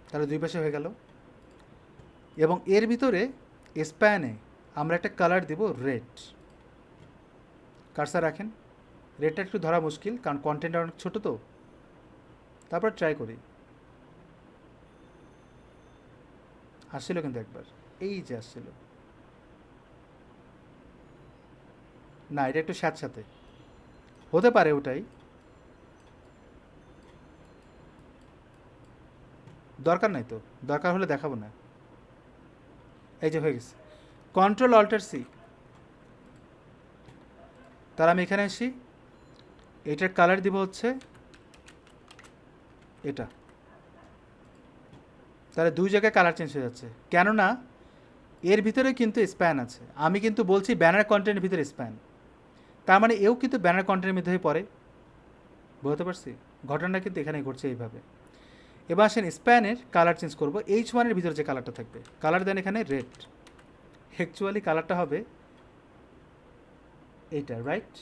তাহলে দুই পাশে হয়ে গেল। এবং এর ভিতরে স্প্যানে আমরা একটা কালার দেব রেড। কার্সার রাখেন, রেডটা একটু ধরা মুশকিল কারণ কন্টেন্টটা অনেক ছোটো তো, তারপর ট্রাই করি। আসছিল কিন্তু একবার, এই যে আসছিল না, এটা একটু স্যাঁতস্যাঁতে হতে পারে, ওটাই দরকার নাই তো, দরকার হলে দেখাবো না। এই যে হয়ে গেছে, কন্ট্রোল অল্টার সি। তার আমি এখানে আসি, এটার কালার দিব হচ্ছে এটা, তাহলে দুই জায়গায় কালার চেঞ্জ হয়ে যাচ্ছে, কেননা এর ভিতরে কিন্তু স্প্যান আছে। আমি কিন্তু বলছি ব্যানার কন্টেন্টের ভিতরে স্প্যান, তার মানে এও কিন্তু ব্যানার কন্টেন্টের মধ্যে পড়ে। বুঝতে পারছি, ঘটনাটা কিন্তু এখানেই ঘটছে এইভাবে। এবার আসেন স্প্যানের কালার চেঞ্জ করবো, H1-এর ভিতরে যে কালারটা থাকবে, কালার দেন এখানে রেড, অ্যাকচুয়ালি কালারটা হবে এইটা, রাইট?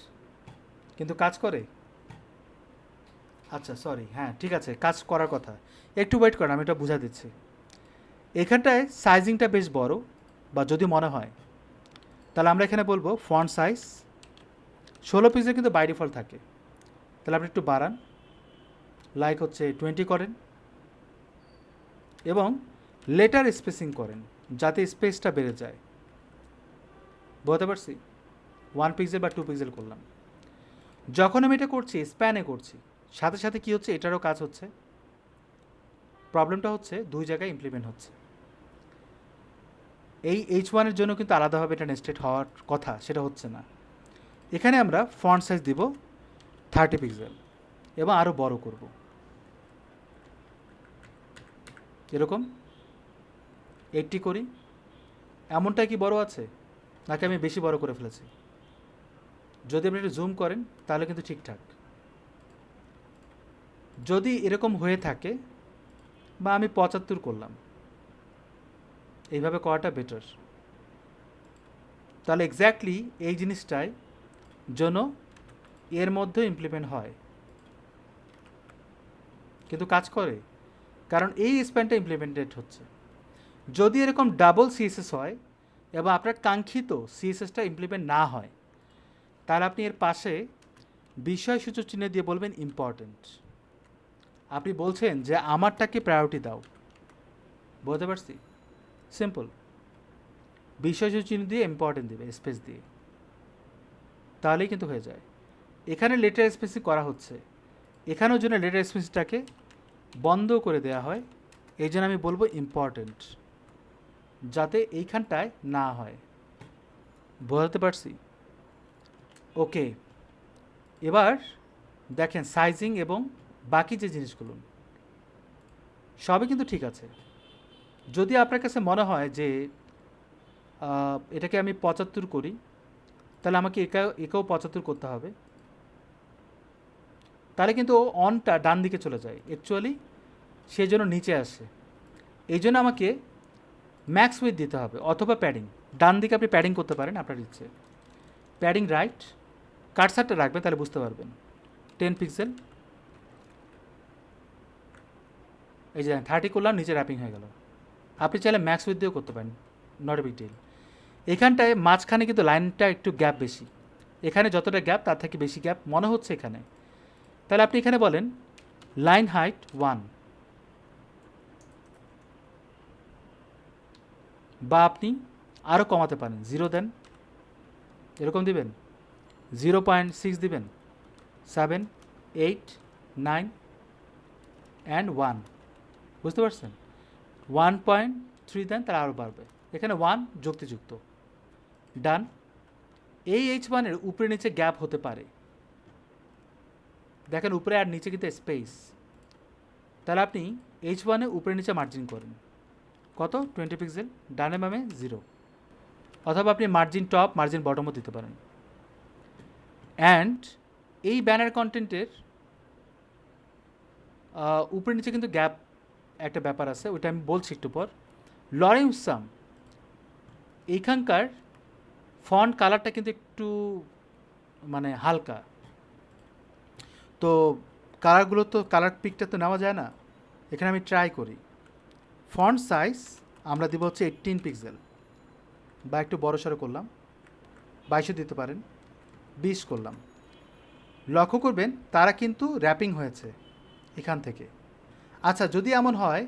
কিন্তু কাজ করে, আচ্ছা সরি, হ্যাঁ ঠিক আছে, কাজ করার কথা, একটু ওয়েট করেন, আমি এটা বুঝা দিচ্ছি। এখানটায় সাইজিংটা বেশ বড়, বা যদি মনে হয় তাহলে আমরা এখানে বলবো ফন্ট সাইজ 16 পিক্সেল কিন্তু বাই ডিফল্ট থাকে, তাহলে আপনি একটু বাড়ান, লাইক হচ্ছে 20 করেন, এবং লেটার স্পেসিং করেন যাতে স্পেসটা বেড়ে যায়। বুঝতে পারছি, 1 পিক্সেল বা 2 পিক্সেল করলাম। যখন আমি এটা করছি স্প্যানে করছি, সাথে সাথে কি হচ্ছে, এটারও কাজ হচ্ছে। প্রবলেমটা হচ্ছে দুই জায়গায় ইমপ্লিমেন্ট হচ্ছে। এই H1-এর জন্য কিন্তু আলাদাভাবে এটা নেস্টেড হওয়ার কথা, সেটা হচ্ছে না। এখানে আমরা ফন্ট সাইজ দিব 30 পিক্সেল এবং আরও বড় করব, এরকম 80 করি। এমনটা কি বড় আছে নাকি আমি বেশি বড় করে ফেলেছি? যদি আপনি একটু জুম করেন তাহলে কিন্তু ঠিকঠাক। যদি এরকম হয়ে থাকে বা আমি 75 করলাম, এইভাবে করাটা বেটার। তাহলে এক্স্যাক্টলি এই জিনিসটাই যেন এর মধ্যে ইমপ্লিমেন্ট হয়, কিন্তু কাজ করে, কারণ এই স্প্যানটা ইমপ্লিমেন্টেড হচ্ছে। যদি এরকম ডাবল সিএসএস হয় এবং আপনার কাঙ্ক্ষিত সিএসএসটা ইমপ্লিমেন্ট না হয়, তাহলে আপনি এর পাশে বিষয়সূচক চিহ্ন দিয়ে বলবেন ইম্পর্ট্যান্ট। আপনি বলছেন যে আমারটাকে প্রায়োরিটি দাও, বুঝতে পারছি? সিম্পল, বিষয়সূচক চিহ্ন দিয়ে ইম্পর্ট্যান্ট দেবে স্পেস দিয়ে, তাহলেই কিন্তু হয়ে যায়। এখানে লেটার স্পেসিং করা হচ্ছে, এখানেও জন্য লেটার স্পেসটাকে বন্ধ করে দেওয়া হয়, এই জন্য আমি বলবো ইম্পর্ট্যান্ট, যাতে এইখানটায় না হয়। বোঝাতে পারছি? ওকে, এবার দেখেন সাইজিং এবং বাকি যে জিনিসগুলো সবই কিন্তু ঠিক আছে। যদি আপনার কাছে মনে হয় যে এটাকে আমি 75 করি, তাহলে আমাকে একেও 75 করতে হবে, তাহলে কিন্তু অনটা ডান দিকে চলে যায়, অ্যাকচুয়ালি সেই জন্য নিচে আসে। এই জন্য আমাকে ম্যাক্স উইথ দিতে হবে অথবা প্যাডিং। ডান দিকে আপনি প্যাডিং করতে পারেন আপনার ইচ্ছে, প্যাডিং রাইট, কাটসারটা রাখবেন তাহলে বুঝতে পারবেন। 10 পিক্সেল, এই যে 30 করলাম, নিচে র্যাপিং হয়ে গেল। আপনি চাইলে ম্যাক্স উইথ দিয়েও করতে পারেন, নট এ বিগ ডিল। এখানটায় মাঝখানে কিন্তু লাইনটা একটু গ্যাপ বেশি, এখানে যতটা গ্যাপ তার থেকে বেশি গ্যাপ মনে হচ্ছে এখানে, তাহলে আপনি এখানে বলেন লাইন হাইট 1, বা আপনি আরও কমাতে পারেন, 0 দেন, এরকম দিবেন, 0.6 দিবেন, 7, 8, 9 অ্যান্ড 1, বুঝতে পারছেন? 1.3 দেন, তাহলে আরও বাড়বে, এখানে 1 যুক্তিযুক্ত, ডান। এই H1-এর উপরে নিচে গ্যাপ হতে পারে, দেখেন উপরে আর নিচে কিন্তু স্পেস, তাহলে আপনি H1-এ উপরে নিচে মার্জিন করেন কত, 20 পিক্সেল, ডানে বামে 0, অথবা আপনি মার্জিন টপ মার্জিন বটমও দিতে পারেন। অ্যান্ড এই ব্যানার কন্টেন্টের উপরে নিচে কিন্তু গ্যাপ একটা ব্যাপার আছে, ওইটা আমি বলছি একটু পর। লরেন্স সাম এইখানকার ফন্ট কালারটা কিন্তু একটু মানে হালকা, তো কালারগুলো তো কালার পিকটা তো নেওয়া যায় না, এখানে আমি ট্রাই করি। ফন্ট সাইজ আমরা দিব হচ্ছে 18 পিক্সেল, বা একটু বড়সড় করলাম, 22 দিতে পারেন, 20 করলাম। লক্ষ্য করবেন তারা কিন্তু র্যাপিং হয়েছে এখান থেকে। আচ্ছা, যদি এমন হয়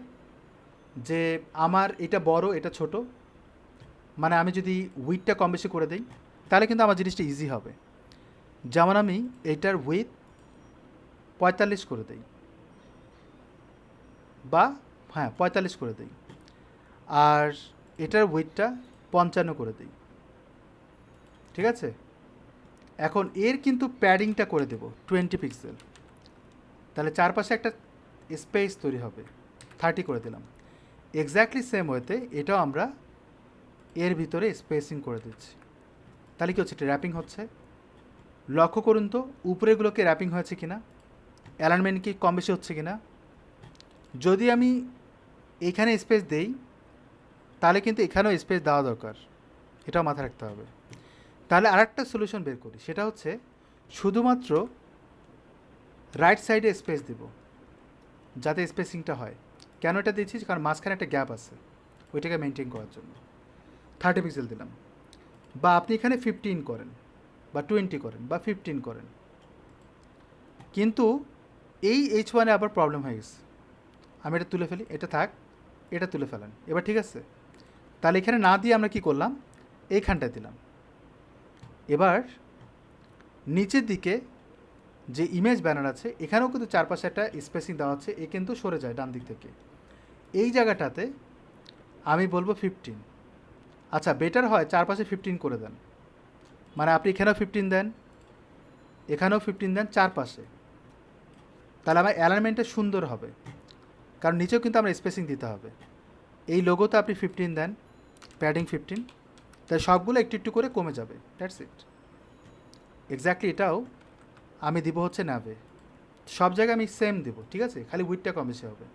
যে আমার এটা বড় এটা ছোট, মানে আমি যদি উইথটা কম বেশি করে দিই, তাহলে কিন্তু আমার জিনিসটা ইজি হবে। যেমন আমি এটার উইথ 45 করে দিই, বা হ্যাঁ 45 করে দিই, আর এটার উইথটা 55 করে দিই, ঠিক আছে? এখন এর কিন্তু প্যাডিংটা করে দেব 20 পিক্সেল, তাহলে চারপাশে একটা স্পেস তৈরি হবে, 30 করে দিলাম। এক্স্যাক্টলি সেম ওয়েতে এটাও আমরা এর ভিতরে স্পেসিং করে দিচ্ছি, তাহলে কী হচ্ছে, এটা র্যাপিং হচ্ছে। লক্ষ্য করুন তো উপরেগুলোকে র্যাপিং হয়েছে কিনা, অ্যালাইনমেন্ট কি কম বেশি হচ্ছে কিনা। যদি আমি এইখানে স্পেস দেই, তাহলে কিন্তু এখানেও স্পেস দেওয়া দরকার, এটাও মাথায় রাখতে হবে। তাহলে আরেকটা সলিউশন বের করি, সেটা হচ্ছে শুধুমাত্র রাইট সাইডে স্পেস দিব, যাতে স্পেসিংটা হয়। কেন এটা দিচ্ছি, কারণ মাঝখানে একটা গ্যাপ আছে, ওইটাকে মেনটেন করার জন্য 30 পিক্সেল দিলাম। বা আপনি এখানে 15 করেন, বা 20 করেন, বা 15 করেন। কিন্তু এই H1-এ আবার প্রবলেম হয়ে গেছে, আমি এটা তুলে ফেলি, এটা থাক, এটা তুলে ফেলেন, এবার ঠিক আছে? তাহলে এখানে না দিয়ে আমরা কি করলাম, এইখানটায় দিলাম। এবার নিচের দিকে যে ইমেজ ব্যানার আছে, এখানেও কিন্তু চারপাশে একটা স্পেসিং দেওয়া আছে, এ কিন্তু সরে যায় ডান দিক থেকে, এই জায়গাটাতে আমি বলবো 15। আচ্ছা, বেটার হয় চারপাশে 15 করে দেন, মানে আপনি এখানেও 15 দেন, এখানেও 15 দেন চারপাশে, তাহলে আমার অ্যালাইনমেন্টটা সুন্দর হবে। কারণ নিচেও কিন্তু আমরা স্পেসিং দিতে হবে। এই লোগোতে আপনি 15 দেন, প্যাডিং 15, তাই সবগুলো একটু একটু করে কমে যাবে। That's it. এক্স্যাক্টলি এটাও আমি দিব হচ্ছে ন্যাভে, সব জায়গায় আমি সেম দেব, ঠিক আছে, খালি উইথটা কম বেশি হবে।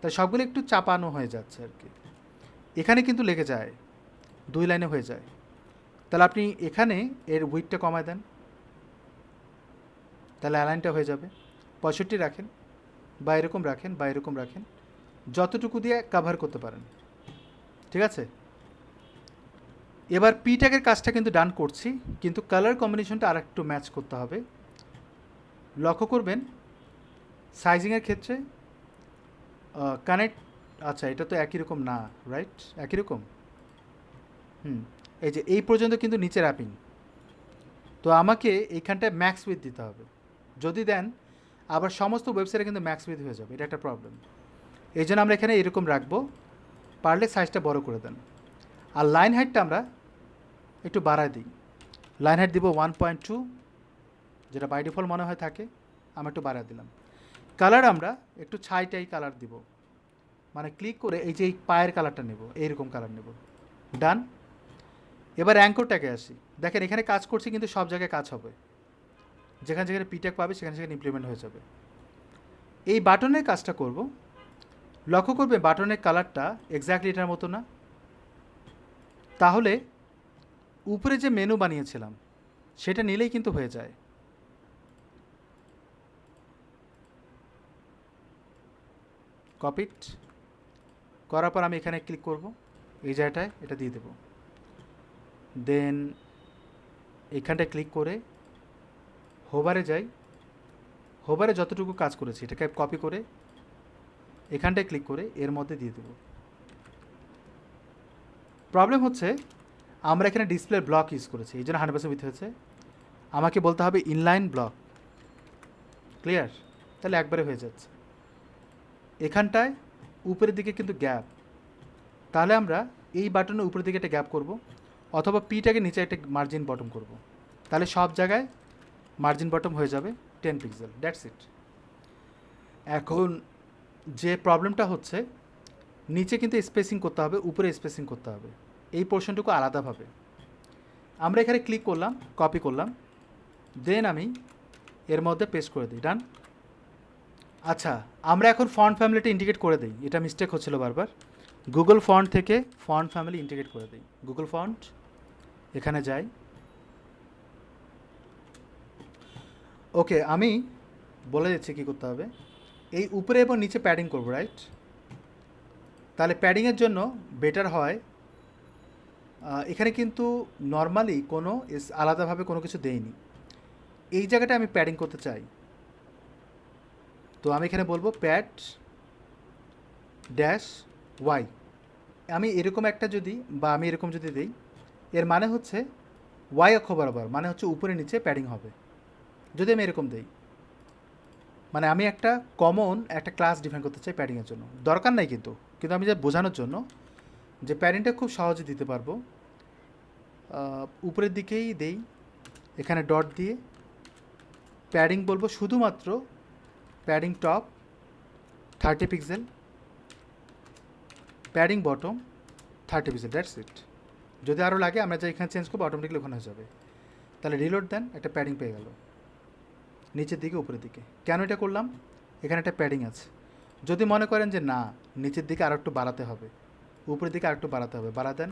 তাই সবগুলো একটু চাপানো হয়ে যাচ্ছে আর কি। এখানে কিন্তু লেগে যায়, 2 লাইনে হয়ে যায়। তাহলে আপনি এখানে এর উইথটা কমায় দেন, তাহলে অ্যালাইনটা হয়ে যাবে। 65 রাখেন, বা এরকম রাখেন, বা এরকম রাখেন, যতটুকু দিয়ে কাভার করতে পারেন, ঠিক আছে। এবার পি ট্যাগের কাজটা কিন্তু ডান করছি, কিন্তু কালার কম্বিনেশনটা আর একটু ম্যাচ করতে হবে। লক্ষ্য করবেন সাইজিংয়ের ক্ষেত্রে কানেক্ট, আচ্ছা এটা তো একই রকম না, রাইট, একই রকম। এই যে এই পর্যন্ত কিন্তু নিচে র্যাপিং, তো আমাকে এইখানটায় ম্যাক্স উইথ দিতে হবে। যদি দেন আবার সমস্ত ওয়েবসাইটে কিন্তু ম্যাক্স উইথ হয়ে যাবে, এটা একটা প্রবলেম। এই জন্য আমরা এখানে এরকম রাখবো, পারলে সাইজটা বড় করে দেন। আর লাইন হাইটটা আমরা একটু বাড়ায় দিই, লাইন হাইট দিব 1.2, যেটা বাই ডিফল্ট মনে হয় থাকে, আমরা একটু বাড়ায় দিলাম। কালার আমরা একটু ছাইটাই কালার দিব, মানে ক্লিক করে এই যে এই পায়ের কালারটা নেব, এইরকম কালার নেব। ডান। এবার অ্যাঙ্করটাকে আসি, দেখেন এখানে কাজ করছি কিন্তু সব জায়গায় কাজ হবে, যেখানে যেখানে পিট্যাগ পাবে সেখানে সেখানে ইমপ্লিমেন্ট হয়ে যাবে। এই বাটনের কাজটা করব, লক্ষ্য করবে বাটনের কালারটা এক্স্যাক্টলি এটার মতো না। তাহলে উপরে যে মেনু বানিয়েছিলাম সেটা নিলেই কিন্তু হয়ে যায়। কপিট করার পর আমি এখানে ক্লিক করব, এই জায়গাটায় এটা দিয়ে দেব। দেন এখানটায় ক্লিক করে হোভারে যাই, হোভারে যতটুকু কাজ করেছি এটাকে কপি করে এখানটায় ক্লিক করে এর মধ্যে দিয়ে দেব। প্রবলেম হচ্ছে আমরা এখানে ডিসপ্লে ব্লক ইউজ করেছি, এই জন্য 100% উইথ হয়েছে। আমাকে বলতে হবে ইনলাইন ব্লক, ক্লিয়ার, তাহলে একবারে হয়ে যাচ্ছে। এখানটায় উপরের দিকে কিন্তু গ্যাপ, তাহলে আমরা এই বাটনের উপরের দিকে একটা গ্যাপ করব, অথবা পিটাকে নিচে একটা মার্জিন বটম করব, তাহলে সব জায়গায় মার্জিন বটম হয়ে যাবে 10 পিক্সেল। That's it. এখন যে প্রবলেমটা হচ্ছে, নিচে কিন্তু স্পেসিং করতে হবে, উপরে স্পেসিং করতে হবে, এই পোর্শনটুকু আলাদাভাবে। আমরা এখানে ক্লিক করলাম, কপি করলাম, দেন আমি এর মধ্যে পেস্ট করে দিই। ডান। আচ্ছা, আমরা এখন ফন্ট ফ্যামিলিটা ইন্টিগ্রেট করে দিই, এটা মিস্টেক হচ্ছিল বারবার। গুগল ফন্ট থেকে ফন্ট ফ্যামিলি ইন্টিগ্রেট করে দিই। গুগল ফন্ট, এখানে যাই। ওকে, আমি বলে দিচ্ছি কী করতে হবে। এই উপরে এবং নিচে প্যাডিং করবো, রাইট। তাহলে প্যাডিংয়ের জন্য বেটার হয়, এখানে কিন্তু নর্মালি কোনো আলাদাভাবে কোনো কিছু দেইনি, এই জায়গাটা আমি প্যাডিং করতে চাই, তো আমি এখানে বলবো প্যাড ড্যাশ ওয়াই। আমি এরকম একটা যদি, বা আমি এরকম যদি দিই, এর মানে হচ্ছে ওয়াই অক্ষ বরাবর, মানে হচ্ছে উপরে নিচে প্যাডিং হবে। যদি আমি এরকম দিই, মানে আমি একটা কমন একটা ক্লাস ডিফাইন করতে চাই প্যাডিংয়ের জন্য, দরকার নাই কিন্তু, কিন্তু আমি যে বোঝানোর জন্য যে প্যাডিংটা খুব সহজে দিতে পারবো, উপরের দিকেই দেই, এখানে ডট দিয়ে প্যাডিং বলবো শুধুমাত্র padding top 30 pixel, padding bottom 30 pixel. That's it. যদি আরও লাগে আমরা যা এখানে চেঞ্জ করবো, অটোমেটিকলি ওখানে হয়ে যাবে। তাহলে রিলোড দেন, একটা প্যাডিং পেয়ে গেল নিচের দিকে উপরের দিকে। কেন এটা করলাম, এখানে একটা প্যাডিং আছে। যদি মনে করেন যে না, নিচের দিকে আরও একটু বাড়াতে হবে, উপরের দিকে আরেকটু বাড়াতে হবে, বাড়া দেন,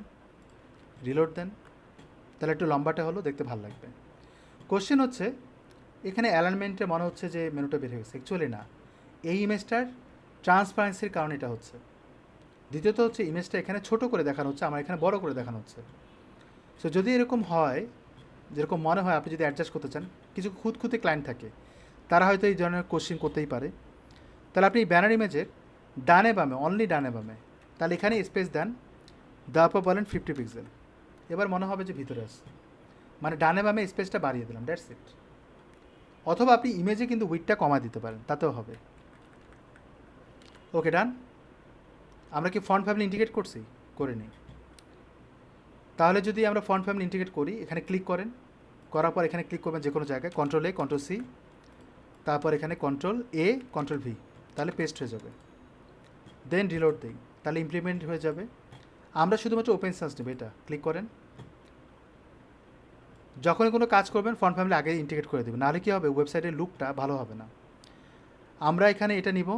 রিলোড দেন, তাহলে একটু লম্বাটা হলো, দেখতে ভালো লাগবে। কোশ্চেন হচ্ছে এখানে অ্যালাইনমেন্টে মনে হচ্ছে যে মেনুটা বের হয়ে গেছে, অ্যাকচুয়ালি না, এই ইমেজটার ট্রান্সপারেন্সির কারণে এটা হচ্ছে। দ্বিতীয়ত হচ্ছে ইমেজটা এখানে ছোট করে দেখানো হচ্ছে, আমার এখানে বড় করে দেখানো হচ্ছে। সো যদি এরকম হয়, যেরকম মনে হয়, আপনি যদি অ্যাডজাস্ট করতে চান, কিছু খুঁতখুঁতে ক্লায়েন্ট থাকে, তারা হয়তো এই ধরনের কোশ্চেন করতেই পারে। তাহলে আপনি ব্যানার ইমেজের ডানে বামে, অনলি ডানে বামে, তাহলে এখানে স্পেস দেন, দেওয়ার পর বলেন 50 পিক্সেল। এবার মনে হবে যে ভিতরে আসছে, মানে ডানে বামে স্পেসটা বাড়িয়ে দিলাম, দ্যাটস ইট। অথবা আপনি ইমেজে কিন্তু উইডটা কমা দিতে পারেন, তাতেও হবে। ওকে, ডান। আমরা কি ফন্ট ফ্যামিলি ইন্টিগ্রেট করছি? করে নিই। তাহলে যদি আমরা ফন্ট ফ্যামিলি ইন্টিগ্রেট করি, এখানে ক্লিক করেন, করার পর এখানে ক্লিক করবেন যে কোনো জায়গায়, কন্ট্রোল এ, কন্ট্রোল সি, তারপর এখানে কন্ট্রোল এ, কন্ট্রোল ভি, তাহলে পেস্ট হয়ে যাবে। দেন রিলোড দিই, তাহলে ইমপ্লিমেন্ট হয়ে যাবে। আমরা শুধুমাত্র ওপেন সার্চ নেব, এটা ক্লিক করেন। যখনই কোনো কাজ করবেন ফন্ট ফ্যামিলি আগে ইন্টিগ্রেট করে দেবেন, নাহলে কী হবে, ওয়েবসাইটের লুকটা ভালো হবে না। আমরা এখানে এটা নিব,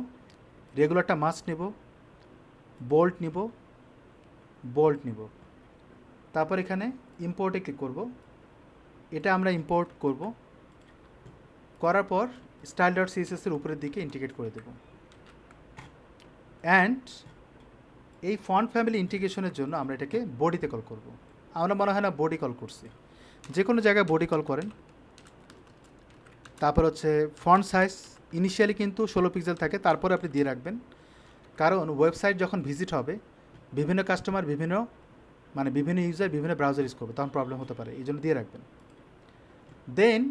রেগুলারটা মাস্ট নিব, বোল্ট নিব, বোল্ট নিব, তারপর এখানে ইম্পোর্টে ক্লিক করব, এটা আমরা ইম্পোর্ট করব, করার পর স্টাইল ডট সিএসএসের উপরের দিকে ইন্টিগ্রেট করে দেব। অ্যান্ড এই ফন্ট ফ্যামিলি ইন্টিগ্রেশনের জন্য আমরা এটাকে বডিতে কল করব। আমরা মনে হয় না বডি কল করছি, যে কোনো জায়গায় বডি কল করেন। তারপর হচ্ছে ফন্ট সাইজ ইনিশিয়ালি কিন্তু 16 পিক্সেল থাকে, তারপরে আপনি দিয়ে রাখবেন, কারণ ওয়েবসাইট যখন ভিজিট হবে বিভিন্ন কাস্টমার বিভিন্ন ইউজার বিভিন্ন ব্রাউজার ইউজ করবে, তখন প্রবলেম হতে পারে, এই জন্য দিয়ে রাখবেন। দেন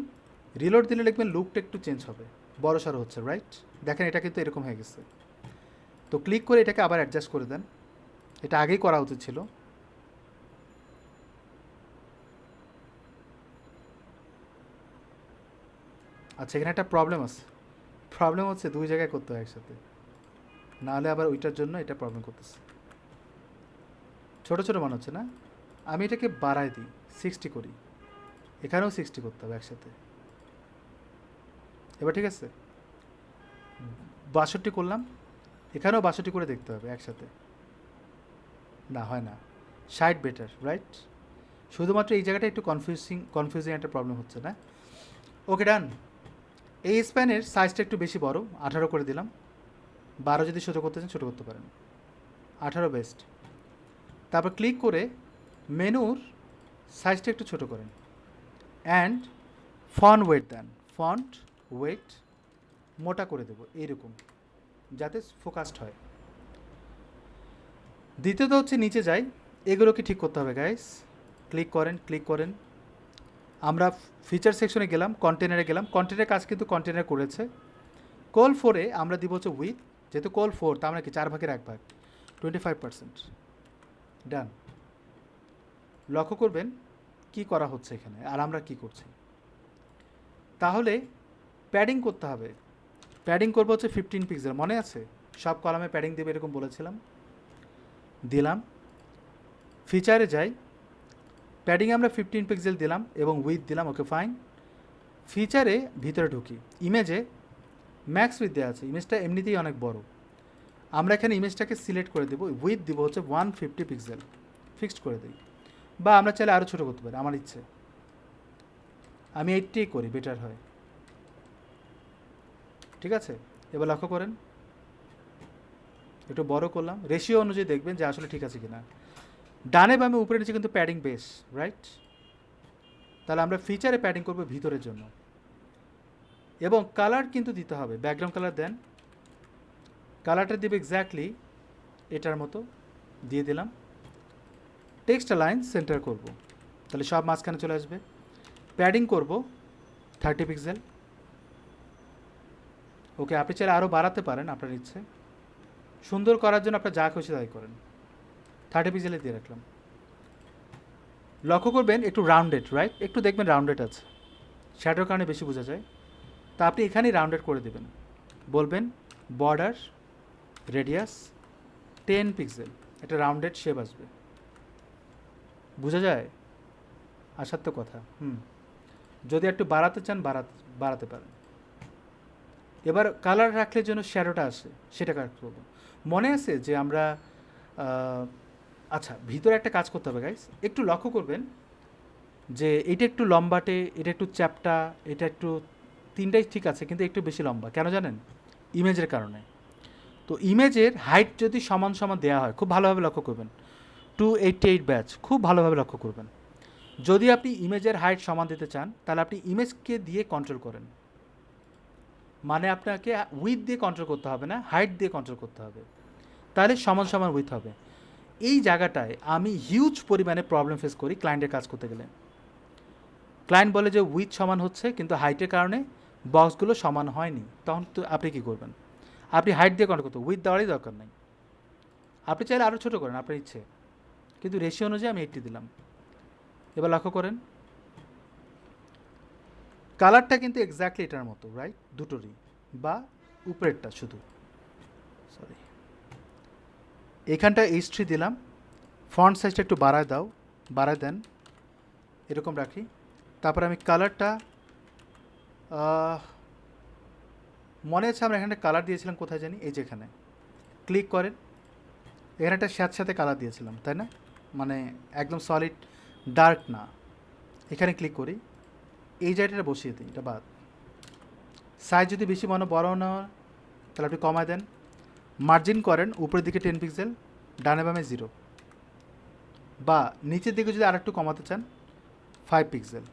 রিলোড দিলে লিখবেন লুকটা একটু চেঞ্জ হবে, বড় সড়ো হচ্ছে, রাইট? দেখেন এটা কিন্তু এরকম হয়ে গেছে। তো ক্লিক করে এটাকে আবার অ্যাডজাস্ট করে দেন, এটা আগেই করা উচিত ছিল। আচ্ছা, এখানে একটা প্রবলেম আছে, প্রবলেম হচ্ছে দুই জায়গায় করতে হয় একসাথে, নাহলে আবার ওইটার জন্য এটা প্রবলেম করতেছে। ছোটো ছোটো মনে হচ্ছে না? আমি এটাকে বাড়াই দিই, 60 করি, এখানেও 60 করতে হবে একসাথে। এবার ঠিক আছে, 62 করলাম, এখানেও 62 করে দেখতে হবে একসাথে, না হয় না, 60 বেটার, রাইট? শুধুমাত্র এই জায়গাটা একটু কনফিউজিং একটা প্রবলেম হচ্ছে না? ওকে, ডান। এই স্প্যানের সাইজটা একটু বেশি বড়, 18 করে দিলাম। 12 যদি ছোটো করতে চান ছোটো করতে পারেন, 18 বেস্ট। তারপর ক্লিক করে মেনুর সাইজটা একটু ছোটো করেন, অ্যান্ড ফন্ট ওয়েট দেন, ফন্ট ওয়েট মোটা করে দেবো এইরকম, যাতে ফোকাসড হয়। দ্বিতীয়ত হচ্ছে নিচে যাই, এগুলোকে ঠিক করতে হবে গাইস। ক্লিক করেন, ক্লিক করেন, আমরা ফিচার সেকশনে গেলাম, কন্টেনারে গেলাম, কন্টেনারের কাজ কিন্তু কন্টেনার করেছে। কল 4-এ আমরা দিব হচ্ছে উইথ, যেহেতু কল 4 তার মানে কি 4 ভাগের 1 ভাগ, 25%। ডান। লক্ষ্য করবেন কি করা হচ্ছে এখানে আর আমরা কি করছি। তাহলে প্যাডিং করতে হবে, প্যাডিং করবো হচ্ছে 15 পিক্সেল, মনে আছে? সব কলামে প্যাডিং দেবে এরকম বলেছিলাম, দিলাম। ফিচারে যাই, প্যাডিং আমরা 15 পিক্সেল দিলাম এবং উইথ দিলাম, ওকে ফাইন। ফিচারে ভিতরে ঢুকি, ইমেজে ম্যাক্স উইথ দেওয়া আছে, ইমেজটা এমনিতেই অনেক বড়, আমরা এখানে ইমেজটাকে সিলেক্ট করে দেবো, উইথ দিব হচ্ছে 150 পিক্সেল, ফিক্সড করে দিই, বা আমরা চাইলে আরও ছোটো করতে পারি, আমার ইচ্ছে। আমি 80 করি, বেটার হয়, ঠিক আছে? এবার লক্ষ্য করেন, একটু বড় করলাম, রেশিও অনুযায়ী দেখবেন যে আসলে ঠিক আছে কিনা। ডানে বামে উপরে নিচে কিন্তু প্যাডিং বেশ, রাইট? তাহলে আমরা ফিচারে প্যাডিং করবো ভিতরের জন্য, এবং কালার কিন্তু দিতে হবে, ব্যাকগ্রাউন্ড কালার দেন, কালারটা দেবে এক্স্যাক্টলি এটার মতো দিয়ে দিলাম। টেক্সট লাইন সেন্টার করব, তাহলে সব মাঝখানে চলে আসবে। প্যাডিং করব 30 পিক্সেল, ওকে। আপনি চাইলে আরও বাড়াতে পারেন আপনার ইচ্ছে, সুন্দর করার জন্য আপনার যা খুশি তাই করেন। 30 পিক্সেলে দিয়ে রাখলাম। লক্ষ্য করবেন একটু রাউন্ডেড, রাইট? একটু দেখবেন রাউন্ডেড আছে, শ্যাডোর কারণে বেশি বোঝা যায়, তা আপনি এখানেই রাউন্ডেড করে দেবেন, বলবেন বর্ডার রেডিয়াস 10 পিক্সেল, একটা রাউন্ডেড শেপ আসবে, বোঝা যায়? আসার তো কথা। যদি একটু বাড়াতে চান বাড়াতে পারেন। এবার কালার রাখলে যেন শ্যাডোটা আসে সেটা কাজ করবো। মনে আছে যে আমরা আচ্ছা, ভিতরে একটা কাজ করতে হবে গাইস, একটু লক্ষ্য করবেন যে এটা একটু লম্বাটে, এটা একটু চ্যাপটা, এটা একটু, তিনটাই ঠিক আছে কিন্তু একটু বেশি লম্বা, কেন জানেন? ইমেজের কারণে। তো ইমেজের হাইট যদি সমান সমান দেওয়া হয়, খুব ভালোভাবে লক্ষ্য করবেন, 288 ব্যাচ, খুব ভালোভাবে লক্ষ্য করবেন। যদি আপনি ইমেজের হাইট সমান দিতে চান তাহলে আপনি ইমেজকে দিয়ে কন্ট্রোল করেন, মানে আপনাকে উইথ দিয়ে কন্ট্রোল করতে হবে না, হাইট দিয়ে কন্ট্রোল করতে হবে, তাহলে সমান সমান উইথ হবে। এই জায়গাটায় আমি হিউজ পরিমাণে প্রবলেম ফেস করি ক্লায়েন্টের কাজ করতে গেলে। ক্লায়েন্ট বলে যে উইথ সমান হচ্ছে কিন্তু হাইটের কারণে বক্সগুলো সমান হয়নি, তখন তো আপনি কী করবেন? আপনি হাইট দিয়ে কন্ট্রোল করতে, উইথ দেওয়ারই দরকার নেই, আপনি চাইলে আরও ছোটো করেন আপনার ইচ্ছে, কিন্তু রেশিও অনুযায়ী আমি 80 দিলাম। এবার লক্ষ্য করেন কালারটা কিন্তু এক্স্যাক্টলি এটার মতো, রাইট, দুটোরই, বা উপরেরটা শুধু, সরি। এখানটা H3 দিলাম, ফন্ট সাইজটা একটু বাড়ায় দেন, এরকম রাখি। তারপর আমি কালারটা, মনে আছে আমরা এখানে কালার দিয়েছিলাম কোথায় জানি, এই যেখানে ক্লিক করেন, এখানে একটা সাথে কালার দিয়েছিলাম, তাই না, মানে একদম সলিড ডার্ক না। এখানে ক্লিক করি, এই জায়গাটা বসিয়ে দিই, এটা বাদ। সাইজ যদি বেশি বড় না হয় তাহলে আপনি কমায় দেন। মার্জিন করেন উপরের দিকে 10 পিক্সেল, ডানে বামে 0, বা নিচের দিকে যদি আরেকটু কমাতে চান 5 পিক্সেল।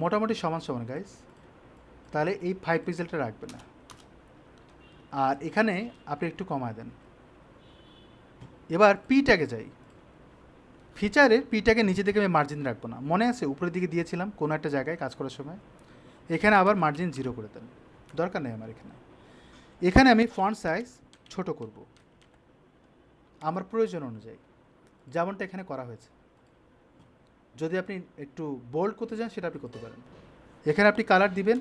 মোটামুটি সমান সমান গাইস, তাহলে এই 5 পিক্সেলটা রাখবে না, আর এখানে আপনি একটু কমায় দেন। এবার পি ট্যাগে যাই, ফিচারের পি ট্যাগে নিচে দিকে আমি মার্জিন রাখবো না, মনে আছে উপরের দিকে দিয়েছিলাম কোনো একটা জায়গায় কাজ করার সময়। এখানে আবার মার্জিন 0 করে দেন, দরকার নেই আমার। এখানে আমি ফন্ট সাইজ ছোট করব আমার প্রয়োজন অনুযায়ী, যেমনটা এখানে করা হয়েছে। যদি আপনি একটু বোল্ড করতে চান সেটা আপনি করতে পারেন। এখানে আপনি কালার দিবেন,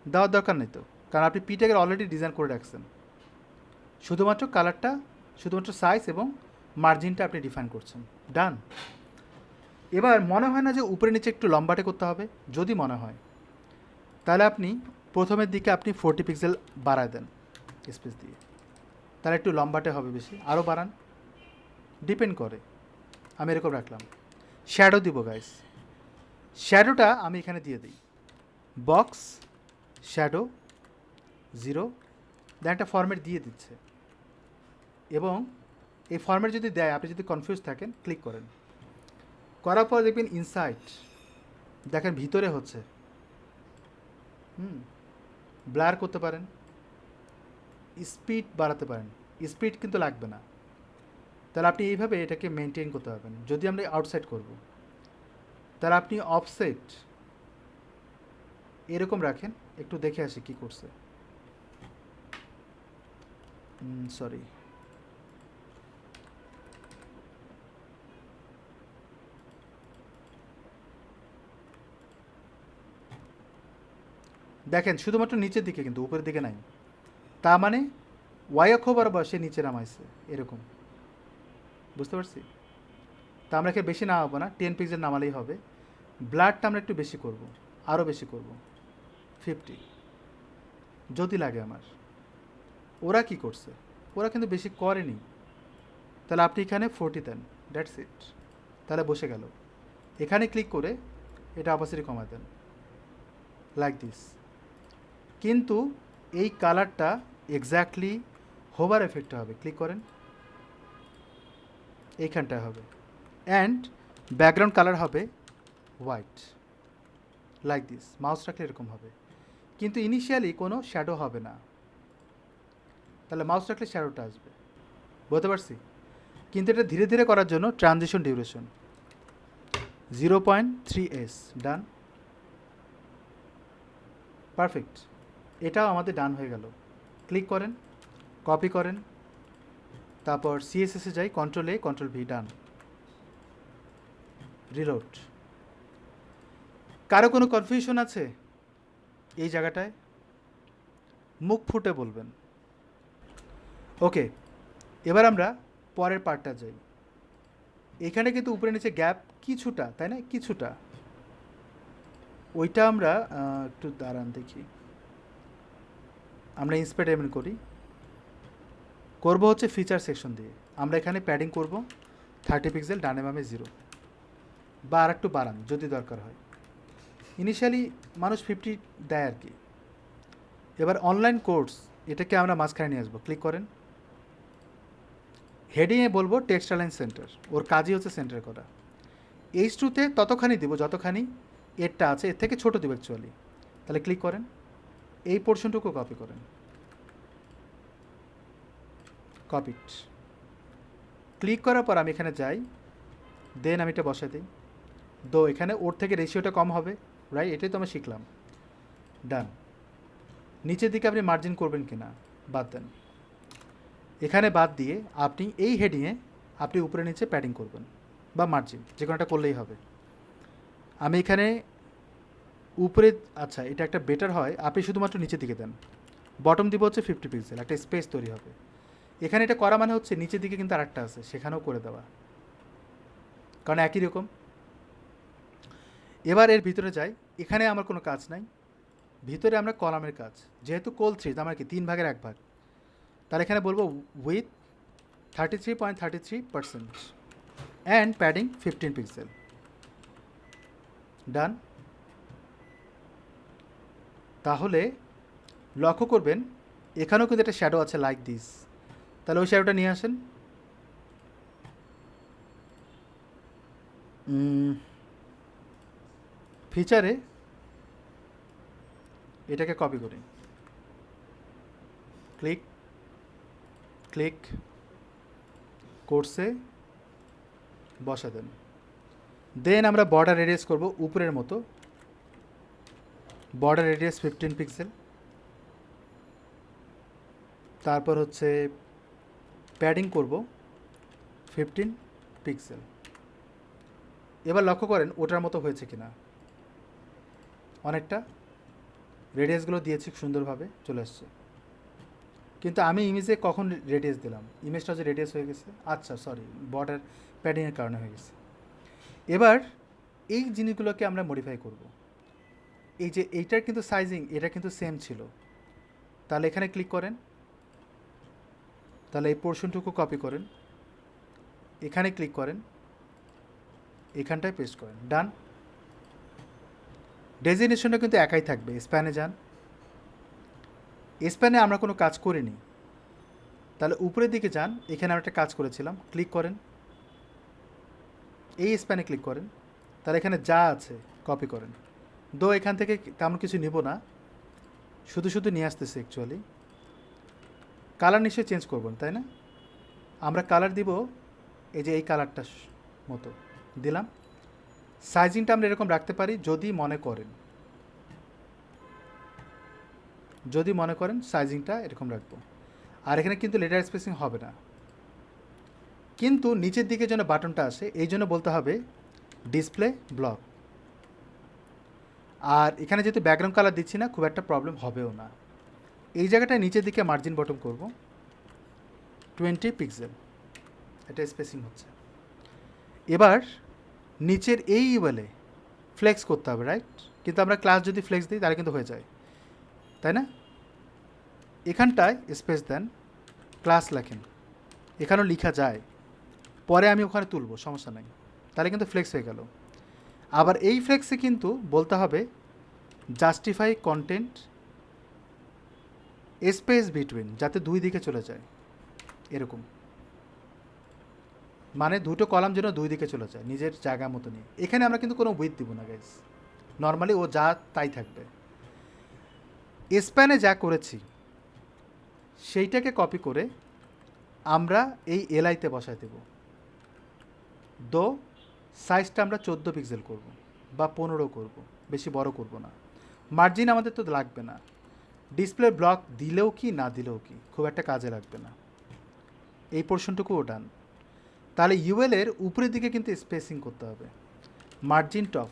দেওয়ার দরকার নেই তো, কারণ আপনি পি ট্যাগের অলরেডি ডিজাইন করে রাখছেন। শুধুমাত্র কালারটা, শুধুমাত্র সাইজ এবং মার্জিনটা আপনি ডিফাইন করছেন, ডান। এবার মনে হয় না যে উপরে নিচে একটু লম্বাটে করতে হবে, যদি মনে হয় তাহলে আপনি প্রথমের দিকে আপনি 40 পিক্সেল বাড়ায় দেন স্পেস দিয়ে, তাহলে একটু লম্বাটে হবে বেশি, আরও বাড়ান, ডিপেন্ড করে। আমি এরকম রাখলাম। শ্যাডো দিব গাইস, শ্যাডোটা আমি এখানে দিয়ে দিই, বক্স শ্যাডো 0, দেন একটা ফরম্যাট দিয়ে দিচ্ছে। এবং এই ফরম্যাট যদি দেয়, আপনি যদি কনফিউজ থাকেন ক্লিক করেন, করার পর দেখবেন ইনসাইট, দেখেন ভিতরে হচ্ছে। ব্লার করতে পারেন, স্পিড বাড়াতে পারেন, স্পিড কিন্তু লাগবে না। তাহলে আপনি এইভাবে এটাকে মেনটেন করতে পারবেন। যদি আমরা আউটসাইড করব, তাহলে আপনি অফসেট এরকম রাখেন, একটু দেখে আসি কি করছে। সরি, দেখেন শুধুমাত্র নিচের দিকে, কিন্তু উপরের দিকে নাই। তা মানে ওয়াই অক্ষ বরাবর সে নিচে নামাইছে, এরকম, বুঝতে পারছি। তা আমরা একে বেশি নামাবো না, 10 পিক্সেল নামালেই হবে। ব্লাডটা আমরা একটু বেশি করব, আরও বেশি করব, 50 যদি লাগে আমার। ওরা কি করছে, ওরা কিন্তু বেশি করেনি, তাহলে আপনি এখানে 40 দেন, দ্যাটস ইট, তাহলে বসে গেল। এখানে ক্লিক করে এটা অপাসিটি কমায় দেন, লাইক দিস। কিন্তু এই কালারটা এক্স্যাক্টলি হোভার এফেক্টে হবে, ক্লিক করেন, এইখানটায় হবে, অ্যান্ড ব্যাকগ্রাউন্ড কালার হবে হোয়াইট, লাইক দিস। মাউস রাখলে এরকম হবে, কিন্তু ইনিশিয়ালি কোনো শ্যাডো হবে না, তাহলে মাউস রাখলে শ্যাডোটা আসবে, বুঝতে পারছি। কিন্তু এটা ধীরে ধীরে করার জন্য ট্রানজিশন ডিউরেশন 0.3s, ডান, পারফেক্ট। এটাও আমাদের ডান হয়ে গেল। ক্লিক করেন, কপি করেন, তারপর সিএসএসে যাই, কন্ট্রোল-A কন্ট্রোল-V, ডান, রিলোড। কারো কোনো কনফিউশন আছে এই জায়গাটায়? মুখ ফুটে বলবেন। ওকে, এবার আমরা পরের পার্টটা যাই। এখানে কিন্তু উপরে নিচে গ্যাপ কিছুটা, তাই না, কিছুটা, ওইটা আমরা একটু দাঁড়ান দেখি। আমরা ইন্সপেক্ট করি, করবো হচ্ছে ফিচার সেকশন দিয়ে। আমরা এখানে প্যাডিং করব 30 পিক্সেল, ডানে বামে 0, বা আর একটু বাড়ান যদি দরকার হয়। ইনিশিয়ালি মানুষ 50 দেয় আর কি। এবার অনলাইন কোর্স, এটাকে আমরা মাঝখানে নিয়ে আসবো, ক্লিক করেন। হেডিংয়ে বলবো টেক্সট অ্যালাইন সেন্টার, ওর কাজই হচ্ছে সেন্টার করা। H2-তে ততখানি দিব যতখানি এরটা আছে, এর থেকে ছোটো দিব অ্যাকচুয়ালি। তাহলে ক্লিক করেন, এই পোর্শনটুকু কপি করেন, কপিট। ক্লিক করার পর আমি এখানে যাই, দেন আমি এটা বসাই দিই, এখানে ওর থেকে রেশিওটা কম হবে, রাইট, এটাই তো আমরা শিখলাম, ডান। নিচের দিকে আপনি মার্জিন করবেন কি না বাদ দেন, এখানে বাদ দিয়ে আপনি এই হেডিংয়ে আপনি উপরে নিচে প্যাডিং করবেন বা মার্জিন, যে কোনোটা করলেই হবে। আমি এখানে উপরে, আচ্ছা এটা একটা বেটার হয় আপনি শুধুমাত্র নিচের দিকে দেন, বটম দিব হচ্ছে 50 পিক্সেল, একটা স্পেস তৈরি হবে। এখানে এটা করা মানে হচ্ছে নিচের দিকে কিন্তু আরেকটা আছে, সেখানেও করে দেওয়া, কারণ একই রকম। এবার এর ভিতরে যাই, এখানে আমার কোনো কাজ নাই, ভিতরে আমরা কলামের কাজ, যেহেতু কোল 3 আমার কি 3/1 তাহলে এখানে বলবো উইথ 33.33% অ্যান্ড প্যাডিং 15 পিক্সেল। ডান। তাহলে লক্ষ্য করবেন এখানেও কিন্তু একটা শ্যাডো আছে লাইক দিস, তাহলে ওই শ্যাডোটা নিয়ে আসেন। ফিচারে এটাকে কপি করি, ক্লিক ক্লিক কোর্সে বসা দেন। দেন আমরা বর্ডার রেডিয়াস করব উপরের মতো, বর্ডার রেডিয়াস 15 পিক্সেল। তারপর হচ্ছে প্যাডিং করব 15 পিক্সেল। এবার লক্ষ্য করেন ওটার মতো হয়েছে কিনা, অনেকটা রেডিয়াসগুলো দিয়েছি সুন্দরভাবে চলে আসছে। কিন্তু আমি ইমেজে কখন রেডিয়াস দিলাম, ইমেজটা যে রেডিয়াস হয়ে গেছে, আচ্ছা সরি বর্ডার প্যাডিংয়ের কারণে হয়ে গেছে। এবার এই জিনিসগুলোকে আমরা মডিফাই করব। এই যে এইটার কিন্তু সাইজিং এটা কিন্তু সেম ছিল, তাহলে এখানে ক্লিক করেন, তাহলে এই পোর্শনটুকু কপি করেন, এখানে ক্লিক করেন, এখানটায় পেস্ট করেন, ডান। ডেজিগনেশনটা কিন্তু একাই থাকবে। স্প্যানে যান, স্প্যানে আমরা কোনো কাজ করিনি, তাহলে উপরের দিকে যান, এখানে আমরা একটা কাজ করেছিলাম, ক্লিক করেন, এই স্প্যানে ক্লিক করেন, তাহলে এখানে যা আছে কপি করেন। দো এখান থেকে তেমন কিছু নিব না, শুধু শুধু নিয়ে আসতেছে অ্যাকচুয়ালি। কালার নিশ্চয়ই চেঞ্জ করবেন তাই না, আমরা কালার দিব এই যে এই কালারটা মতো দিলাম। সাইজিংটা আমরা এরকম রাখতে পারি যদি মনে করেন, সাইজিংটা এরকম রাখবো। আর এখানে কিন্তু লেটার স্পেসিং হবে না, কিন্তু নিচের দিকে যেন বাটনটা আসে এই জন্য বলতে হবে ডিসপ্লে ব্লক। আর এখানে যেহেতু ব্যাকগ্রাউন্ড কালার দিচ্ছি না, খুব একটা প্রবলেম হবেও না। এই জায়গাটায় নিচের দিকে মার্জিন বটম করব 20 পিক্সেল, এটা স্পেসিং হচ্ছে। এবার নিচের এই ইউএলে ফ্লেক্স করতে হবে, রাইট? কিন্তু আমরা ক্লাস যদি ফ্লেক্স দিই তাহলে কিন্তু হয়ে যায়, তাই না? এখানটায় স্পেস দেন, ক্লাস লেখেন, এখানেও লেখা যায়, পরে আমি ওখানে তুলব, সমস্যা নাই, তাহলে কিন্তু ফ্লেক্স হয়ে গেল। আবার এই ফ্লেক্সে কিন্তু বলতে হবে জাস্টিফাই কন্টেন্ট স্পেস বিটুইন, যাতে দুই দিকে চলে যায়, এরকম, মানে দুটো কলাম যেন দুই দিকে চলে যায় নিজের জায়গা মতো নিয়ে। এখানে আমরা কিন্তু কোনো উইথ দিব না গাইস, নর্মালি ও যা তাই থাকবে। স্প্যানে যা করেছি সেইটাকে কপি করে আমরা এই এলআইতে বসায় দেব। দো সাইজটা আমরা 14 পিক্সেল করব বা 15 করব, বেশি বড় করব না। মার্জিন আমাদের তো লাগবে না, ডিসপ্লে ব্লক দিলেও কি না দিলেও কি খুব একটা কাজে লাগবে না। এই পোর্শনটুকুও ডান। তাহলে ইউএলের উপরের দিকে কিন্তু স্পেসিং করতে হবে, মার্জিন টপ,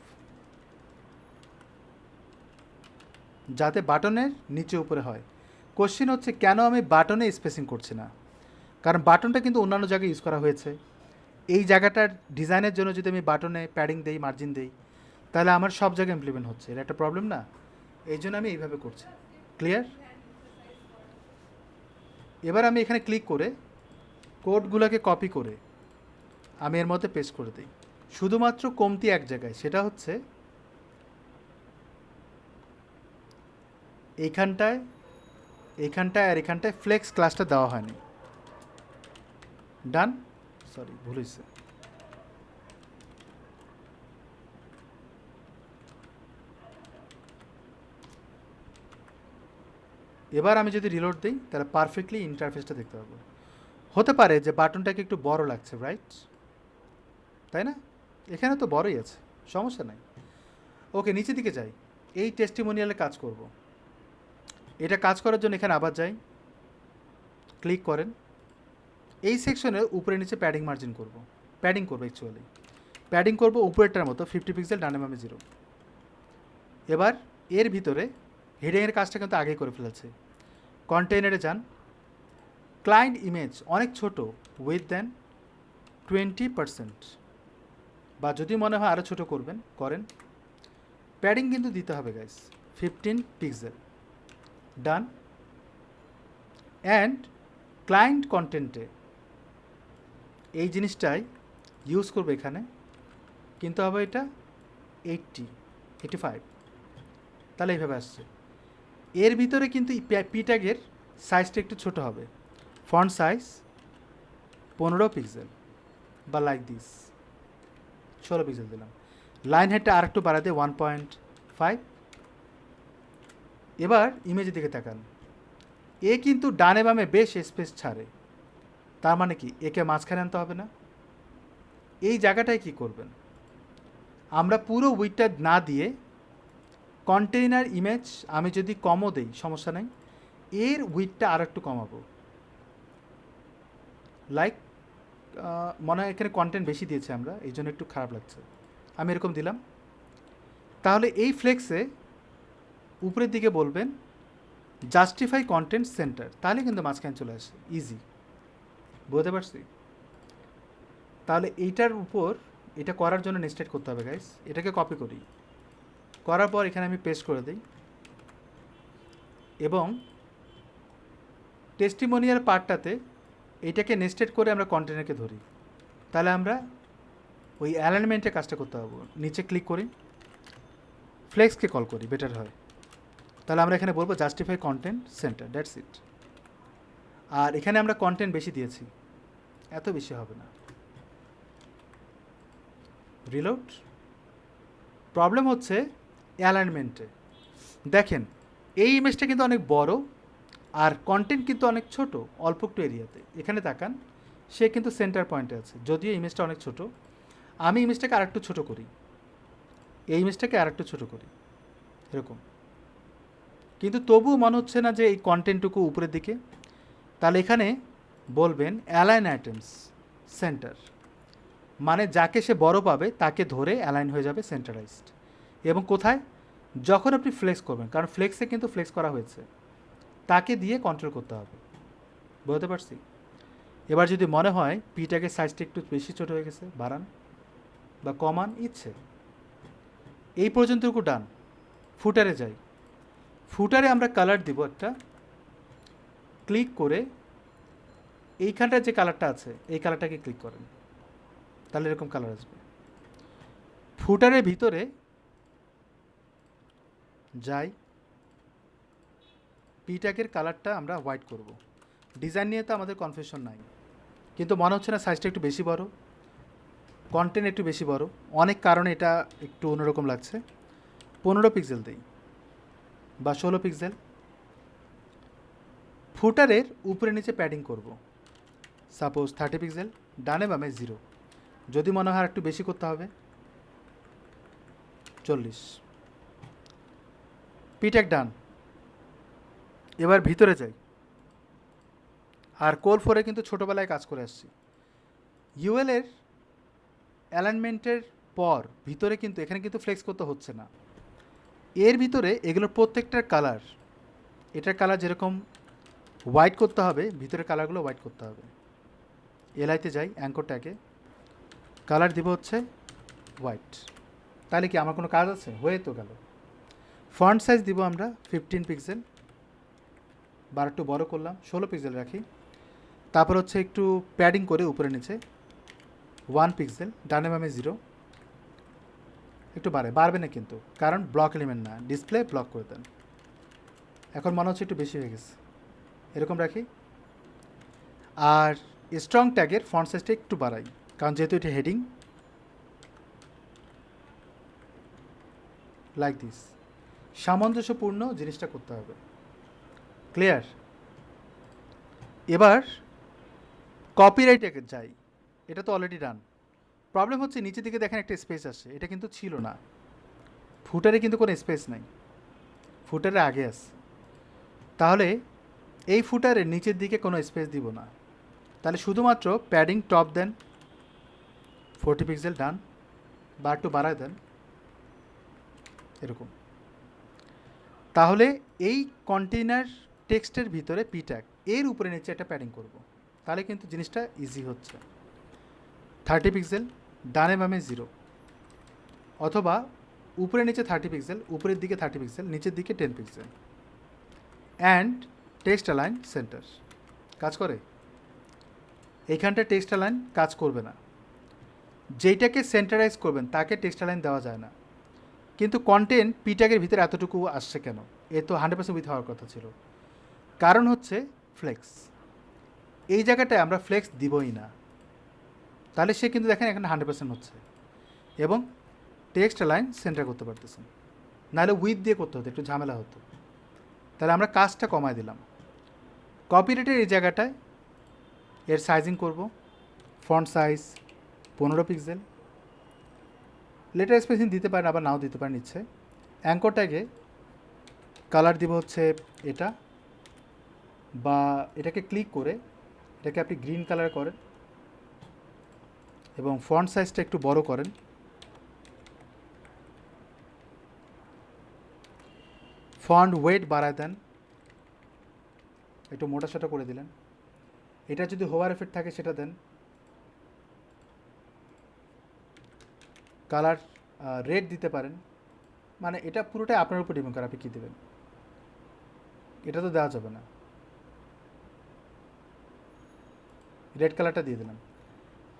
যাতে বাটনের নিচে উপরে হয়। কোশ্চেন হচ্ছে কেন আমি বাটনে স্পেসিং করছি না, কারণ বাটনটা কিন্তু অন্যান্য জায়গায় ইউজ করা হয়েছে। এই জায়গাটার ডিজাইনের জন্য যদি আমি বাটনে প্যাডিং দেই, মার্জিন দেই, তাহলে আমার সব জায়গায় ইমপ্লিমেন্ট হচ্ছে, এটা একটা প্রবলেম না? এই জন্য আমি এইভাবে করছি। ক্লিয়ার? এবার আমি এখানে ক্লিক করে কোডগুলোকে কপি করে আমি এর মধ্যে পেস্ট করে দিই। শুধুমাত্র কমতি এক জায়গায়, সেটা হচ্ছে এইখানটায় আর এখানটায় ফ্লেক্স ক্লাসটা দেওয়া হয়নি। ডান, সরি ভুল হয়েছে। এবার আমি যদি রিলোড দিই তাহলে পারফেক্টলি ইন্টারফেসটা দেখতে পাবো। হতে পারে যে বাটনটাকে একটু বড় লাগছে, রাইট? তাই না? এখানে তো বড়ই আছে, সমস্যা নাই। ওকে, নিচের দিকে যাই, এই টেস্টিমোনিয়ালে কাজ করব। এটা কাজ করার জন্য এখানে আবার যাই, ক্লিক করেন, এই সেকশনের উপরে নিচে প্যাডিং মার্জিন করব, প্যাডিং করবো অ্যাকচুয়ালি। প্যাডিং করব উপরেরটার মতো 50 পিক্সেল, ডানে বামে 0। এবার এর ভিতরে হেডিংয়ের কাজটা কিন্তু আগেই করে ফেলেছে। কন্টেইনারে যান, ক্লায়েন্ট ইমেজ অনেক ছোট, উইথ দেন 20%, বা যদি মনে হয় আরও ছোটো করেন। প্যাডিং কিন্তু দিতে হবে guys 15 pixel, done. And client কন্টেন্টে এই জিনিসটাই ইউজ করবো এখানে, কিন্তু হবে এটা 85, তাহলে এইভাবে আসছে। এর ভিতরে কিন্তু পি ট্যাগের সাইজটা একটু ছোট হবে, ফন্ট সাইজ 15 পিক্সেল, বা লাইক দিস 16 পিক্সেল দিলাম। লাইন হেডটা আর একটু বাড়াতে 1.5। এবার ইমেজের দিকে তাকান, এ কিন্তু ডানে বামে বেশ স্পেস ছাড়ে, তার মানে কি একে মাঝখানে আনতে হবে না? এই জায়গাটায় কি করবেন, আমরা পুরো উইডটা না দিয়ে কন্টেইনার ইমেজ আমি যদি কমও দেই সমস্যা নেই, এর উইডটা আর একটু কমাবো। লাইক মনে হয় এখানে কন্টেন্ট বেশি দিয়েছে আমরা, এই জন্য একটু খারাপ লাগছে, আমি এরকম দিলাম। তাহলে এই ফ্লেক্সে উপরের দিকে বলবেন জাস্টিফাই কন্টেন্ট সেন্টার, তাহলে কিন্তু মাঝখানে চলে আসে, ইজি। বুঝতে পারছি? তাহলে এইটার উপর এটা করার জন্য নেক্সট করতে হবে গাইস, এটাকে কপি করি, করার পর এখানে আমি পেস্ট করে দিই, এবং টেস্টিমোনিয়াল পার্টটাতে এইটাকে নেস্টেড করে আমরা কন্টেনারকে ধরি, তাহলে আমরা ওই অ্যালাইনমেন্টের কাজটা করতে পারবো। নিচে ক্লিক করি, ফ্লেক্সকে কল করি, বেটার হয়। তাহলে আমরা এখানে বলবো justify content centre, that's it. আর এখানে আমরা কন্টেন্ট বেশি দিয়েছি, এত বেশি হবে না। রিলোড। প্রবলেম হচ্ছে অ্যালাইনমেন্টে। দেখেন এই ইমেজটা কিন্তু অনেক বড়, আর কন্টেন্ট কিন্তু অনেক ছোট, অল্প একটু এরিয়াতে। এখানে তাকান, সে কিন্তু সেন্টার পয়েন্টে আছে, যদিও ইমেজটা অনেক ছোট। আমি ইমেজটাকে আরেকটু ছোট করি, এই ইমেজটাকে আরেকটু ছোট করি, এরকম। কিন্তু তবুও মনে হচ্ছে না যে এই কন্টেন্টটুকু উপরের দিকে। তাহলে এখানে বলবেন অ্যালাইন আইটেমস সেন্টার, মানে যাকে সে বড় পাবে তাকে ধরে অ্যালাইন হয়ে যাবে সেন্টারাইজড। এবং কোথায়? যখন আপনি ফ্লেক্স করবেন, কারণ ফ্লেক্সে কিন্তু ফ্লেক্স করা হয়েছে, তাকে দিয়ে কন্ট্রোল করতে হবে। বুঝতে পারছি? এবার যদি মনে হয় পিটাকের সাইজটা একটু বেশি ছোটো হয়ে গেছে, বাড়ান বা কমান ইচ্ছে। এই পর্যন্তটুকু ডান। ফুটারে যাই, ফুটারে আমরা কালার দিব একটা, ক্লিক করে এইখানটার যে কালারটা আছে এই কালারটাকে ক্লিক করেন, তাহলে এরকম কালার আসবে। ফুটারের ভিতরে যাই, পিটাকের কালারটা আমরা হোয়াইট করব। ডিজাইন নিয়ে তো আমাদের কনফিউশন নাই, কিন্তু মনে হচ্ছে না সাইজটা একটু বেশি বড়, কন্টেন্ট একটু বেশি বড়, অনেক কারণে এটা একটু অন্যরকম লাগছে। 15 পিক্সেল দিই, বা 16 পিক্সেল। ফুটারের উপরে নিচে প্যাডিং করব, সাপোজ 30 পিক্সেল, ডানে বামে 0, যদি মনে হয় একটু বেশি করতে হবে 40। পিট্যাগ ডান। এবার ভিতরে যাই, আর কোল 4-এ কিন্তু ছোটোবেলায় কাজ করে আসছি। ইউএলের অ্যালাইনমেন্টের পর ভিতরে কিন্তু এখানে কিন্তু ফ্লেক্স করতে হচ্ছে না। এর ভিতরে এগুলোর প্রত্যেকটার কালার, এটার কালার যেরকম হোয়াইট করতে হবে, ভিতরের কালারগুলো হোয়াইট করতে হবে। এলআইতে যাই, অ্যাঙ্কর ট্যাগে কালার দিব হচ্ছে হোয়াইট। তাহলে কি আমার কোনো কাজ আছে? হয়ে তো গেল। ফন্ট সাইজ দিব আমরা 15 পিক্সেল, বা একটু বড় করলাম, 16 পিক্সেল রাখি। তারপর হচ্ছে একটু প্যাডিং করে উপরে নিচে 1 পিক্সেল, ডানে বামে 0, একটু বাড়বে না কিন্তু, কারণ ব্লক এলিমেন্ট না, ডিসপ্লে ব্লক করে দেন। এখন মনে হচ্ছে একটু বেশি হয়ে গেছে, এরকম রাখি। আর স্ট্রং ট্যাগের ফন্ট সাইজটা একটু বাড়াই, কারণ যেহেতু এটা হেডিং, লাইক দিস। সামঞ্জস্যপূর্ণ জিনিসটা করতে হবে। ক্লিয়ার? এবার কপিরাইটে যাই, এটা তো অলরেডি ডান। প্রবলেম হচ্ছে নিচের দিকে দেখেন একটা স্পেস আসে, এটা কিন্তু ছিল না। ফুটারে কিন্তু কোনো স্পেস নাই, ফুটারে আগে আছে। তাহলে এই ফুটারের নিচের দিকে কোনো স্পেস দিব না, তাহলে শুধুমাত্র প্যাডিং টপ দেন 40 পিক্সেল, ডান। বা একটু বাড়ায় দেন এরকম, তাহলে এই কন্টেইনার টেক্সটের ভিতরে পি ট্যাগ এর উপরে নিচে একটা প্যাডিং করব, তাহলে কিন্তু জিনিসটা ইজি হচ্ছে। 30 পিক্সেল, ডানে বামে 0, অথবা উপরে নিচে 30 পিক্সেল, উপরের দিকে 30 পিক্সেল, নিচের দিকে 10 pixel, and text align centre. কাজ করে? এইখানটা টেক্সট অ্যালাইন কাজ করবে না। যেইটাকে সেন্টারাইজ করবেন তাকে টেক্সট অ্যালাইন দেওয়া যায় না। কিন্তু কন্টেন্ট পি ট্যাগের ভিতরে এতটুকু আসছে কেন? এ তো 100% উইথ হওয়ার কথা ছিল। কারণ হচ্ছে ফ্লেক্স। এই জায়গাটায় আমরা ফ্লেক্স দিবই না, তাহলে সে কিন্তু দেখেন এখানে 100% হচ্ছে এবং টেক্সট অ্যালাইন সেন্টার করতে পারতেছেন। নাহলে উইথ দিয়ে করতে হতো, একটু ঝামেলা হতো। তাহলে আমরা কাজটা কমায় দিলাম। কপিরাইটের এই জায়গাটায় এর সাইজিং করব, font size 15 pixel, letter spacing দিতে পারেন আবার নাও দিতে পারেন ইচ্ছে। অ্যাঙ্কর ট্যাগে কালার দিব হচ্ছে এটা, বা এটাকে ক্লিক করে এটাকে আপনি গ্রিন কালার করেন এবং ফন্ট সাইজটা একটু বড় করেন। ফন্ট ওয়েট বাড়ায় দেন, একটু মোটাসোটা করে দিলেন। এটা যদি হোভার এফেক্ট থাকে সেটা দেন। কালার রেড দিতে পারেন, মানে এটা পুরোটাই আপনার উপর ডিপেন্ড করে আপনি কী দেবেন। এটা তো দেওয়া যাবে না, রেড কালারটা দিয়ে দিলাম,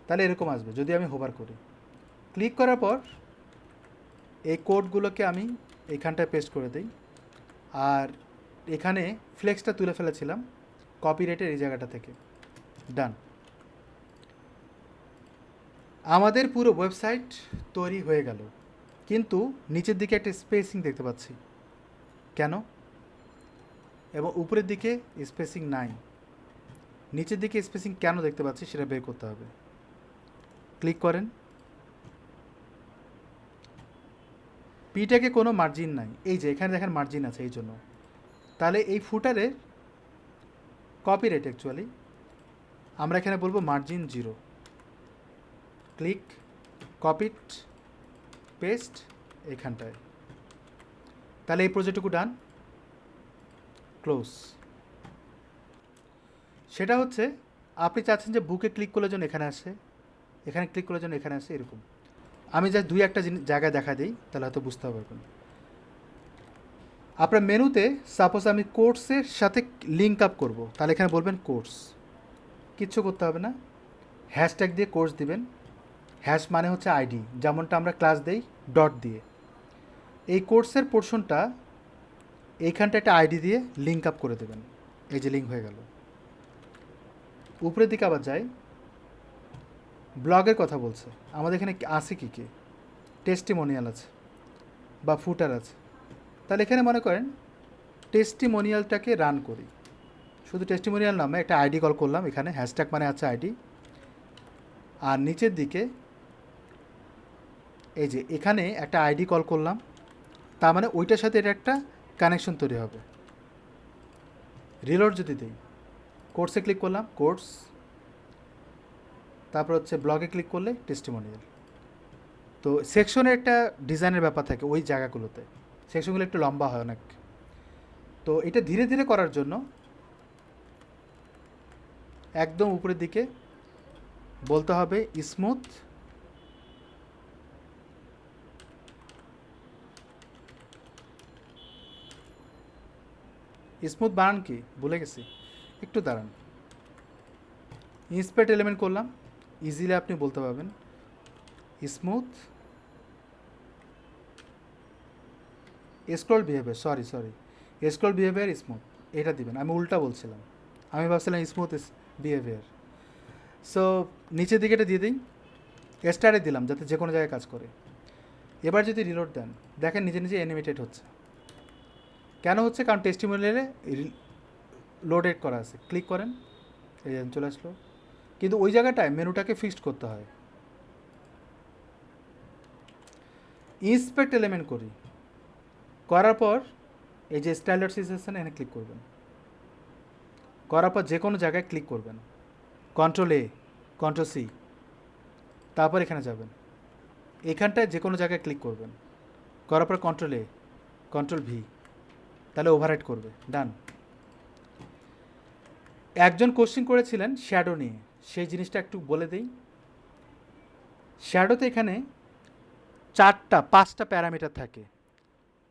তাহলে এরকম আসবে যদি আমি হোভার করি। ক্লিক করার পর এই কোডগুলোকে আমি এইখানটায় পেস্ট করে দিই, আর এখানে ফ্লেক্সটা তুলে ফেলেছিলাম কপিরাইটের এই জায়গাটা থেকে। ডান। আমাদের পুরো ওয়েবসাইট তৈরি হয়ে গেল, কিন্তু নিচের দিকে একটা স্পেসিং দেখতে পাচ্ছি কেন, এবং উপরের দিকে স্পেসিং নাই। নিচের দিকে স্পেসিং কেন দেখতে পাচ্ছি সেটা বের করতে হবে। ক্লিক করেন, পিটাকে কোনো মার্জিন নাই, এই যে এখানে দেখেন মার্জিন আছে এই জন্য। তাহলে এই ফুটারের কপিরাইট অ্যাকচুয়ালি আমরা এখানে বলবো মার্জিন 0। ক্লিক, কপিট, পেস্ট এখানটায়। তাহলে এই প্রজেক্টটুকু ডান, ক্লোজ। সেটা হচ্ছে আপনি চাচ্ছেন যে বুকে ক্লিক করলে যেন এখানে আসে, এখানে ক্লিক করলে যেন এখানে আসে, এরকম। আমি যা দুই একটা জায়গায় দেখা দিই তাহলে হয়তো বুঝতে পারবেন। আপনার মেনুতে সাপোজ আমি কোর্সের সাথে লিঙ্ক আপ করবো, তাহলে এখানে বলবেন কোর্স, কিচ্ছু করতে হবে না। হ্যাশট্যাগ দিয়ে কোর্স দিবেন। হ্যাশ মানে হচ্ছে আইডি, যেমনটা আমরা ক্লাস দেই ডট দিয়ে। এই কোর্সের পোর্শনটা এইখানটা একটা আইডি দিয়ে লিঙ্ক আপ করে দেবেন। এই যে লিঙ্ক হয়ে গেল। উপরের দিকে আবার যাই, ব্লগের কথা বলছে, আমাদের এখানে আছে কী কী, টেস্টিমোনিয়াল আছে বা ফুটার আছে। তাহলে এখানে মনে করেন টেস্টিমোনিয়ালটাকে রান করি, শুধু টেস্টিমোনিয়াল নামে একটা আইডি কল করলাম, এখানে হ্যাশট্যাগ মানে আছে আইডি, আর নিচের দিকে এই যে এখানে একটা আইডি কল করলাম, তার মানে ওইটার সাথে এটা একটা কানেকশন তৈরি হবে। রিলোড যদি দিই, কোর্সে ক্লিক করলাম কোর্স, তারপর হচ্ছে ব্লগে ক্লিক করলে টেস্টিমোনিয়াল। তো সেকশনের একটা ডিজাইনের ব্যাপার থাকে ওই জায়গাগুলোতে, সেকশনগুলো একটু লম্বা হয় অনেক। তো এটা ধীরে ধীরে করার জন্য একদম উপরের দিকে বলতে হবে স্মুথ, স্মুথ বানান কি ভুলে গেছি, একটু দাঁড়ান। ইন্সপেক্ট এলিমেন্ট করলাম, ইজিলি আপনি বলতে পারবেন smooth scroll behaviour, sorry scroll behaviour smooth, এটা দিবেন। আমি উল্টা বলছিলাম, আমি ভাবছিলাম স্মুথ বিহেভিয়ার। সো নিচের দিকে এটা দিয়ে দিই, স্টারে দিলাম যাতে যে কোনো জায়গায় কাজ করে। এবার যদি রিলোড দেন দেখেন নিজে নিজে অ্যানিমেটেড হচ্ছে। কেন হচ্ছে? কারণ টেস্টিমোনিয়ালে লোডেড করা আছে। ক্লিক করেন, এই চলে আসলো। কিন্তু ওই জায়গাটায় মেনুটাকে ফিক্সড করতে হয়। ইন্সপেক্ট এলিমেন্ট করি, করার পর এই যে স্টাইলার সিচুয়েশন এখানে ক্লিক করবেন, করার পর যে কোনো জায়গায় ক্লিক করবেন, কন্ট্রোল A, কন্ট্রোল C, তারপর এখানে যাবেন, এখানটায় যে কোনো জায়গায় ক্লিক করবেন, করার পর কন্ট্রোল এ, কন্ট্রোল ভি, তাহলে ওভাররাইট করবে। ডান। একজন কোশ্চেন করেছিলেন শ্যাডো নিয়ে, সেই জিনিসটা একটু বলে দিই। শ্যাডোতে এখানে 5টা প্যারামিটার থাকে।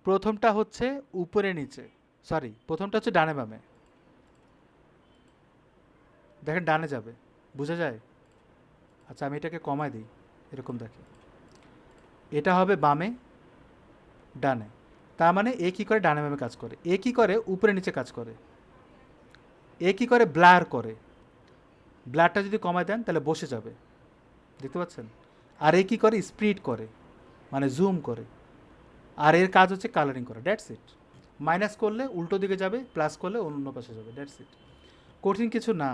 প্রথমটা হচ্ছে উপরে নিচে, প্রথমটা হচ্ছে ডানে বামে। দেখেন ডানে যাবে, বোঝা যায়? আচ্ছা আমি এটাকে কমায় দিই, এরকম দেখে, এটা হবে বামে ডানে। তার মানে এ কী করে ডানে বামে কাজ করে, এ কী করে উপরে নিচে কাজ করে, এ কী করে ব্লার করে। ব্লারটা যদি কমায় দেন তাহলে বসে যাবে, দেখতে পাচ্ছেন? আর এ কী করে স্প্লিট করে, মানে জুম করে। আর এর কাজ হচ্ছে কালারিং করা, দ্যাটস ইট। মাইনাস করলে উল্টো দিকে যাবে, প্লাস করলে অন্য পাশে যাবে, দ্যাটস ইট। কঠিন কিছু না।